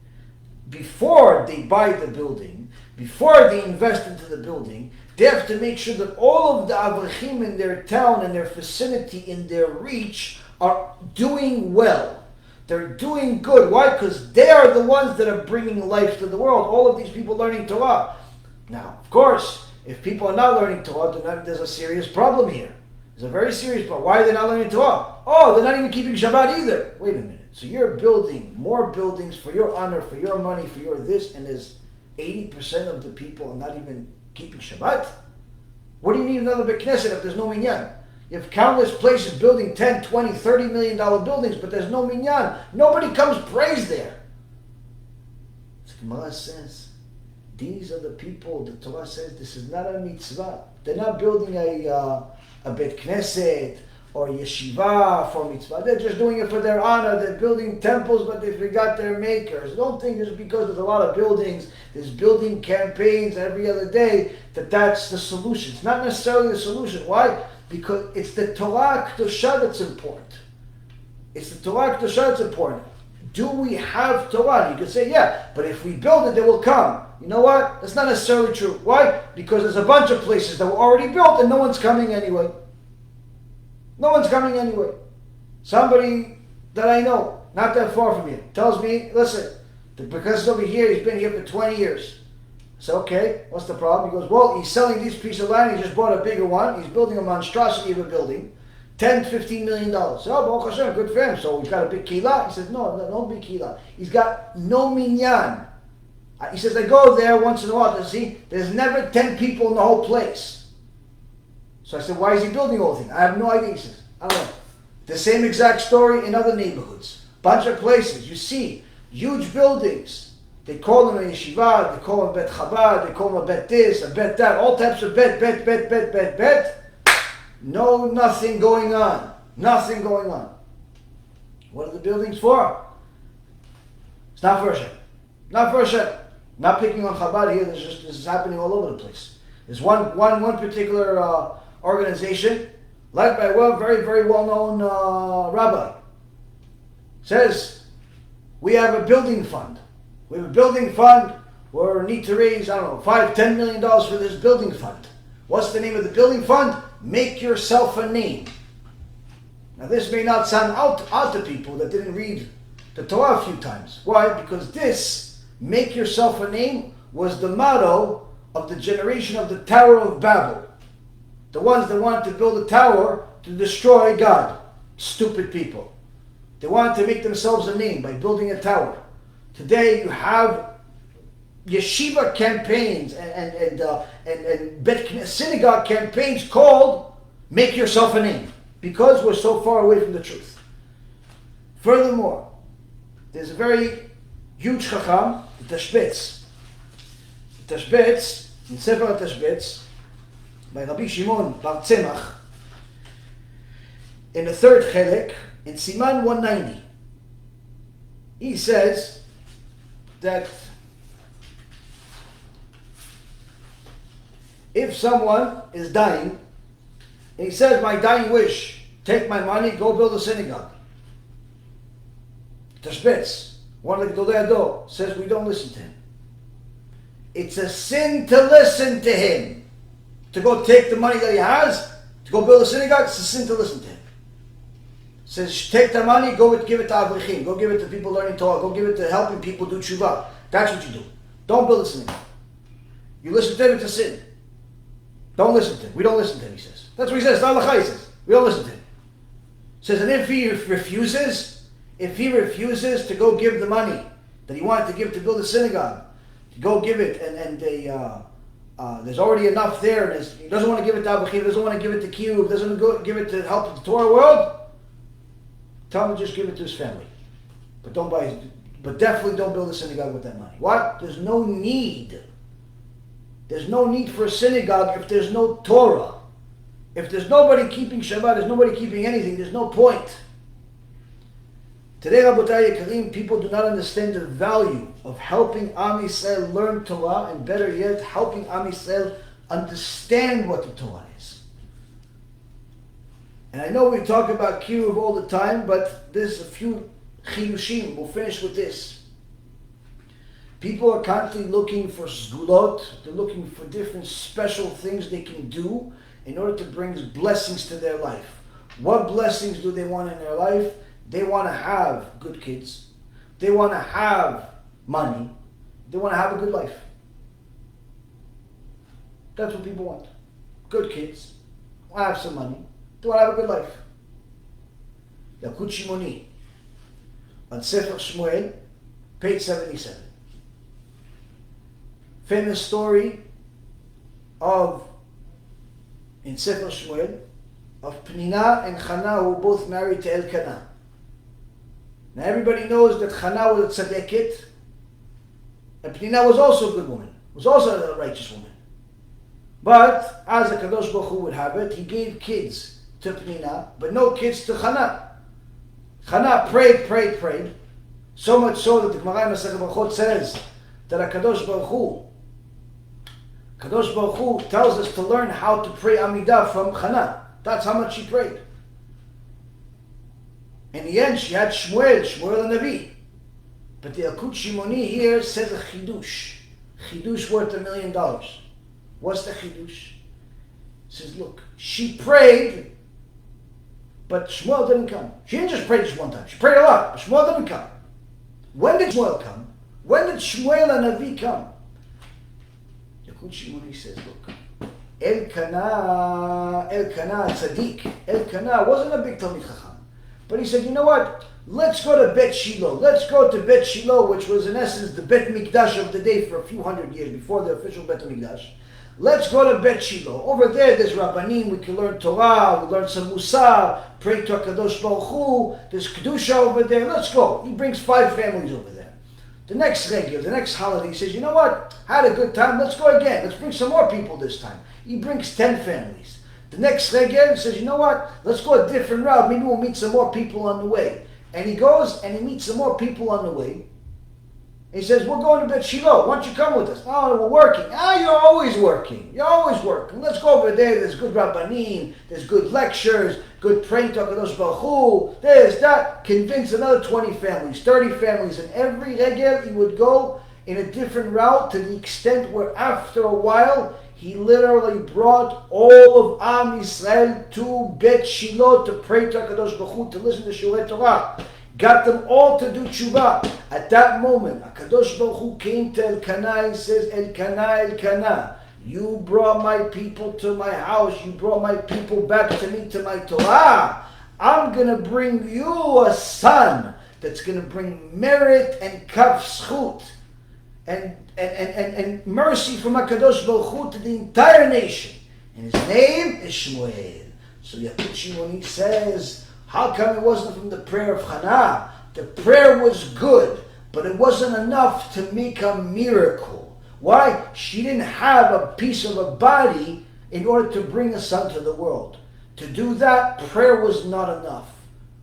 before they buy the building, before they invest into the building, they have to make sure that all of the avrechim in their town and their vicinity, in their reach, are doing well. They're doing good. Why? Because they are the ones that are bringing life to the world. All of these people learning Torah. Now, of course, if people are not learning Torah, then there's a serious problem here. There's a very serious problem. Why are they not learning Torah? Oh, they're not even keeping Shabbat either. Wait a minute. So you're building more buildings for your honor, for your money, for your this, and there's 80% of the people are not even keeping Shabbat? What do you need another Beit Knesset if there's no minyan? You have countless places building 10, 20, $30 million buildings, but there's no minyan. Nobody comes praise there. The Gemara says, these are the people, the Torah says, this is not a mitzvah. They're not building a Beit Knesset or yeshiva for mitzvah. They're just doing it for their honor. They're building temples, but they forgot their makers. Don't think just because there's a lot of buildings, there's building campaigns every other day, that's the solution. It's not necessarily the solution. Why? Because it's the Torah Kedusha that's important. It's the Torah Kedusha that's important. Do we have Torah? You could say, yeah, but if we build it, they will come. You know what? That's not necessarily true. Why? Because there's a bunch of places that were already built and no one's coming anyway. No one's coming anyway. Somebody that I know, not that far from here, tells me, listen, because it's over here, he's been here for 20 years. I said, okay, what's the problem? He goes, well, he's selling this piece of land, he just bought a bigger one, he's building a monstrosity of a building, $10, $15 million. I said, oh, Baruch Hashem, good for him. So he's got a big kila? He says, no big kila. He's got no minyan. He says, I go there once in a while to see, there's never 10 people in the whole place. So I said, why is he building all the things? I have no idea. He says, I don't know. The same exact story in other neighborhoods. Bunch of places. You see huge buildings. They call them a yeshiva, they call them bet Chabad, they call them a bet this, a bet that, all types of bet. No, nothing going on. Nothing going on. What are the buildings for? It's not for HaShem. Not for HaShem. Not picking on Chabad here, this is happening all over the place. There's one particular organization, led by a very, very well-known rabbi, says, we have a building fund. We have a building fund, we need to raise, $5, $10 million for this building fund. What's the name of the building fund? Make yourself a name. Now this may not sound out to people that didn't read the Torah a few times. Why? Because this, make yourself a name, was the motto of the generation of the Tower of Babel. The ones that wanted to build a tower to destroy God. Stupid people. They wanted to make themselves a name by building a tower. Today you have yeshiva campaigns and synagogue campaigns called Make Yourself a Name, because we're so far away from the truth. Furthermore, there's a very huge chacham, the TeShuva. The TeShuva, in Sefer HaTashbetz, by Rabbi Shimon bar Tzemach, in the third chelek, in Siman 190, he says that if someone is dying, and he says, my dying wish, take my money, go build a synagogue. TeShuva, one of the Gedolei Hador, says we don't listen to him. It's a sin to listen to him. To go take the money that he has, to go build a synagogue, it's a sin to listen to him. Says, take the money, give it to Avrichim, go give it to people learning Torah, go give it to helping people do TeShuva. That's what you do. Don't build a synagogue. You listen to him, it's a sin. Don't listen to him. We don't listen to him, he says. That's what he says. He says. We don't listen to him. Says, and if he refuses to go give the money that he wanted to give to build a synagogue, to go give it, and there's already enough there, and he doesn't want to give it to Abuchim, he doesn't want to give it to Kiyuv, doesn't go give it to help the Torah world, tell him to just give it to his family. But definitely don't build a synagogue with that money. What? There's no need. There's no need for a synagogue if there's no Torah. If there's nobody keeping Shabbat, there's nobody keeping anything, there's no point. Today, Rabotai Yekarim, people do not understand the value of helping Am Yisrael learn Torah, and better yet, helping Am Yisrael understand what the Torah is. And I know we talk about Kiruv all the time, but there's a few chidushim. We'll finish with this. People are constantly looking for sgulot. They're looking for different special things they can do in order to bring blessings to their life. What blessings do they want in their life? They want to have good kids. They want to have money. They want to have a good life. That's what people want. Good kids. Want to have some money. They want to have a good life. Yalkut Shimoni. On Sefer Shmuel, page 77. Famous story in Sefer Shmuel, of Pnina and Chana, who were both married to Elkanah. Now everybody knows that Chana was a tzaddiket, and Pnina was also a good woman, was also a righteous woman. But, as the Kadosh Baruch Hu would have it, he gave kids to Pnina, but no kids to Chana. Chana prayed, so much so that the Gemara in Masechet Berakhot says that Kadosh Baruch Hu tells us to learn how to pray Amidah from Chana. That's how much she prayed. In the end, she had Shmuel the Navi. But the Yalkut Shimoni here says a chidush. Chidush worth $1 million. What's the chidush? It says, look, she prayed, but Shmuel didn't come. She didn't just pray just one time. She prayed a lot, but Shmuel didn't come. When did Shmuel come? When did Shmuel the Navi come? Yalkut Shimoni says, look, Elkanah, Tzaddik. Elkanah wasn't a big Talmid Chacham. But he said, you know what? Let's go to Bet Shiloh. Let's go to Bet Shiloh, which was in essence the Bet Mikdash of the day for a few hundred years before the official Bet Mikdash. Let's go to Bet Shiloh. Over there's Rabbanim. We can learn Torah. We learn some Musar. Pray to HaKadosh Baruch Hu. There's Kedusha over there. Let's go. He brings 5 families over there. The next regular, the next holiday, he says, you know what? Had a good time. Let's go again. Let's bring some more people this time. He brings 10 families. The next regel says, you know what? Let's go a different route. Maybe we'll meet some more people on the way. And he goes and he meets some more people on the way. He says, we're going to Bet Shiloh. Why don't you come with us? Oh, we're working. You're always working. You're always working. Let's go over there. There's good Rabbanim. There's good lectures. Good praying to HaKadosh Baruch Hu. There's that. Convince another 20 families, 30 families. And every regel he would go in a different route to the extent where after a while, he literally brought all of Am Yisrael to Bet Shiloh to pray to HaKadosh Baruch Hu, to listen to Shurei Torah. Got them all to do TeShuva. At that moment, HaKadosh Baruch Hu came to Elkanah and says, Elkanah, you brought my people to my house. You brought my people back to me, to my Torah. I'm going to bring you a son that's going to bring merit and kaf zchut and mercy from HaKadosh Baruch Hu to the entire nation. And his name is Shmuel. So Yalkut Shimoni says, how come it wasn't from the prayer of Hannah? The prayer was good, but it wasn't enough to make a miracle. Why? She didn't have a piece of a body in order to bring a son to the world. To do that, prayer was not enough.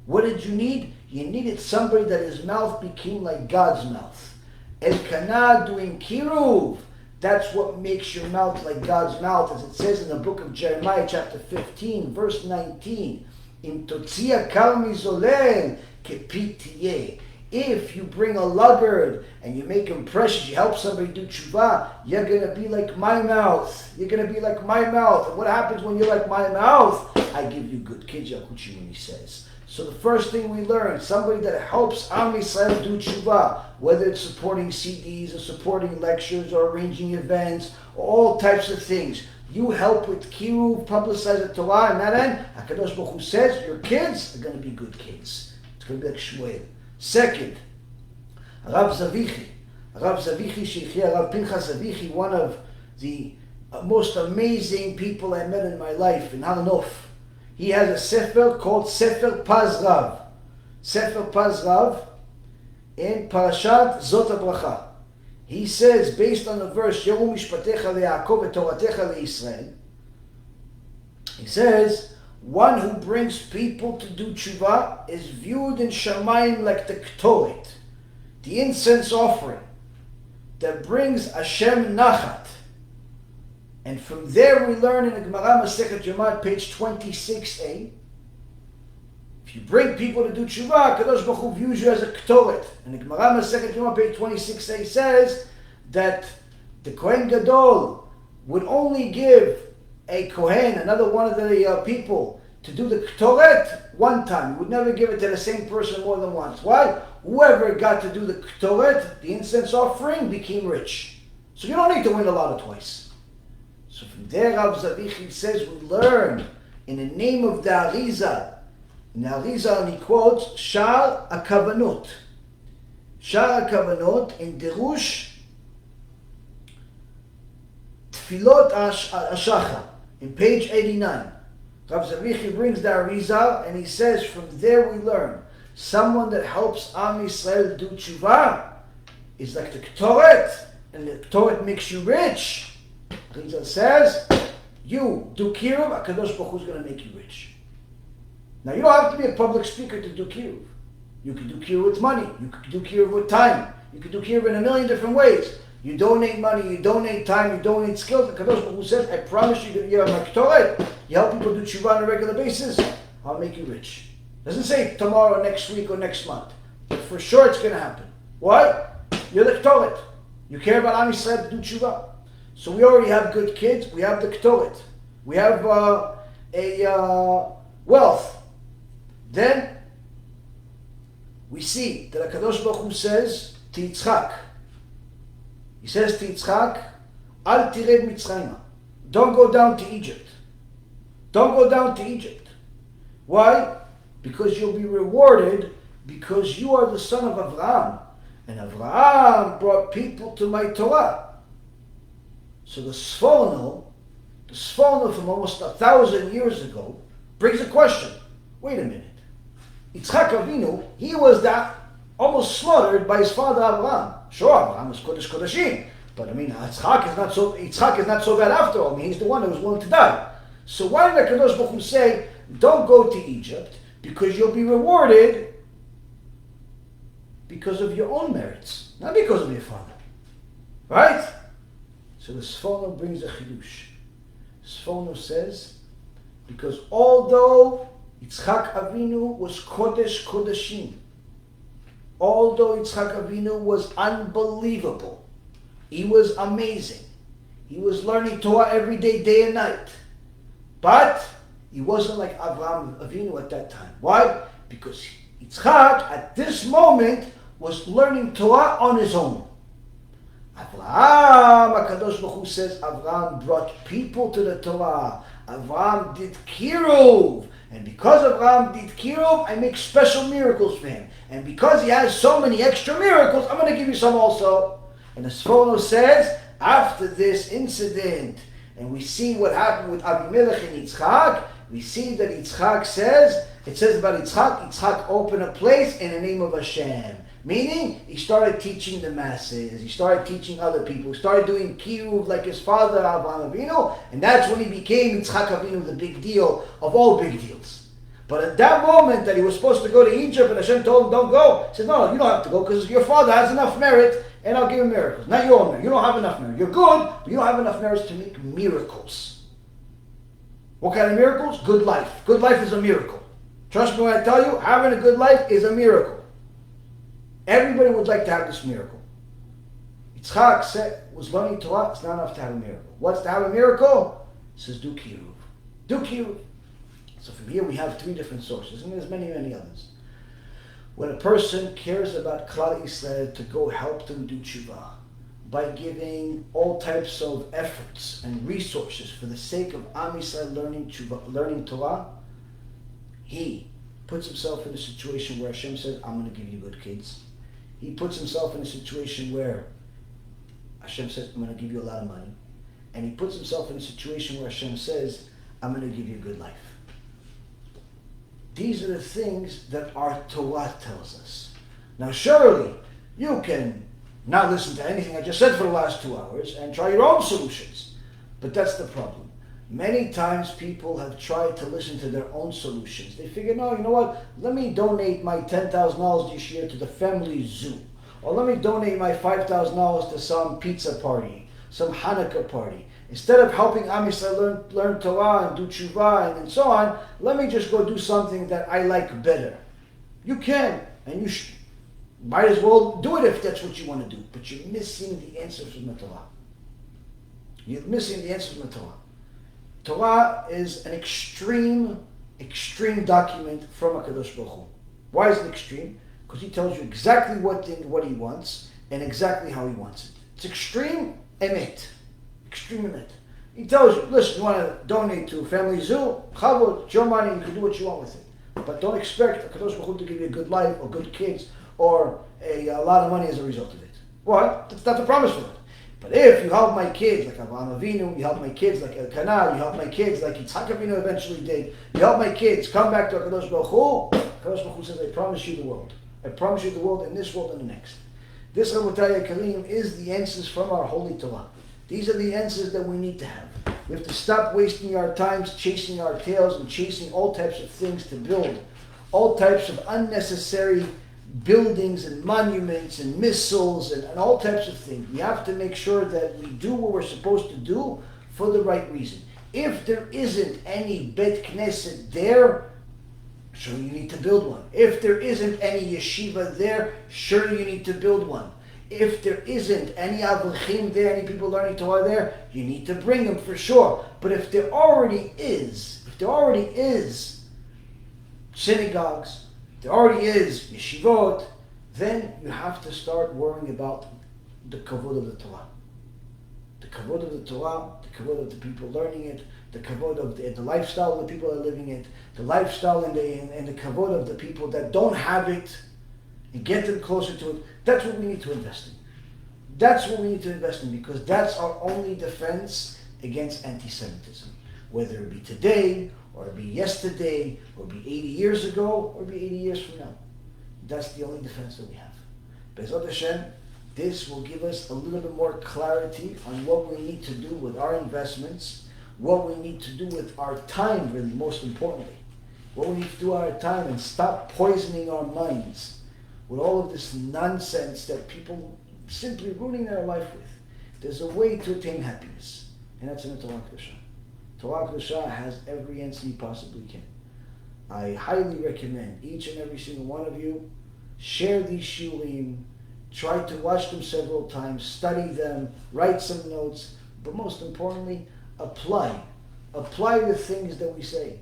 What did you need? You needed somebody that his mouth became like God's mouth. Elkanah doing kiruv. That's what makes your mouth like God's mouth, as it says in the book of Jeremiah, chapter 15, verse 19. Im totzia kal mizolel kepit tiyeh. If you bring a luggard and you make him precious, you help somebody do TeShuva, you're going to be like my mouth. You're going to be like my mouth. And what happens when you're like my mouth? I give you good kids, Yalkut Shimoni says. So the first thing we learn, somebody that helps Am Yisrael do tshuva, whether it's supporting CDs or supporting lectures or arranging events, or all types of things. You help with kiruv, publicize the Torah, and that end, HaKadosh Baruch Hu says your kids are going to be good kids. It's going to be like Shmuel. Second, Rav Zvichi, Rav Pinchas Zvichi, one of the most amazing people I met in my life in Halanof. He has a sefer called Sefer Pazrav. Sefer Pazrav in Parashat Zot HaBracha. He says, based on the verse, Yeru mishpatecha leYaakov v'toratecha leYisrael, he says, one who brings people to do tshuva is viewed in Shamayim like the Ktoret, the incense offering that brings HaShem nachat. And from there we learn in the Gemara Masechet Yomad, page 26a, if you bring people to do tshuva, Kadosh Baruch Hu views you as a Ktoret. And the Gemara Masechet Yomad, page 26a says that the Kohen Gadol would only give a Kohen, another one of the people, to do the Ktoret one time. He would never give it to the same person more than once. Why? Whoever got to do the Ktoret, the incense offering, became rich. So you don't need to win the lotto twice. So from there, Rav Zvichi says we learn in the name of the Arizal. In the Arizal, he quotes Sha'ar HaKavanot. Sha'ar HaKavanot in Derush Tfilot HaShachar in page 89. Rav Zvichi brings the Arizal and he says from there we learn someone that helps Am Yisrael do tshuva is like the Ktoret, and the Ktoret makes you rich. Rizal says, you do kiruv, HaKadosh Baruch Hu is going to make you rich. Now you don't have to be a public speaker to do kiruv. You can do kiruv with money. You can do kiruv with time. You can do kiruv in a million different ways. You donate money, you donate time, you donate skills. HaKadosh Baruch Hu says, I promise you that you're a Ktoret. You help people do tshuva on a regular basis, I'll make you rich. Doesn't say tomorrow, next week, or next month. But for sure it's going to happen. Why? You're the Ktoret. You care about Am Yisrael to do tshuva. So we already have good kids. We have the Ktoret. We have wealth. Then we see that HaKadosh Baruch Hu says to Yitzchak. He says to Yitzchak, Al tired Mitzrayma. Don't go down to Egypt. Don't go down to Egypt. Why? Because you'll be rewarded because you are the son of Avraham. And Avraham brought people to my Torah. So the Sforno from almost 1,000 years ago, brings a question. Wait a minute. Yitzchak Avinu, he was that almost slaughtered by his father Abraham. Sure, Abraham was Kodesh Kodeshim, but I mean, Yitzchak is not so bad after all. I mean, he's the one that was willing to die. So why did HaKadosh Baruch Hu say, don't go to Egypt, because you'll be rewarded because of your own merits, not because of your father. Right? So the Sforno brings a chidush. Sforno says, because although Yitzchak Avinu was Kodesh Kodeshim, although Yitzchak Avinu was unbelievable, he was amazing, he was learning Torah every day, day and night, but he wasn't like Avraham Avinu at that time. Why? Because Yitzchak at this moment was learning Torah on his own. Avraham, HaKadosh Baruch Hu says, Avraham brought people to the Torah. Avraham did kiruv. And because Avraham did kiruv, I make special miracles for him. And because he has so many extra miracles, I'm going to give you some also. And the Sforno says, after this incident, and we see what happened with Abimelech and Yitzchak, we see that Yitzchak says, it says about Yitzchak opened a place in the name of HaShem. Meaning, he started teaching the masses, he started teaching other people, he started doing kiruv like his father, Avraham Avinu, and that's when he became Yitzchak Avinu, the big deal of all big deals. But at that moment that he was supposed to go to Egypt and Hashem told him, don't go, he said, no, you don't have to go because your father has enough merit and I'll give him miracles. Not your own merit. You don't have enough merit. You're good, but you don't have enough merits to make miracles. What kind of miracles? Good life. Good life is a miracle. Trust me when I tell you, having a good life is a miracle. Everybody would like to have this miracle. Yitzchak was learning Torah. It's not enough to have a miracle. What's to have a miracle? He says, do kiruv. Do kiruv. So from here we have 3 different sources, and there's many, many others. When a person cares about Klal Yisrael to go help them do tshuva, by giving all types of efforts and resources for the sake of Am Yisrael learning tshuva, learning Torah, he puts himself in a situation where Hashem says, I'm going to give you good kids. He puts himself in a situation where Hashem says, I'm going to give you a lot of money. And he puts himself in a situation where Hashem says, I'm going to give you a good life. These are the things that our Torah tells us. Now surely, you can not listen to anything I just said for the last 2 hours and try your own solutions. But that's the problem. Many times people have tried to listen to their own solutions. They figure, no, you know what? Let me donate my $10,000 this year to the family zoo. Or let me donate my $5,000 to some pizza party, some Hanukkah party. Instead of helping Am Yisrael learn Torah and do tshuva and so on, let me just go do something that I like better. You can, and you might as well do it if that's what you want to do. But you're missing the answer from the Torah. You're missing the answer from the Torah. Torah is an extreme document from HaKadosh Baruch Hu. Why is it extreme? Because he tells you exactly what he wants and exactly how he wants it. It's extreme emet. Extreme emet. He tells you, listen, you want to donate to a family zoo? Chavod, it's your money, you can do what you want with it. But don't expect HaKadosh Baruch Hu to give you a good life or good kids or a lot of money as a result of it. Why? That's not the promise for it. But if you help my kids like Avraham Avinu, you help my kids like Elkanah, you help my kids like Yitzhak Avinu eventually did, you help my kids come back to HaKadosh Baruch Hu, HaKadosh Baruch Hu says, I promise you the world. I promise you the world in this world and the next. This, Rabotai Karim, is the answers from our Holy Torah. These are the answers that we need to have. We have to stop wasting our times chasing our tails and chasing all types of things to build, all types of unnecessary buildings and monuments and missiles and all types of things. We have to make sure that we do what we're supposed to do for the right reason. If there isn't any Bet Knesset there, sure you need to build one. If there isn't any yeshiva there, sure you need to build one. If there isn't any avrechim there, any people learning Torah there, you need to bring them for sure. But if there already is synagogues, there already is yeshivot, then you have to start worrying about the kavod of the Torah. The kavod of the Torah, the kavod of the people learning it, the kavod of the lifestyle of the people that are living it, the lifestyle and the kavod of the people that don't have it, and get them closer to it. That's what we need to invest in. That's what we need to invest in, because that's our only defense against anti-Semitism. Whether it be today, or it be yesterday, or it be 80 years ago, or it be 80 years from now. That's the only defense that we have. Be'ezrat Hashem, this will give us a little bit more clarity on what we need to do with our investments, what we need to do with our time, really, most importantly. What we need to do with our time, and stop poisoning our minds with all of this nonsense that people simply ruining their life with. There's a way to attain happiness, and that's in the Torah Kedusha. Torah Kedusha has every answer you possibly can. I highly recommend each and every single one of you share these shiurim, try to watch them several times, study them, write some notes, but most importantly, apply the things that we say.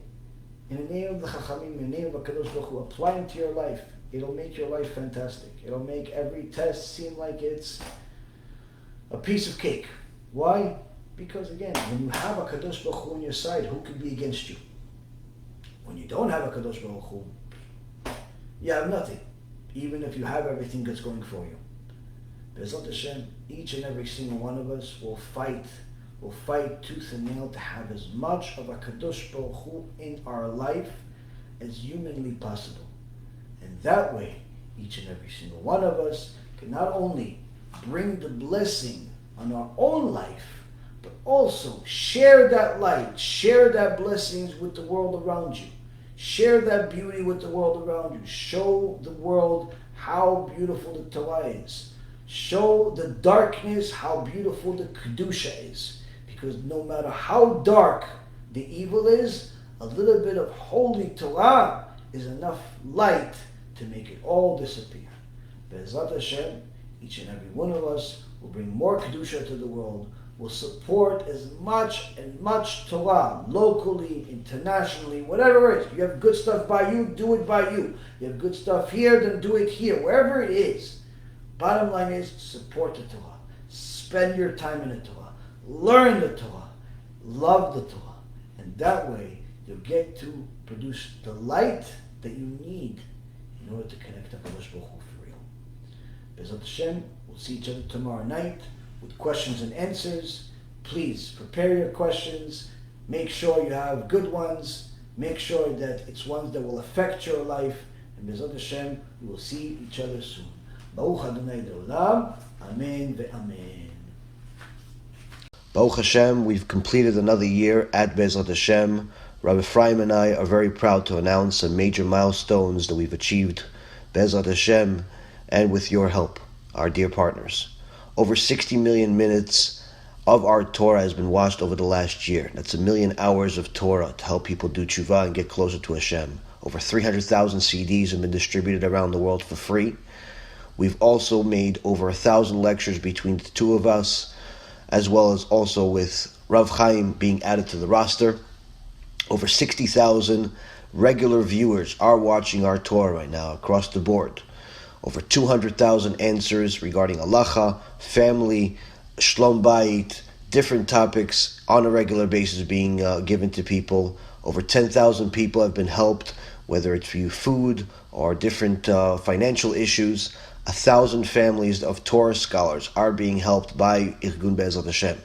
In the name of the Chachamim, in the name of HaKadosh Baruch Hu, apply them to your life. It'll make your life fantastic. It'll make every test seem like it's a piece of cake. Why? Because again, when you have a Kadosh Baruch Hu on your side, who can be against you? When you don't have a Kadosh Baruch Hu, you have nothing. Even if you have everything that's going for you. Be'ezrat Hashem, each and every single one of us will fight tooth and nail to have as much of a Kadosh Baruch Hu in our life as humanly possible. And that way, each and every single one of us can not only bring the blessing on our own life, but also share that light, share that blessings with the world around you. Share that beauty with the world around you. Show the world how beautiful the Torah is. Show the darkness how beautiful the Kedusha is. Because no matter how dark the evil is, a little bit of holy Torah is enough light to make it all disappear. Be'ezrat Hashem, each and every one of us will bring more Kedusha to the world, will support as much and much Torah, locally, internationally, whatever it is. You have good stuff by you, do it by you. You have good stuff here, then do it here, wherever it is. Bottom line is, support the Torah. Spend your time in the Torah. Learn the Torah. Love the Torah. And that way, you'll get to produce the light that you need in order to connect to HaKadosh Baruch Hu for real. Bezat Hashem, we'll see each other tomorrow night with questions and answers. Please prepare your questions. Make sure you have good ones. Make sure that it's ones that will affect your life. And Bezat Hashem, we will see each other soon. Baruch Adonai Olam. Amen ve'amen. Baruch Hashem, we've completed another year at Bezrat Hashem. Rabbi Ephraim and I are very proud to announce some major milestones that we've achieved, Bezrat Hashem, and with your help, our dear partners. Over 60 million minutes of our Torah has been watched over the last year. That's 1 million hours of Torah to help people do TeShuva and get closer to Hashem. Over 300,000 CDs have been distributed around the world for free. We've also made over 1,000 lectures between the two of us, as well as also with Rav Chaim being added to the roster. Over 60,000 regular viewers are watching our Torah right now across the board. Over 200,000 answers regarding halacha, family, shlom bayit, different topics on a regular basis being given to people. Over 10,000 people have been helped, whether it's for food or different financial issues. 1,000 families of Torah scholars are being helped by Irgun Bezrat Hashem.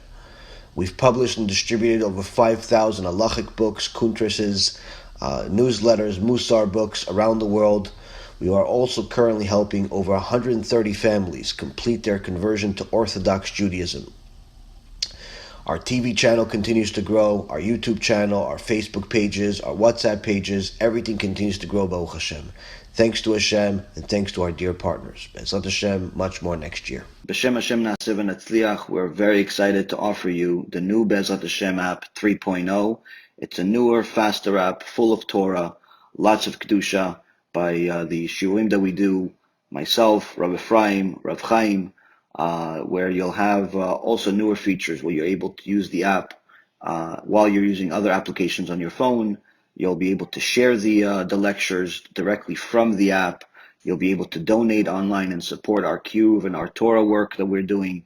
We've published and distributed over 5,000 halachic books, kuntrases, newsletters, musar books around the world. We are also currently helping over 130 families complete their conversion to Orthodox Judaism. Our TV channel continues to grow, our YouTube channel, our Facebook pages, our WhatsApp pages, everything continues to grow, Baruch Hashem. Thanks to Hashem, and thanks to our dear partners. Bezrat Hashem, much more next year. B'Shem Hashem Na'aseh v'Natzliach, we're very excited to offer you the new Bezrat Hashem app 3.0. It's a newer, faster app, full of Torah, lots of Kedusha, by the shiurim that we do, myself, Rabbi Ephraim, Rav Chaim, where you'll have also newer features where you're able to use the app while you're using other applications on your phone. You'll be able to share the lectures directly from the app. You'll be able to donate online and support our Cube and our Torah work that we're doing.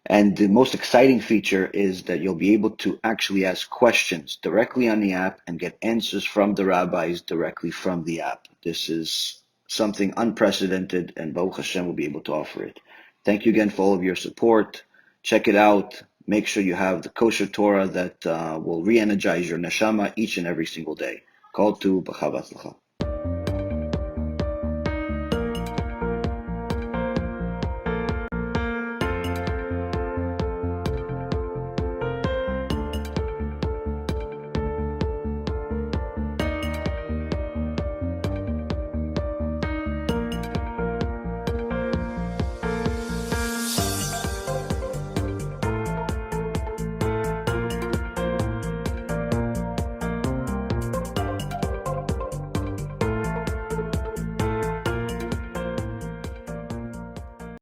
And the most exciting feature is that you'll be able to actually ask questions directly on the app and get answers from the rabbis directly from the app. This is something unprecedented, and Baruch Hashem will be able to offer it. Thank you again for all of your support. Check it out. Make sure you have the kosher Torah that will re-energize your neshama each and every single day. Call to B'chava Tzlacha.